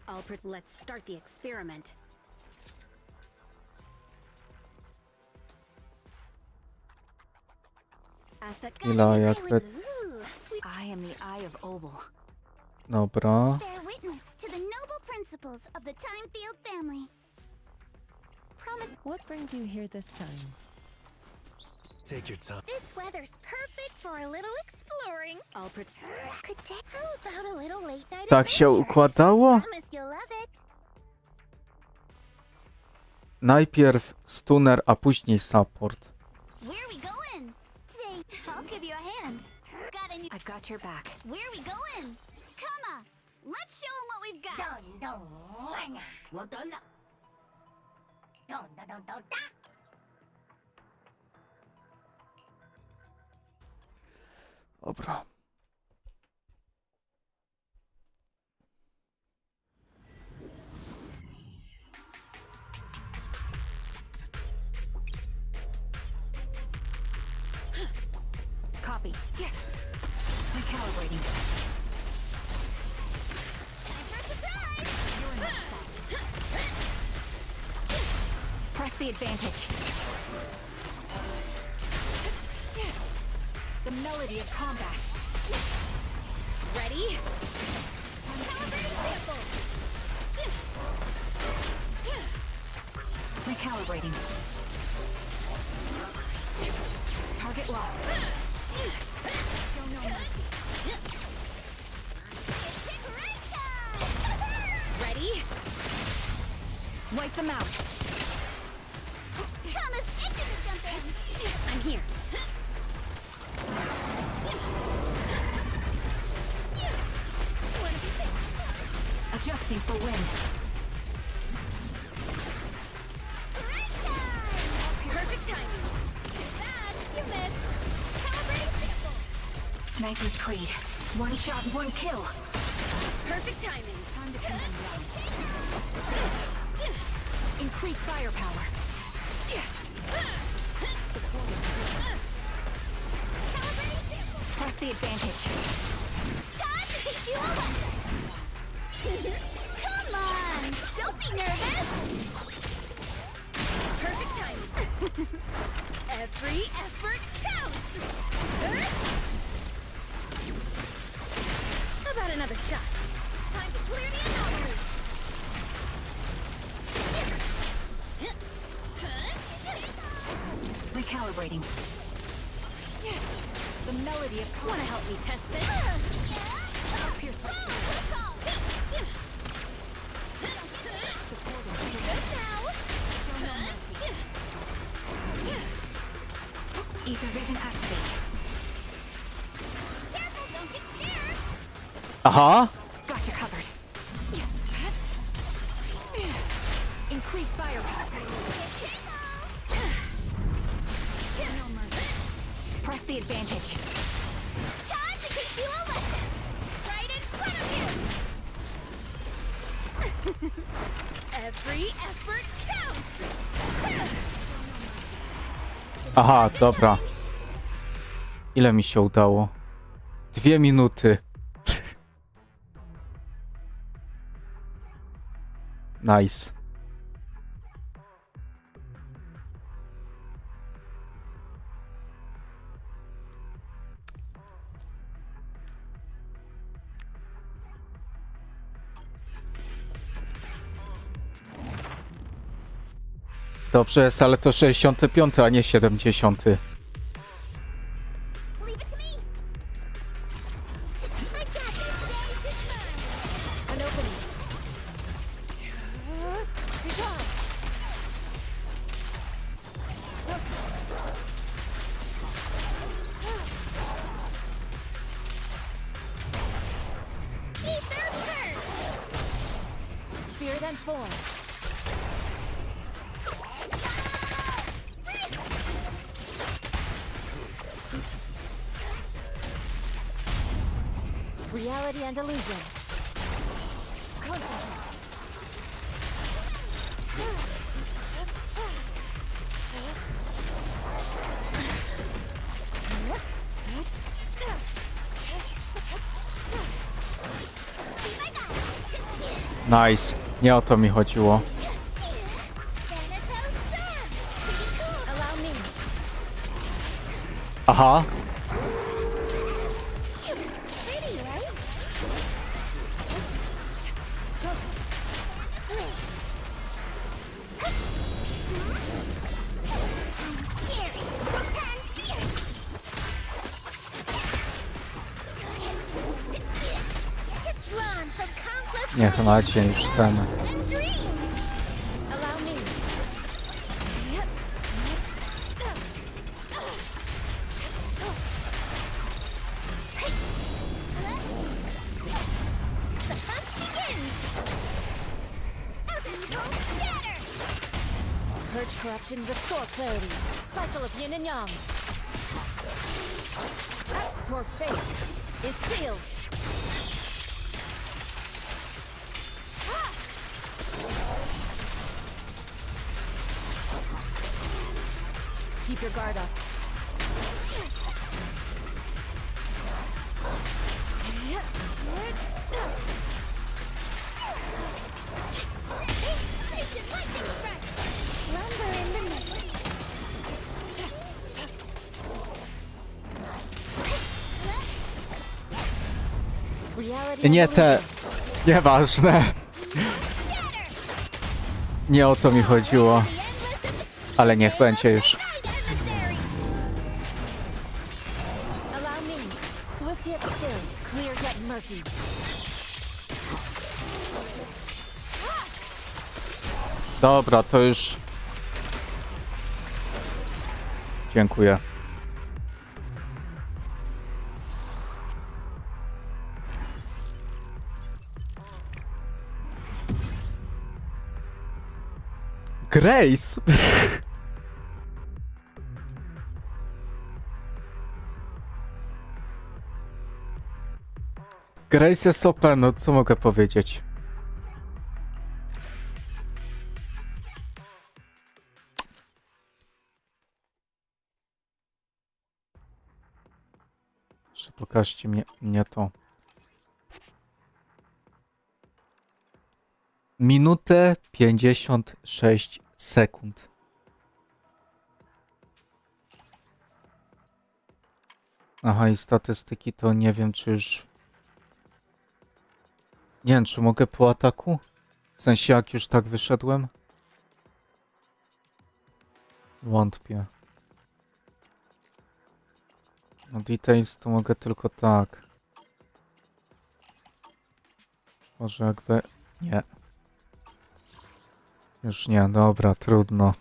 Alfred, let's start the experiment. Chwila, jak te... I am the Eye of Obel. Dobra. Bear witness to the noble principles of the Timefield family. Promise. What brings you here this time? Take your time. This weather's perfect for a little exploring. I'll How about a little late night Tak się adventure? układało? Promise you'll love it. Najpierw stunner, a później support. Where are we going? Today, I'll give you a hand. Got a new... I've got your back. Where are we going? Come on, let's show them what we've got. Dobra. Copy. Recalibrating. Press the advantage. The melody of combat. Ready? Recalibrating. Target locked. Show no mercy. Ready? Wipe them out. Thomas, into something! I'm here. Adjusting for wind. Perfect timing. Too bad, you missed. Calibrating sample. Sniper's Creed. One shot, one kill. Perfect timing. Time to pin them down. Increase firepower. Calibrating sample. Press the advantage. Time to teach you a lesson. Come on, don't be nervous. Perfect timing. Every effort counts. How about another shot? Time to clear the anomaly. Recalibrating. The melody of combat. Wanna help me test this? Pierce my Ether vision activate. Careful, don't get scared. Aha! Got you covered. Increase firepower. No mercy. Press the advantage. Time to teach you a lesson. Right in front of you. Every effort counts. Aha, dobra. Ile mi się udało? 2 minuty. Nice. Dobrze jest, ale to 65, a nie 70. Leave it to me. I got this day this time. An opening. Ether burst. Spirit and form. Reality and illusion. Nice. Nie o to mi chodziło. Allow me. Aha. Pretty, right? Scary and fierce. Drawn from countless Niech macie już ten. and dreams. Allow me. The hunt begins. Elemental scatter. Purge corruption, restore clarity. Cycle of yin and yang. Your fate is sealed. Keep your guard up. Nie te... Nieważne. Nie o to mi chodziło. Ale niech będzie już. Allow me. Swift yet still, clear yet murky. Dobra, to już... Dziękuję. Grace! Grace jest OP, no co mogę powiedzieć? Jeszcze pokażcie mnie to. Minutę 56 sekund. Aha, i statystyki to nie wiem, czy już... Nie wiem, czy mogę po ataku? W sensie, jak już tak wyszedłem? Wątpię. No details to mogę tylko tak. Może jak Nie. Już nie, dobra, trudno.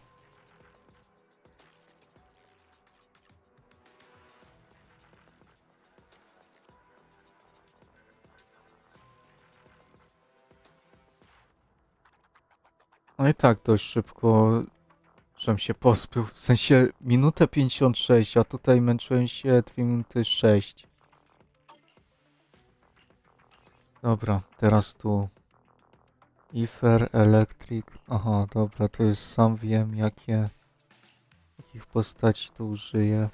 No i tak dość szybko, żem się pozbył. W sensie minutę 56, a tutaj męczyłem się 2 minuty 6. Dobra, teraz tu Ether, Electric. Aha, dobra, to już sam wiem, jakich postaci tu użyję.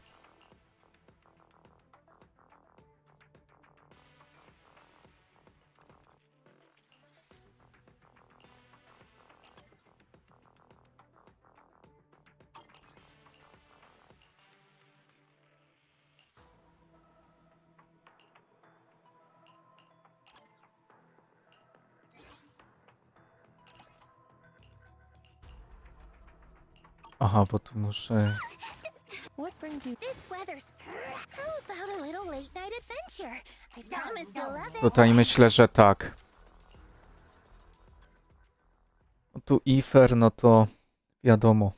Aha, bo tu muszę... What brings you? This weather's... How about a little late night adventure? I promise you'll love it. Tutaj myślę, że tak. Tu Ether, no to wiadomo.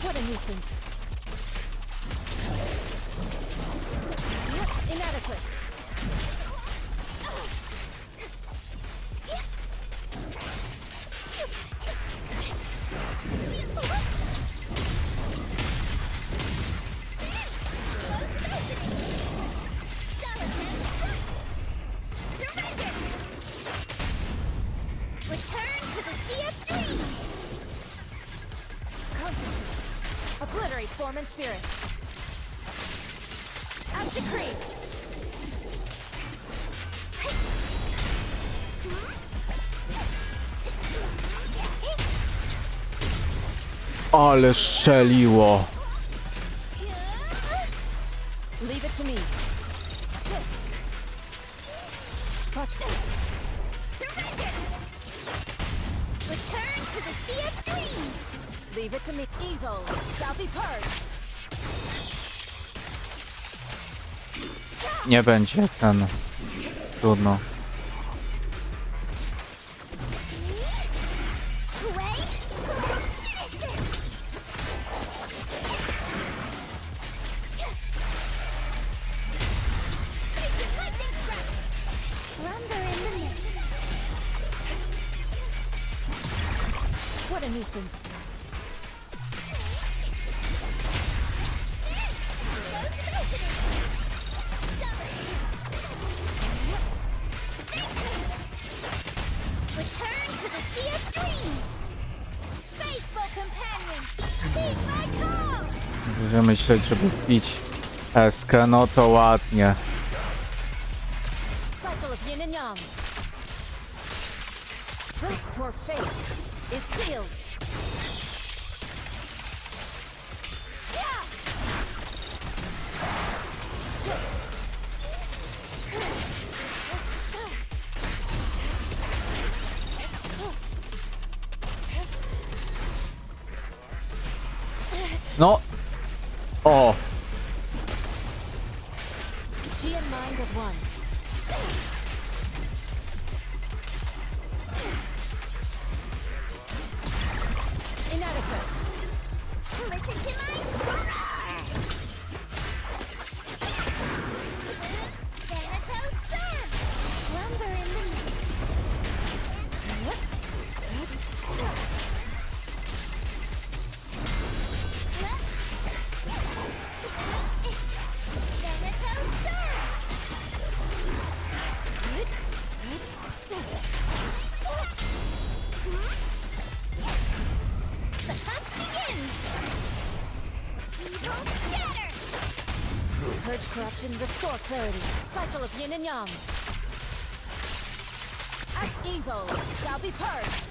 What a nuisance. Inadequate. Return to the Sea of Dreams! Obliterate form and spirit. Out to creep. Ale strzeliło. Leave it to me. Return to the Sea of Dreams! Leave it to me. Evil shall be purged. Nie będzie ten. Trudno. What a nuisance. Będziemy myśleć, żeby wbić eskę, no to ładnie. Cycle of yin and yang. Your fate is sealed. No. O. She and mind as one. Inadequate. Listen to my roar! Thanatos serve! Lumber in the night. Thanatos serve! The hunt begins! Evil scatter! Purge corruption, restore clarity. Cycle of yin and yang. Evil shall be purged.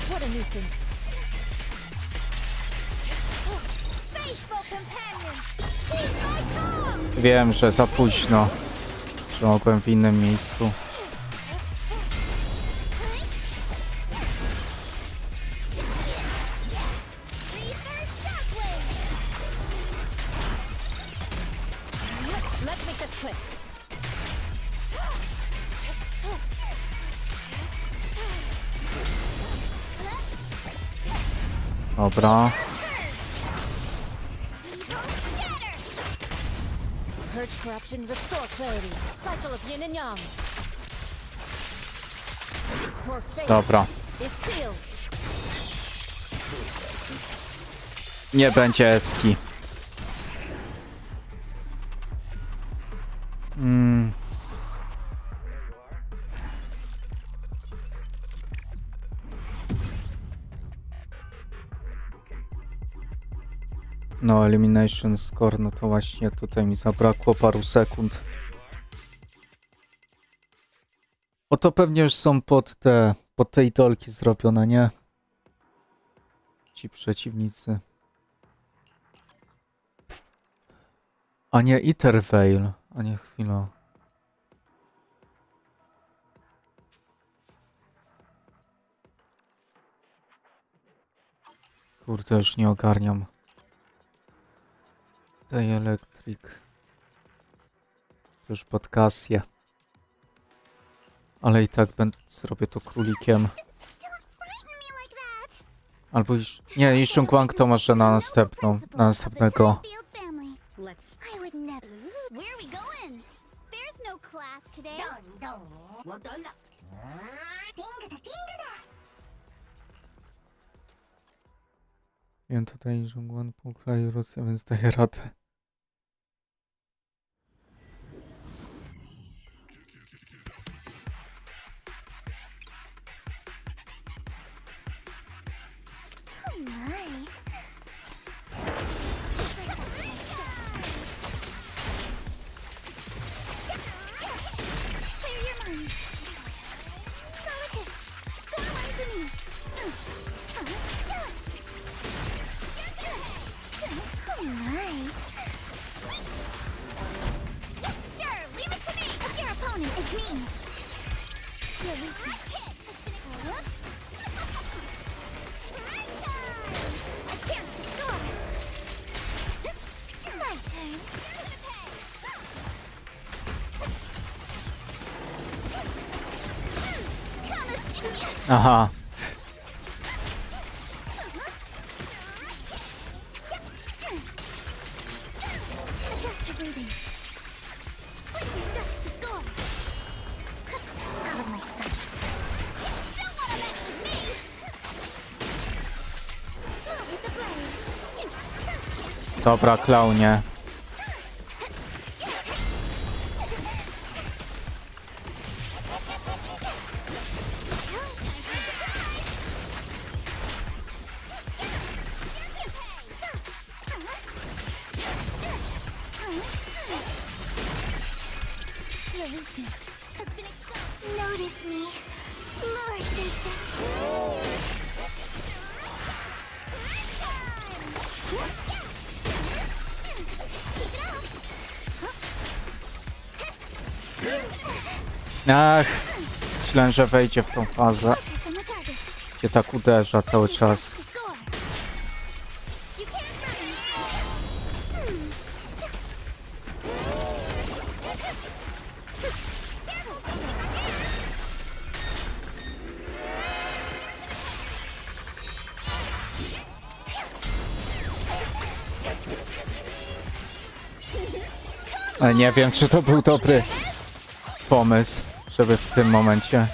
What a nuisance. Faithful companion! Heed my call! Wiem, że za późno. Że mogłem w innym miejscu. Let's make this quick. Dobra. Purge corruption, restore clarity. Cycle of yin and yang. Your fate Dobra. is sealed. Nie będzie eski. No, elimination score, no to właśnie tutaj mi zabrakło paru sekund. O, to pewnie już są pod te idolki zrobione, nie? Ci przeciwnicy. A nie Etherveil, a nie chwila. Kurde, już nie ogarniam. Tej Electric. To już pod kasję. Ale i tak zrobię to królikiem. Albo już... Nie, Yishun Guang to może na następnego. I would never. Where are we going? There's no class today. Wiem tutaj Yishun Guang po kraju Rosji, więc daję radę. Oh my. Clear your mind. Solid hit. Score one to me. Oh my. Sure, leave it to me. Your opponent is me. Release me. Whoops. A chance to score. My turn. Aha. Adjust your breathing. Flip your strikes to score. Out of my sight. Don't wanna mess with me. Move with the blade. Dobra, klaunie. Notice me. Lord, Ach, myślałem, że wejdzie w tą fazę, gdzie tak uderza cały czas. Ale nie wiem, czy to był dobry pomysł, żeby w tym momencie.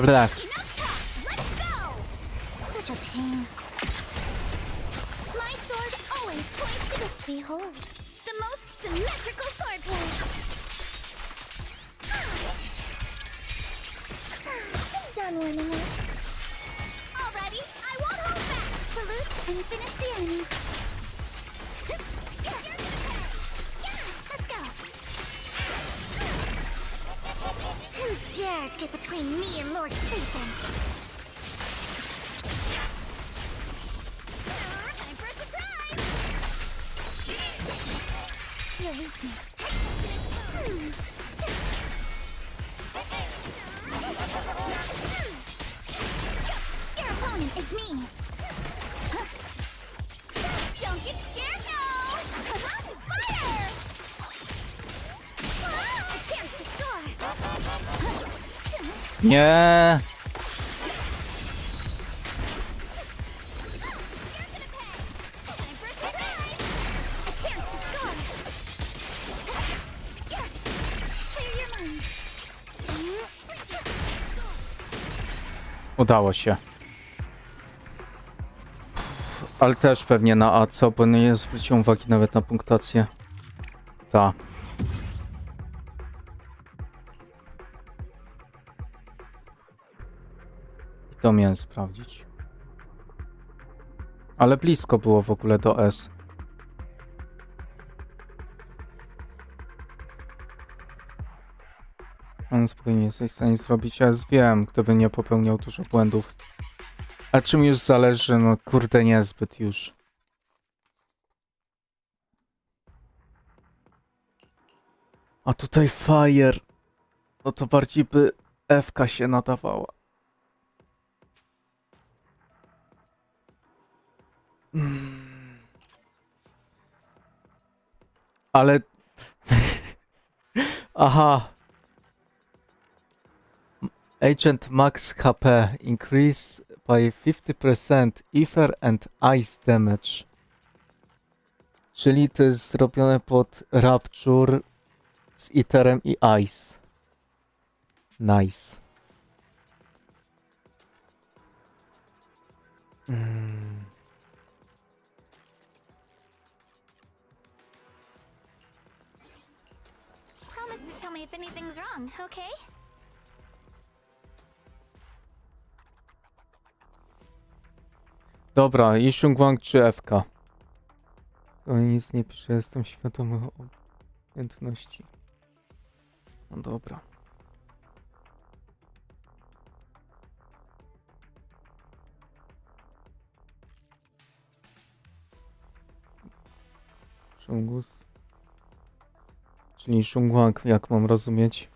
Brak. such a pain. My sword always points to the... Behold, the most symmetrical sword play. Done warming up. Already, I won't hold back. Salute and finish the enemy. Let's go. Who dares get between me and Lord Satan? Time for a surprise! Your weakness. Your opponent is me. Don't get scared now! Fire! A chance to score! Nie. Udało się. Ale też pewnie na A, co? Bo nie zwróciłem uwagi nawet na punktację. Ta. I to miałem sprawdzić. Ale blisko było w ogóle do S. On spokojnie jesteś w stanie zrobić, ja wiem, gdyby nie popełniał dużo błędów. A czym już zależy? No kurde, niezbyt już. A tutaj Fire. No to bardziej by F-ka się nadawała. Ale... Aha. Agent max HP increase by 50% ether and ice damage. Czyli to jest zrobione pod Rapture z etherem i ice. Nice. Promise to tell me if anything's wrong, okay? Dobra, Yishun Wang czy FK? To nic nie pisze, jestem świadomy umiejętności. No dobra. Shungus. Czyli Shungwang, jak mam rozumieć?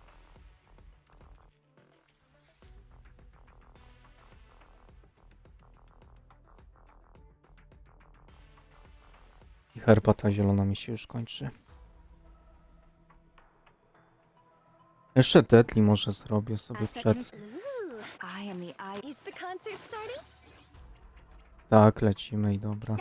I herbata zielona mi się już kończy. Jeszcze Deadly może zrobię sobie przed. Tak, lecimy i dobra.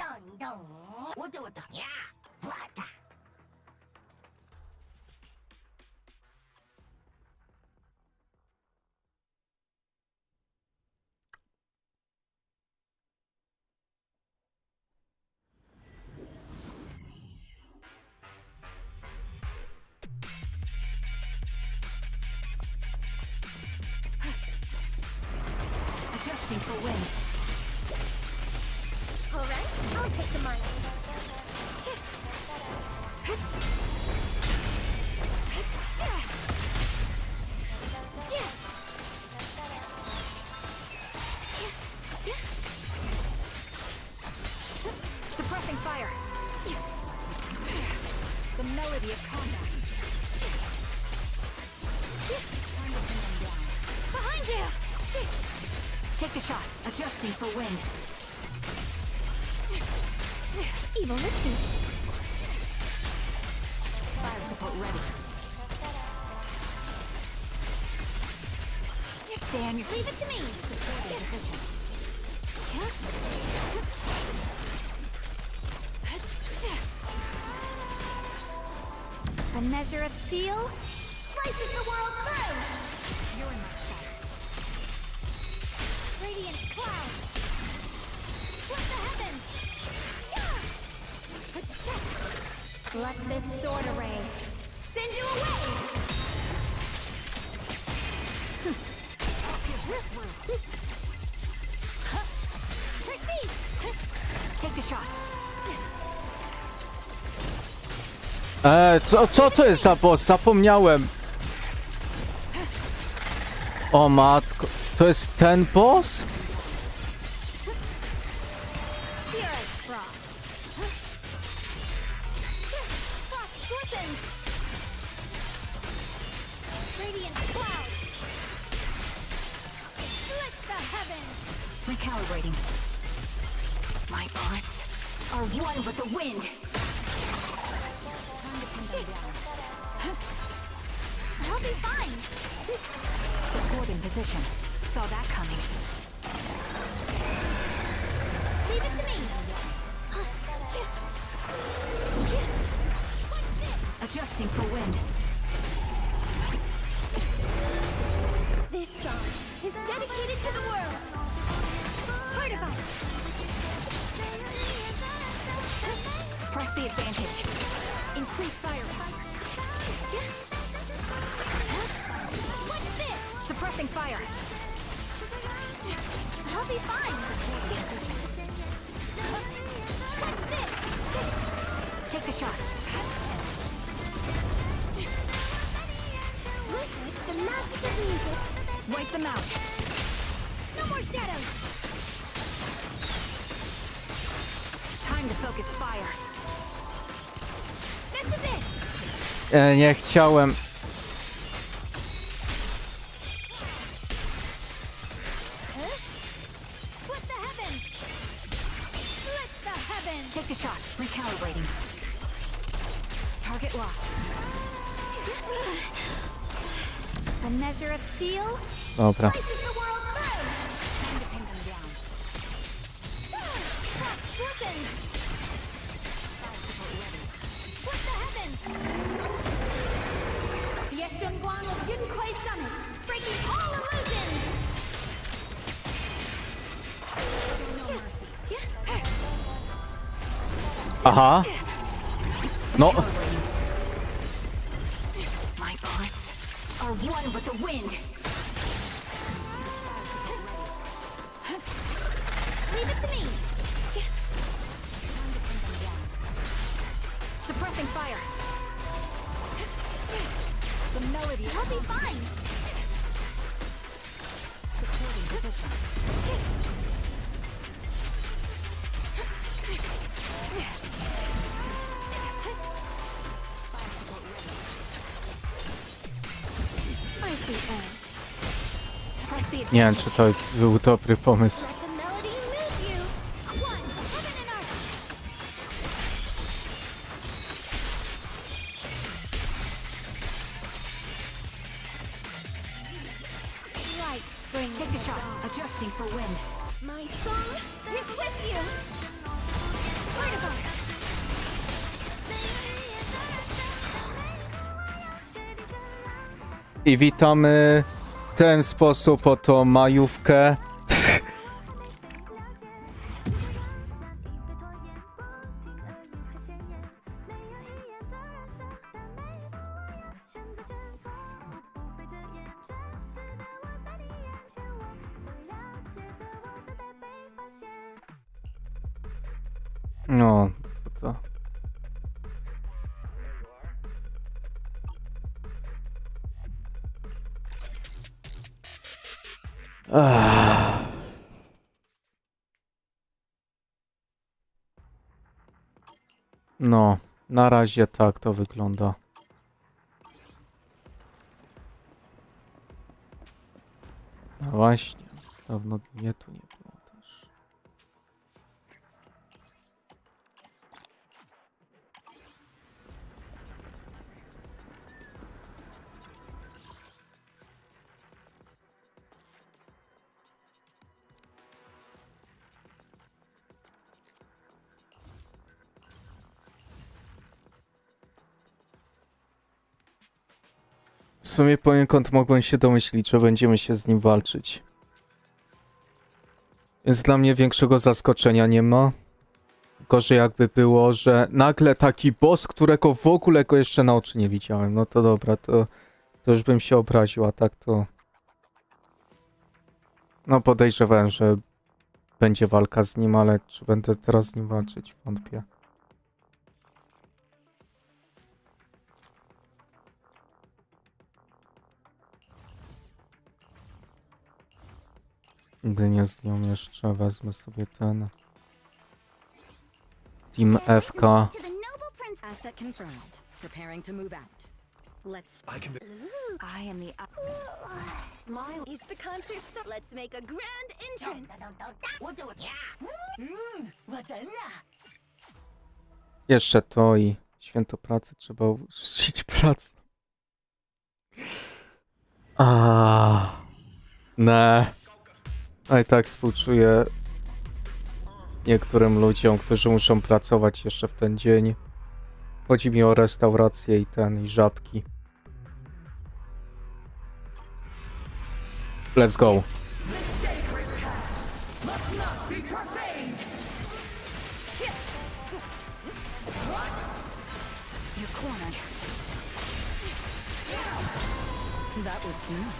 I'll take the money. Suppressing fire. The melody of combat. Time to pin them down. Behind you! Take the shot. Adjusting for wind. Evil retreats. Fire support ready. Stay on your feet. Leave it to me. A measure of steel slices the world through. You're in my sight. Radiant cloud. Split the heavens. Let this sword array send you away. Proceed. Take the shot. Co to jest za boss? Zapomniałem. O matko, to jest ten boss? Recalibrating. My bullets are one with the wind. Time to pin them down. I'll be fine. Support in position. Saw that coming. Leave it to me. Adjusting for wind. This song is dedicated to the world. Fortified. Press the advantage. Increase fire. What's this? Suppressing fire. I'll be fine. What's this? Take the shot. Witness the magic of music. Wipe them out. No more shadows. Time to focus fire. This is it. Nie chciałem. Split the heavens. Split the heavens. Take the shot. Recalibrating. Target locked. A measure of steel Dobra. slices the world through. Time to pin them down. Weapons. Split the heavens. The Yeshunguang of Yunquai Summit, breaking all illusions. Aha. No. My bullets are one with the wind. Leave it to me. Suppressing fire. The melody. I'll be fine. Supporting position. I see edge. Press the Nie wiem, czy to był dobry pomysł. Let the melody move you. One, heaven and earth. Light brings Take the shot. Adjusting for wind. my song is with you. Fortified. I witamy w ten sposób oto majówkę. No, to. No, na razie tak to wygląda. No właśnie, dawno mnie tu nie było też. W sumie poniekąd mogłem się domyślić, że będziemy się z nim walczyć. Więc dla mnie większego zaskoczenia nie ma. Gorzej jakby było, że nagle taki boss, którego w ogóle go jeszcze na oczy nie widziałem. No to dobra, to już bym się obraził, a tak to... No podejrzewałem, że będzie walka z nim, ale czy będę teraz z nim walczyć? Wątpię. Gdy nie z nią jeszcze wezmę sobie ten... Team FK. Asset confirmed. Preparing to move out. Let's. I am the. My is the concert start. Let's make a grand entrance. We'll do it. Jeszcze to i święto pracy, trzeba uczcić pracę. Ne. A i tak współczuję niektórym ludziom, którzy muszą pracować jeszcze w ten dzień. Chodzi mi o restaurację i żabki. Let's go. That was smooth.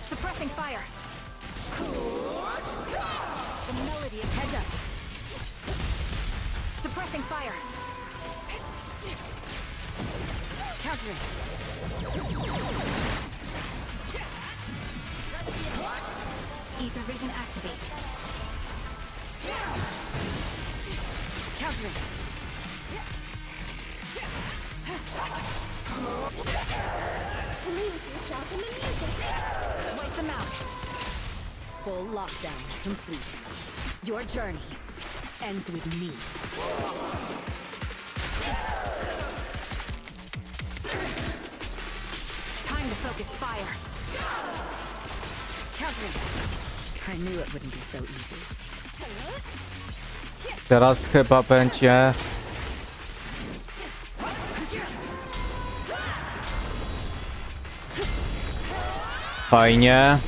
Suppressing fire. The melody is heads up. Suppressing fire. Countering. Ether vision activate. Countering. Lose yourself in the music. Wipe them out. Full lockdown complete. Your journey ends with me. Time to focus fire. Countering. I knew it wouldn't be so easy. Teraz chyba będzie... Fajnie.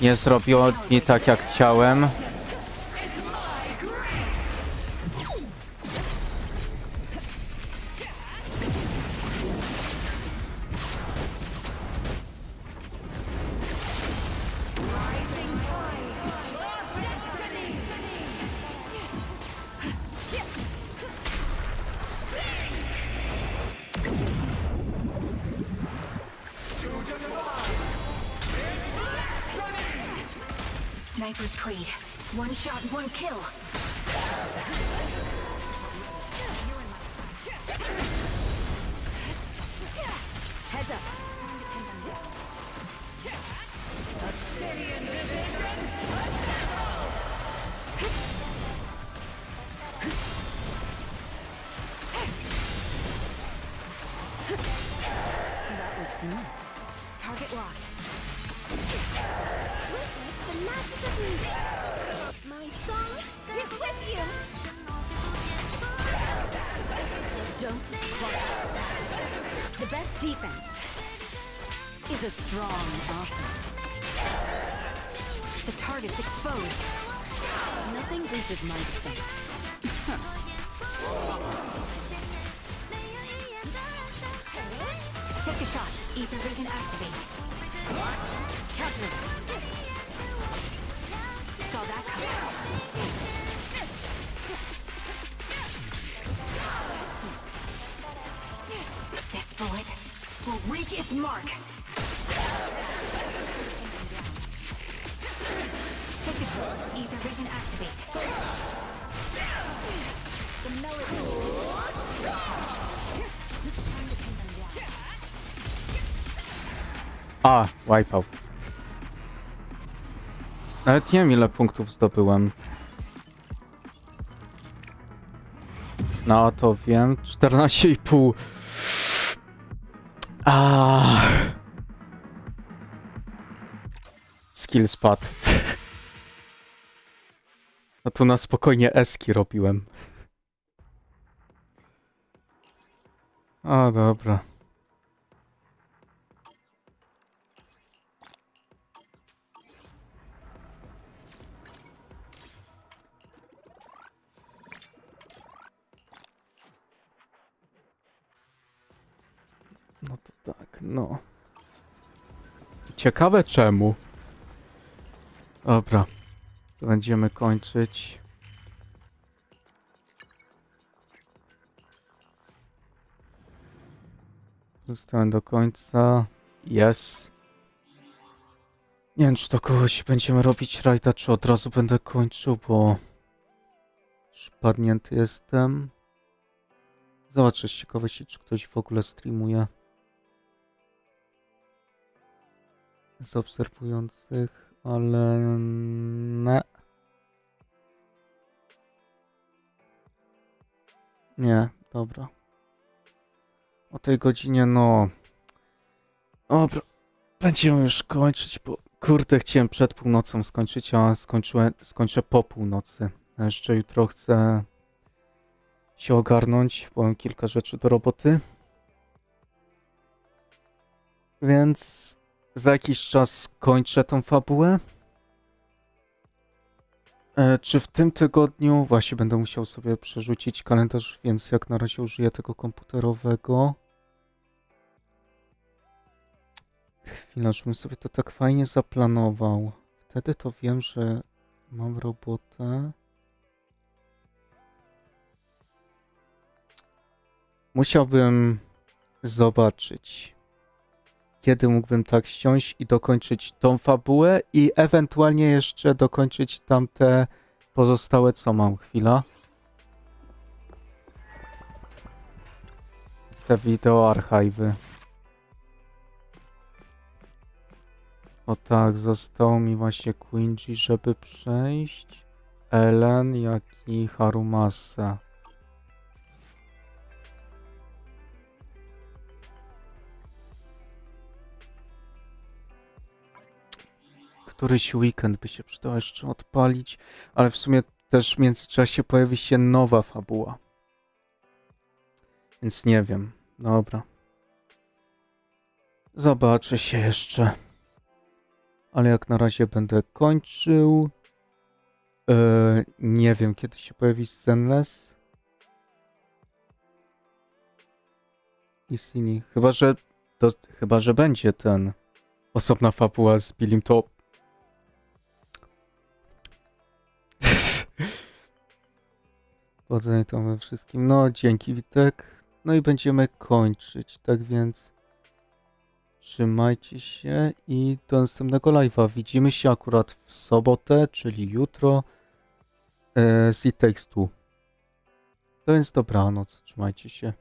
Nie zrobiło mi tak jak chciałem. Sniper's Creed. One shot, one kill. Heads up. Obsidian Division. That was smooth. Target locked. Witness the magic of music. My song is with you. Don't fight. The best defense is a strong offense. The target's exposed. Nothing reaches my defense. Take a shot. Ether vision activate. Counter. Saw that coming. This bullet will reach its mark. Take a shot. Ether vision activate. The A, wipeout. Nawet nie wiem, ile punktów zdobyłem. No to wiem, 14,5. Skill spadł. No tu na spokojnie eski robiłem. O, dobra. No to tak, no. Ciekawe czemu. Dobra. To będziemy kończyć. Zostałem do końca. Yes. Nie wiem, czy to kogoś będziemy robić rajda, czy od razu będę kończył, bo już padnięty jestem. Zobaczę z ciekawości, czy ktoś w ogóle streamuje. Z obserwujących, ale nie. Nie, dobra. O tej godzinie, no. Dobra, będziemy już kończyć, bo kurde, chciałem przed północą skończyć, a skończę po północy. A jeszcze jutro chcę się ogarnąć, bo mam kilka rzeczy do roboty. Więc za jakiś czas skończę tą fabułę. Czy w tym tygodniu właśnie będę musiał sobie przerzucić kalendarz, więc jak na razie użyję tego komputerowego. Chwila, żebym sobie to tak fajnie zaplanował. Wtedy to wiem, że mam robotę. Musiałbym zobaczyć, kiedy mógłbym tak siąść i dokończyć tą fabułę i ewentualnie jeszcze dokończyć tamte pozostałe, co mam. Chwila. Te wideo archiwy. O tak, zostało mi właśnie Quincy, żeby przejść. Ellen, jak i Harumasa. Któryś weekend by się przydało jeszcze odpalić, ale w sumie też w międzyczasie pojawi się nowa fabuła. Więc nie wiem. Dobra. Zobaczę się jeszcze. Ale jak na razie będę kończył. Nie wiem, kiedy się pojawi Zenless. I Sini. Chyba, że będzie ten osobna fabuła z Billim, to powodzenia tam we wszystkim. No, dzięki Witek. No i będziemy kończyć. Tak więc trzymajcie się i do następnego live'a. Widzimy się akurat w sobotę, czyli jutro z It Takes Two. To więc dobranoc. Trzymajcie się.